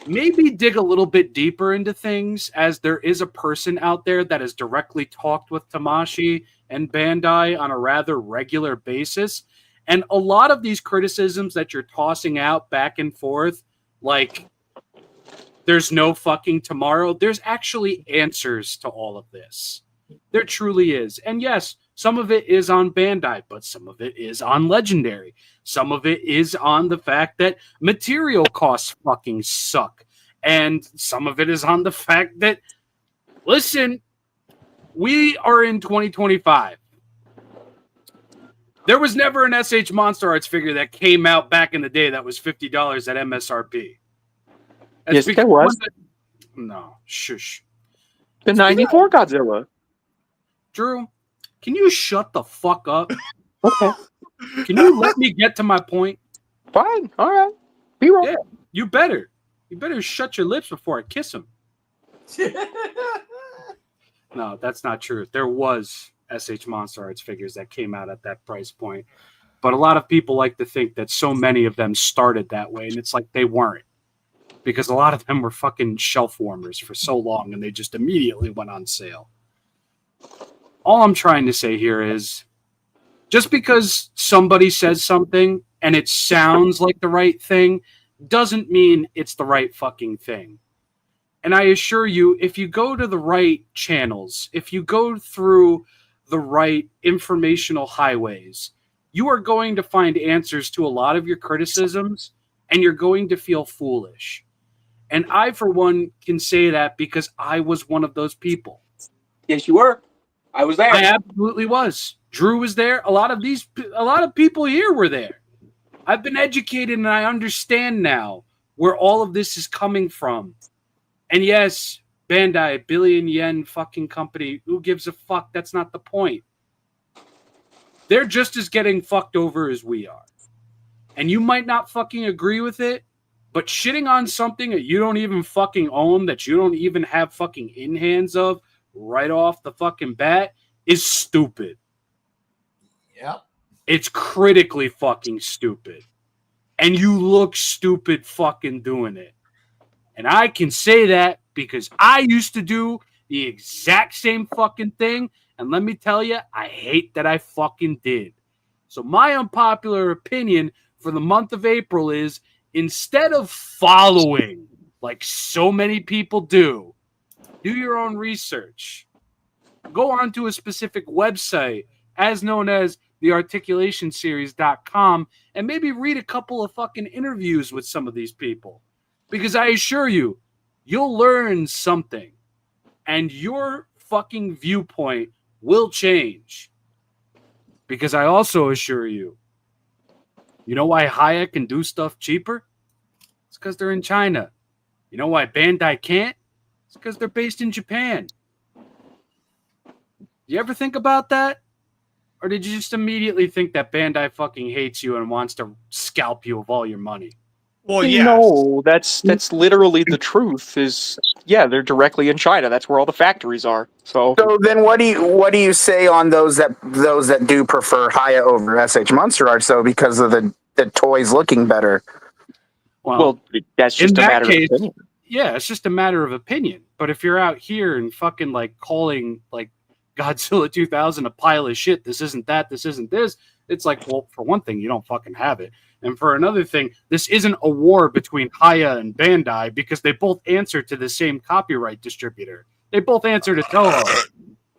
maybe dig a little bit deeper into things, as there is a person out there that has directly talked with Tamashii and Bandai on a rather regular basis. And a lot of these criticisms that you're tossing out back and forth, like there's no fucking tomorrow, there's actually answers to all of this. There truly is. And yes, some of it is on Bandai, but some of it is on Legendary. Some of it is on the fact that material costs fucking suck. And some of it is on the fact that, listen, we are in 2025. There was never an SH Monster Arts figure that came out back in the day that was $50 at MSRP. Yes, there was. No, shush. The 94 Godzilla. Drew, can you shut the fuck up? Okay. Can you let me get to my point? Fine. All right. Be wrong. Yeah, you better. You better shut your lips before I kiss him. No, that's not true. There was SH Monster Arts figures that came out at that price point. But a lot of people like to think that so many of them started that way, and it's like they weren't. Because a lot of them were fucking shelf warmers for so long, and they just immediately went on sale. All I'm trying to say here is, just because somebody says something and it sounds like the right thing, doesn't mean it's the right fucking thing. And I assure you, if you go to the right channels, if you go through the right informational highways, you are going to find answers to a lot of your criticisms, and you're going to feel foolish. And I, for one, can say that because I was one of those people. Yes, you were. I was there. I absolutely was. Drew was there. A lot of people here were there. I've been educated, and I understand now where all of this is coming from. And yes, Bandai, billion yen fucking company. Who gives a fuck? That's not the point. They're just as getting fucked over as we are. And you might not fucking agree with it, but shitting on something that you don't even fucking own, that you don't even have fucking in hands of right off the fucking bat is stupid. Yep. It's critically fucking stupid. And you look stupid fucking doing it. And I can say that because I used to do the exact same fucking thing. And let me tell you, I hate that I fucking did. So my unpopular opinion for the month of April is, instead of following like so many people do your own research. Go onto a specific website as known as thearticulationseries.com and maybe read a couple of fucking interviews with some of these people. Because I assure you, you'll learn something, and your fucking viewpoint will change. Because I also assure you, you know why Hayek can do stuff cheaper? It's because they're in China. You know why Bandai can't? It's because they're based in Japan. You ever think about that? Or did you just immediately think that Bandai fucking hates you and wants to scalp you of all your money? Well, yes. No, that's literally the truth. They're directly in China. That's where all the factories are. So then, what do you say on those that do prefer Haya over SH Monster Arts, though, because of the toys looking better? Well, that's just a matter of opinion. Yeah, it's just a matter of opinion. But if you're out here and fucking like calling like Godzilla 2000 a pile of shit, this isn't that, this isn't this, it's like, well, for one thing, you don't fucking have it. And for another thing, this isn't a war between Haya and Bandai because they both answer to the same copyright distributor. They both answer to Toho.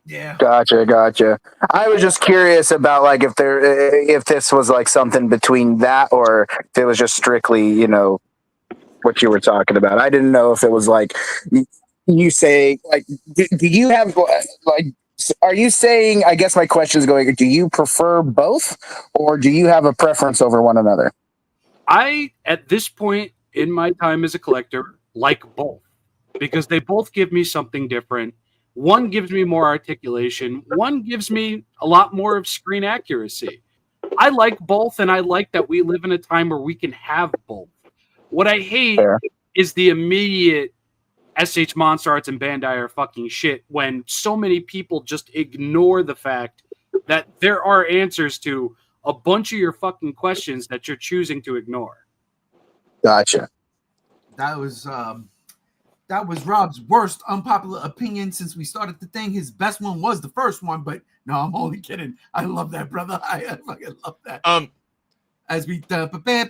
Yeah. Gotcha. I was just curious about like if this was like something between that or if it was just strictly, what you were talking about. I didn't know if it was like you say like do you have like are you saying, I guess my question is going, do you prefer both or do you have a preference over one another? I, at this point in my time as a collector, like both because they both give me something different. One gives me more articulation. One gives me a lot more of screen accuracy. I like both, and I like that we live in a time where we can have both. What I hate is the immediate SH Monster Arts and Bandai are fucking shit when so many people just ignore the fact that there are answers to a bunch of your fucking questions that you're choosing to ignore. Gotcha. That was Rob's worst unpopular opinion since we started the thing. His best one was the first one, but no, I'm only kidding. I love that, brother. I fucking love that. As we Spider-Man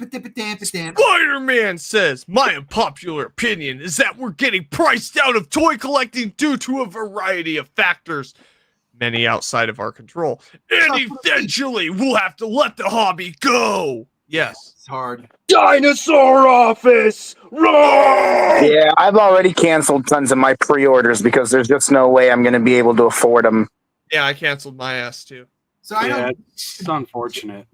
says, my unpopular opinion is that we're getting priced out of toy collecting due to a variety of factors, many outside of our control, and eventually we'll have to let the hobby go. Yes. It's hard. Dinosaur office! Roar! Yeah, I've already canceled tons of my pre-orders because there's just no way I'm going to be able to afford them. Yeah, I canceled my ass too. So I know It's unfortunate.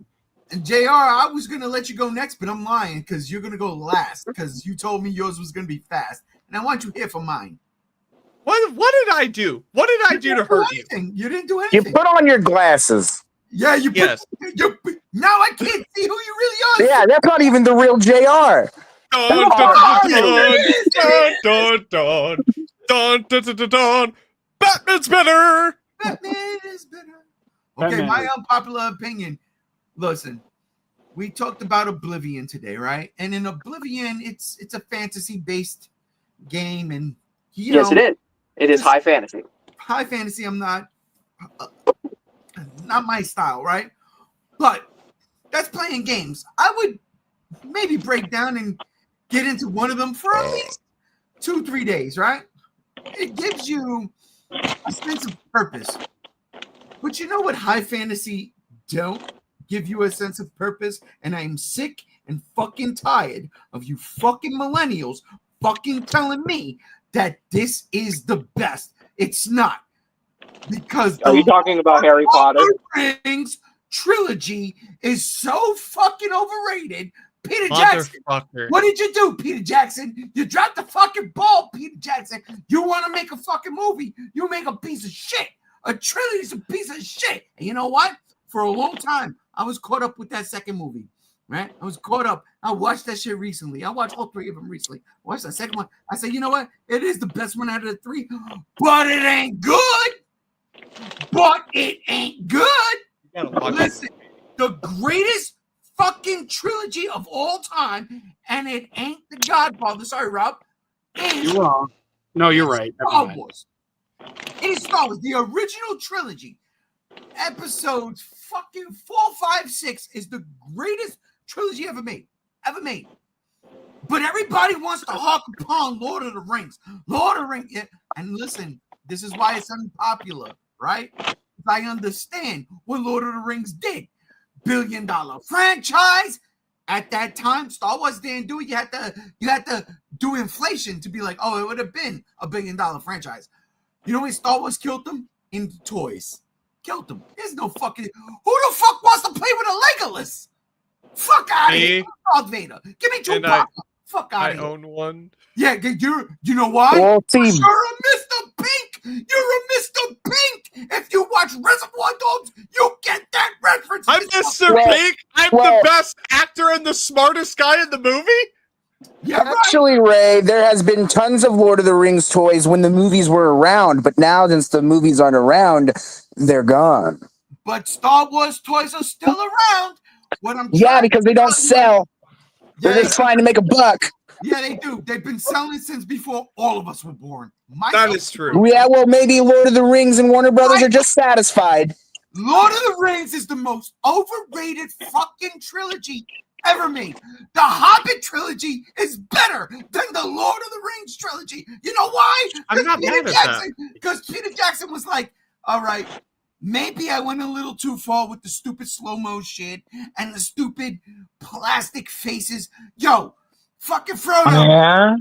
And JR, I was going to let you go next, but I'm lying because you're going to go last because you told me yours was going to be fast. And I want you here for mine. What did I do? What did I do to hurt you? You didn't do You anything. put on your glasses. Yeah, you put. Yes. Now I can't see who you really are. Yeah, that's not even the real JR. Dun, dun, dun, dun, dun, dun, dun, dun, dun, dun. Batman's better. Batman is better. Okay, my unpopular opinion. Listen, we talked about Oblivion today, right? And in Oblivion, it's a fantasy-based game, and yes, it is. It is high fantasy. High fantasy. I'm not my style, right? But that's playing games. I would maybe break down and get into one of them for at least 2-3 days, right? It gives you a sense of purpose. But you know what high fantasy don't give you a sense of purpose? And I'm sick and fucking tired of you fucking millennials fucking telling me that this is the best. It's not. Because are you talking about Harry Potter? Rings trilogy is so fucking overrated. Peter Jackson, what did you do, Peter Jackson? You dropped the fucking ball, Peter Jackson. You want to make a fucking movie? You make a piece of shit. A trilogy's a piece of shit. And you know what? For a long time, I was caught up with that second movie, right? I was caught up. I watched that shit recently. I watched all 3 of them recently. I watched that second one. I said, you know what? It is the best one out of the 3, but it ain't good. But it ain't good. Listen, the greatest fucking trilogy of all time, and it ain't The Godfather. Sorry, Rob. You're wrong. No, you're right. Star Wars. It is Star Wars. The original trilogy. Episodes fucking 4, 5, 6 is the greatest trilogy ever made. But everybody wants to hark upon Lord of the Rings. Lord of the Rings. Yeah. And listen, this is why it's unpopular, right? I understand what Lord of the Rings did. $1 billion franchise. At that time, Star Wars didn't do it. You had to do inflation to be like, oh, it would have been $1 billion franchise. You know when Star Wars killed them? In toys. Killed them. There's no fucking. Who the fuck wants to play with a Legolas? Fuck out of here. Darth Vader. Give me Chewbacca. Fuck out of here. I own one. Yeah, you know why? Well, see, you're a Mr. Pink. You're a Mr. Pink. If you watch Reservoir Dogs, you get that reference. I'm Mr. Pink. I'm the best actor and the smartest guy in the movie. Yeah, actually, Ray, there has been tons of Lord of the Rings toys when the movies were around, but now since the movies aren't around, they're gone. But Star Wars toys are still around. Because they don't sell. They're just trying to make a buck. Yeah, they do. They've been selling since before all of us were born. That is true. Yeah, well, maybe Lord of the Rings and Warner Brothers are just satisfied. Lord of the Rings is the most overrated fucking trilogy ever made. The Hobbit trilogy is better than the Lord of the Rings trilogy. You know why? I'm not mad at that. Because Peter Jackson was like, all right, maybe I went a little too far with the stupid slow-mo shit and the stupid plastic faces. Yo, fucking Frodo. Oh, yeah?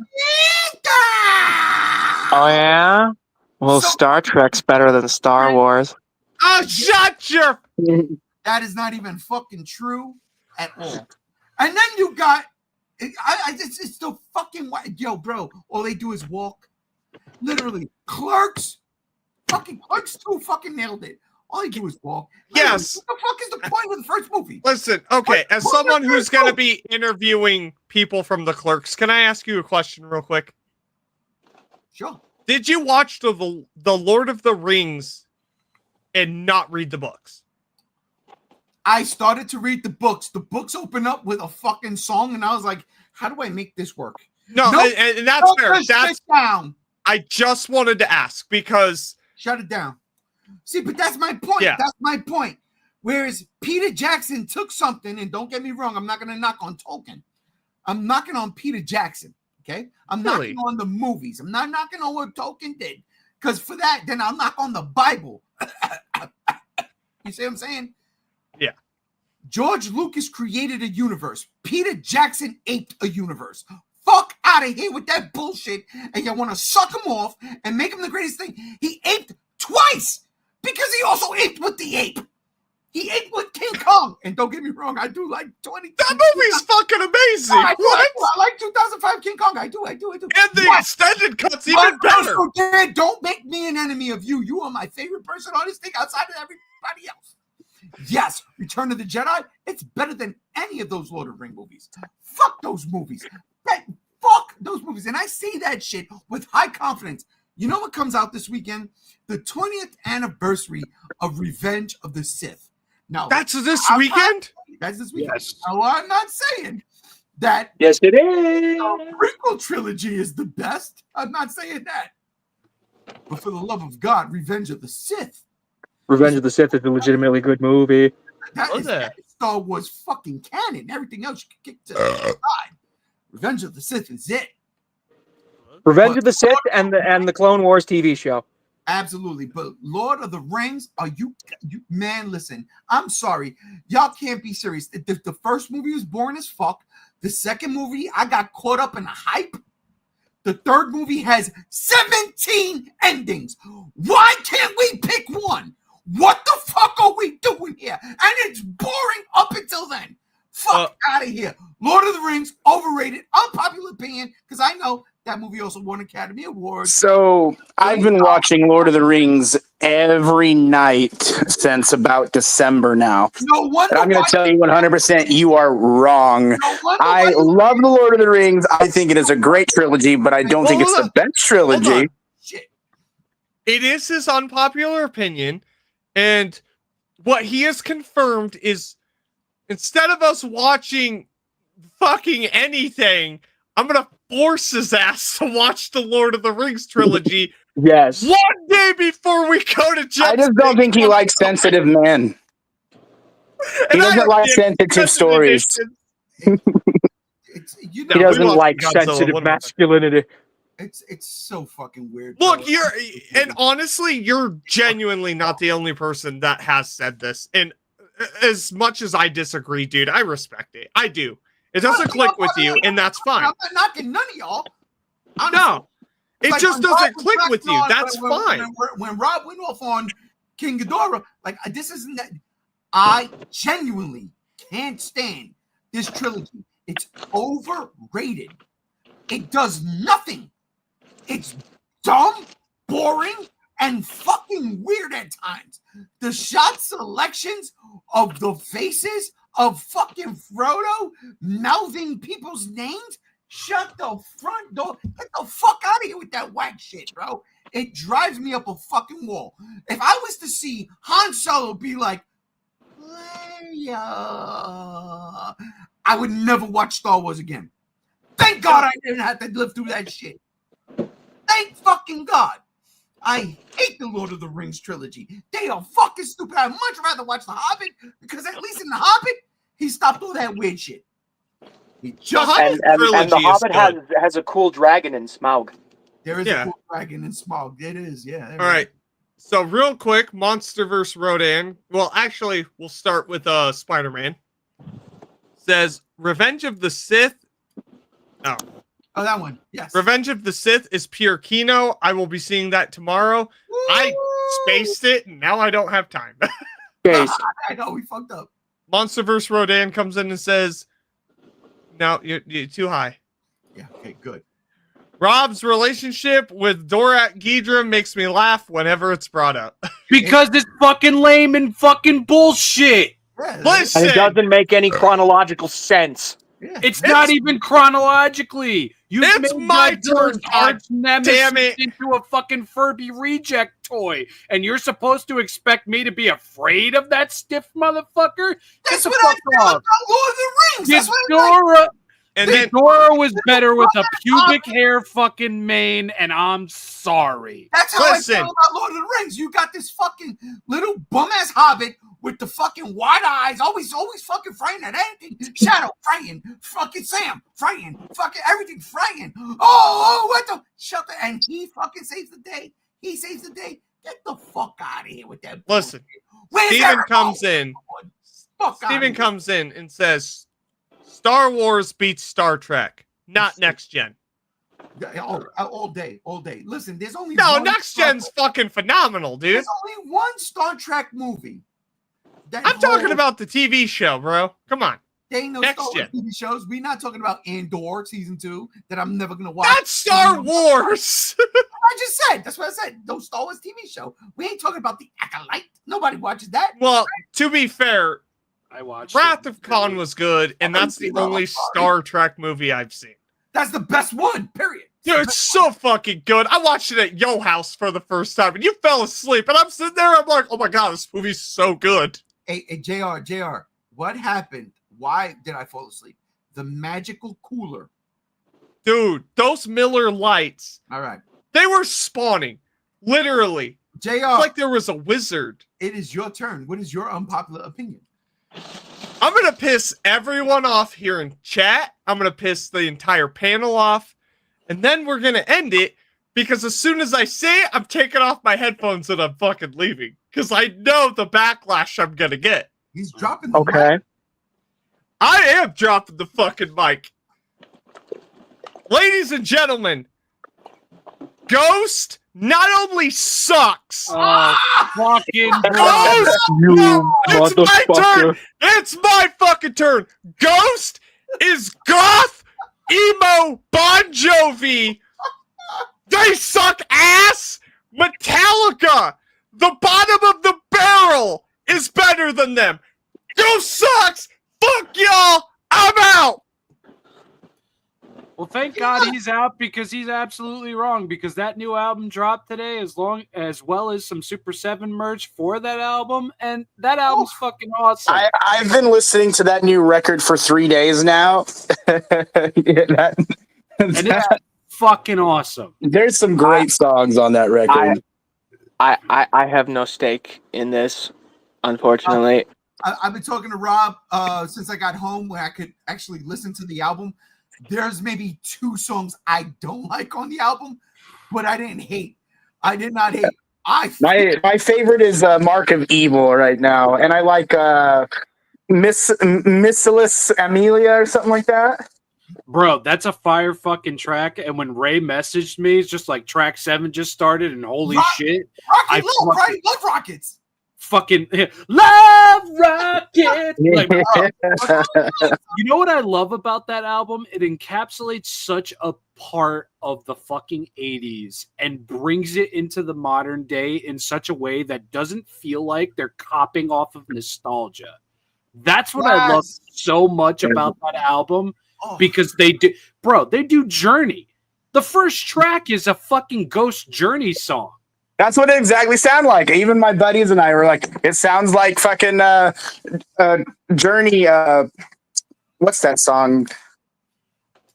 Oh, yeah? Well, Star Trek's better than Star Wars. Oh, shut your... That is not even fucking true at all. And then you got... it's the fucking... Yo, bro, all they do is walk. Literally. Clerks. Fucking Clerks 2 fucking nailed it. All they do is walk. Yes. What the fuck is the point of the first movie? Listen, okay, as someone who's going to be interviewing people from the Clerks, can I ask you a question real quick? Sure. Did you watch the Lord of the Rings and not read the books? I started to read the books. The books open up with a fucking song, and I was like, how do I make this work? No, and that's fair. That's down. I just wanted to ask because... Shut it down. See, but that's my point. Yeah. That's my point. Whereas Peter Jackson took something, and don't get me wrong, I'm not going to knock on Tolkien. I'm knocking on Peter Jackson, okay? I'm knocking on the movies. I'm not knocking on what Tolkien did. Because for that, then I'll knock on the Bible. You see what I'm saying? Yeah. George Lucas created a universe. Peter Jackson aped a universe. Fuck out of here with that bullshit. And you want to suck him off and make him the greatest thing. He aped twice because he also aped with the ape. He aped with King Kong. And don't get me wrong, I do like 20. That movie's fucking amazing. I What? like 2005 King Kong. I do. And the extended cut's even better. Dad, don't make me an enemy of you. You are my favorite person on this thing outside of everybody else. Yes, Return of the Jedi, it's better than any of those Lord of the Rings movies. Fuck those movies. Fuck those movies. And I say that shit with high confidence. You know what comes out this weekend? The 20th anniversary of Revenge of the Sith. Now, that's this weekend? That's this weekend. Yes. Now, I'm not saying that Yes, it is. the prequel trilogy is the best. I'm not saying that. But for the love of God, Revenge of the Sith. Revenge of the Sith is a legitimately good movie. That is Star Wars fucking canon. Everything else you can kick to the side. Revenge of the Sith is it. Revenge of the Sith and the Clone Wars TV show. Absolutely. But Lord of the Rings, are you man, listen, I'm sorry. Y'all can't be serious. The first movie was boring as fuck. The second movie, I got caught up in the hype. The third movie has 17 endings. Why can't we pick one? What the fuck are we doing here? And it's boring up until then. Fuck out of here. Lord of the Rings, overrated, unpopular opinion, because I know that movie also won Academy Awards. So I've been watching Lord of the Rings every night since about December now. No wonder. And I'm going to tell you 100% you are wrong. I love the Lord of the Rings. I think it is a great trilogy, but I don't think it's the best trilogy. Shit. It is his unpopular opinion. And what he has confirmed is instead of us watching fucking anything, I'm going to force his ass to watch the Lord of the Rings trilogy. Yes. One day before we go to Jeff's I just don't think he likes sensitive men. He doesn't like sensitive stories. He doesn't like sensitive masculinity. It's so fucking weird. Look, and honestly, you're genuinely not the only person that has said this. And as much as I disagree, dude, I respect it. I do. It doesn't click with you, and that's fine. I'm not knocking none of y'all. Honestly. No, it Like, just when doesn't Rob was click with cracking you. on- That's fine. When Rob went off on King Ghidorah, like this isn't that. I genuinely can't stand this trilogy. It's overrated. It does nothing. It's dumb, boring, and fucking weird at times. The shot selections of the faces of fucking Frodo mouthing people's names. Shut the front door. Get the fuck out of here with that whack shit, bro. It drives me up a fucking wall. If I was to see Han Solo be like, Leia, I would never watch Star Wars again. Thank God I didn't have to live through that shit. Thank fucking God. I hate the Lord of the Rings trilogy. They are fucking stupid. I'd much rather watch The Hobbit because at least in The Hobbit, he stopped all that weird shit. He just And the Hobbit has a cool dragon in Smaug. There is a cool dragon in Smaug. It is, yeah. All right. So real quick, MonsterVerse Rodan. Well, actually, we'll start with Spider-Man. Says Revenge of the Sith. Oh, that one. Yes. Revenge of the Sith is pure Kino. I will be seeing that tomorrow. Woo! I spaced it, and now I don't have time. I know, we fucked up. MonsterVerse Rodan comes in and says, no, you're too high. Yeah, okay, good. Rob's relationship with Dorat Ghidra makes me laugh whenever it's brought up. Because it's fucking lame and fucking bullshit. Listen, And it doesn't make any chronological sense. Yeah. It's not even chronologically. You It's made my Godzilla's turn, God arch nemesis damn it. into a fucking Furby reject toy, and you're supposed to expect me to be afraid of that stiff motherfucker? That's Get the what I fuck feel off. about Lord of the Rings. That's what I like. Ghidorah, and then Ghidorah was better with a pubic hair fucking mane, and I'm sorry. That's how Listen. I feel about Lord of the Rings. You got this fucking little bum-ass hobbit with the fucking wide eyes, always fucking frightened at anything. Shadow, frightened. Fucking Sam, frightened. Fucking everything, frightened. Oh, what the? Shut the... And he fucking saves the day. He saves the day. Get the fuck out of here with that listen. bullshit. Steven Eric? comes in. Fuck outta Steven here. comes in and says, Star Wars beats Star Trek, not next gen. All day. Listen, there's only No, one next gen's fucking phenomenal, dude. There's only one Star Trek movie. I'm talking about the TV show, bro. Come on. There ain't no next Star Wars gen. TV shows. We're not talking about Andor season 2 that I'm never gonna watch. That's Star Wars. I just said. That's what I said. No Star Wars TV show. We ain't talking about the Acolyte. Nobody watches that. Well, to be fair, I watched Wrath it. of Khan was good, and that's the only Star Trek movie I've seen. That's the best one. Period. Dude, it's so fucking good. I watched it at Yo House for the first time, and you fell asleep, and I'm sitting there, I'm like, oh my god, this movie's so good. Hey, JR, what happened? Why did I fall asleep? The magical cooler. Dude, those Miller Lights, All right. they were spawning. Literally. JR, It's like there was a wizard. it is your turn. What is your unpopular opinion? I'm going to piss everyone off here in chat. I'm going to piss the entire panel off. And then we're going to end it because as soon as I say it, I'm taking off my headphones and I'm fucking leaving. Because I know the backlash I'm going to get. He's dropping the Okay. mic. I am dropping the fucking mic. Ladies and gentlemen, Ghost not only sucks. Oh, fucking Ghost! You It's my turn! motherfucker. It's my fucking turn! Ghost is goth emo Bon Jovi. They suck ass! Metallica! The bottom of the barrel is better than them! Ghost sucks! Fuck y'all! I'm out! Well, thank God he's out because he's absolutely wrong. Because that new album dropped today, as well as some Super 7 merch for that album, and that album's fucking awesome. I've been listening to that new record for 3 days now. And it's fucking awesome. There's some great songs on that record. I have no stake in this, unfortunately. I've been talking to Rob since I got home where I could actually listen to the album. There's maybe 2 songs I don't like on the album, but I didn't hate. I did not hate. My favorite is Mark of Evil right now, and I like Missilus Amelia or something like that. Bro, that's a fire fucking track. And when Ray messaged me, it's just like track 7 just started, and holy shit, Rocket Love, right? Love Rockets. Fucking love rocket. Like, you know what I love about that album? It encapsulates such a part of the fucking 80s and brings it into the modern day in such a way that doesn't feel like they're copying off of nostalgia. That's what I love so much about that album, because they do Journey. The first track is a fucking Ghost Journey song. That's what it exactly sounded like. Even my buddies and I were like, it sounds like fucking Journey. What's that song?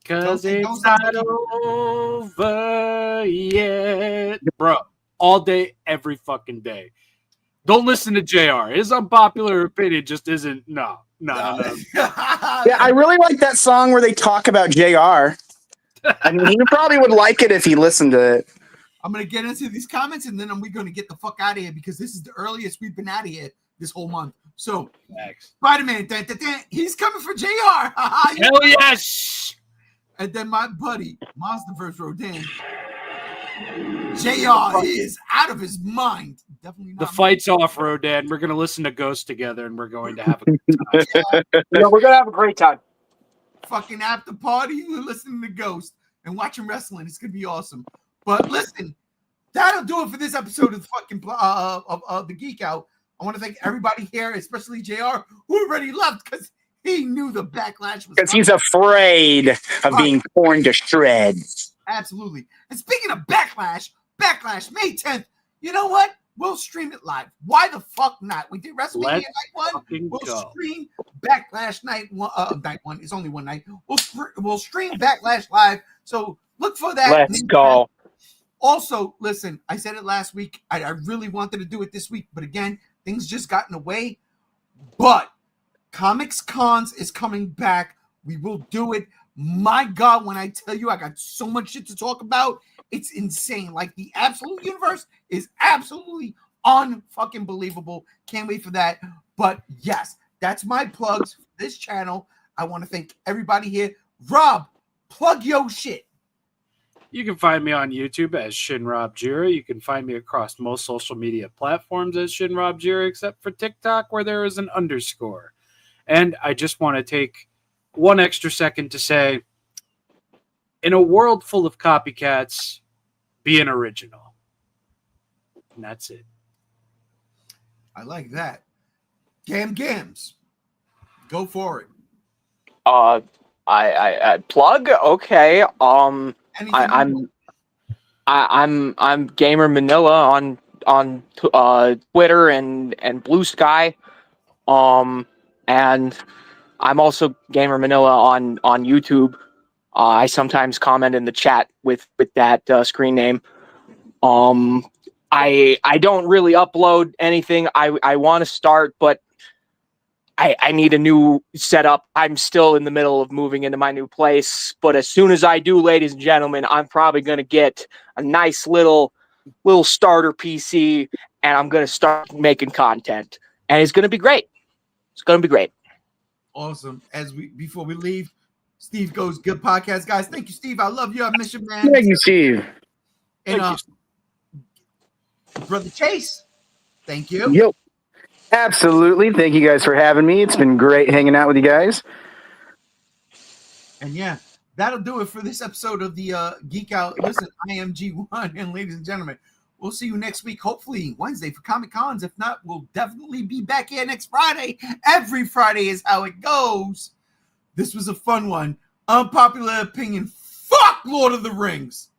Cause it's not over yet. Bro, all day, every fucking day. Don't listen to JR. His unpopular opinion just isn't, no. Yeah, I really like that song where they talk about JR. I mean, he probably would like it if he listened to it. I'm going to get into these comments, and then we're going to get the fuck out of here, because this is the earliest we've been out of here this whole month. So, Spider-Man, he's coming for JR. Hell yes. And then my buddy, Monsterverse Rodan. JR is out of his mind. Definitely not. The fight's off, Rodan. We're going to listen to Ghost together, and we're going to have a good time. We're going to have a great time. Fucking after party, we're listening to Ghost and watching wrestling. It's going to be awesome. But listen, that'll do it for this episode of the fucking of the Geek Out. I want to thank everybody here, especially JR, who already left because he knew the backlash was because he's afraid of being torn to shreds. Absolutely. And speaking of backlash May 10th. You know what? We'll stream it live. Why the fuck not? We did WrestleMania night 1. We'll stream Backlash night 1. Night 1. It's only one night. We'll stream Backlash live. So look for that. Let's go. Also, listen, I said it last week. I really wanted to do it this week, but again, things just got in the way. But Comics Cons is coming back. We will do it. My God, when I tell you I got so much shit to talk about, it's insane. Like, the Absolute Universe is absolutely unfucking believable. Can't wait for that. But yes, that's my plugs for this channel. I want to thank everybody here. Rob, plug your shit. You can find me on YouTube as Shinrob Jira. You can find me across most social media platforms as Shinrob Jira, except for TikTok, where there is an underscore. And I just want to take one extra second to say, in a world full of copycats, be an original. And that's it. I like that. Gams. Go for it. I plug. Okay. I'm Gamer Manila on Twitter and Blue Sky. And I'm also Gamer Manila on YouTube. I sometimes comment in the chat with that screen name. I don't really upload anything. I want to start, but I need a new setup. I'm still in the middle of moving into my new place, but as soon as I do, ladies and gentlemen, I'm probably going to get a nice little starter PC, and I'm going to start making content, and it's going to be great. It's going to be great. Awesome. Before we leave, Steve goes, good podcast, guys. Thank you, Steve. I love you. I miss you, man. Thank you, Steve. And Brother Chase, thank you. Yep. Absolutely. Thank you guys for having me. It's been great hanging out with you guys. And yeah, that'll do it for this episode of the Geek Out. Listen, I am G1, and ladies and gentlemen, we'll see you next week, hopefully Wednesday for Comic Cons. If not, we'll definitely be back here next Friday. Every Friday is how it goes. This was a fun one. Unpopular opinion. Fuck Lord of the Rings.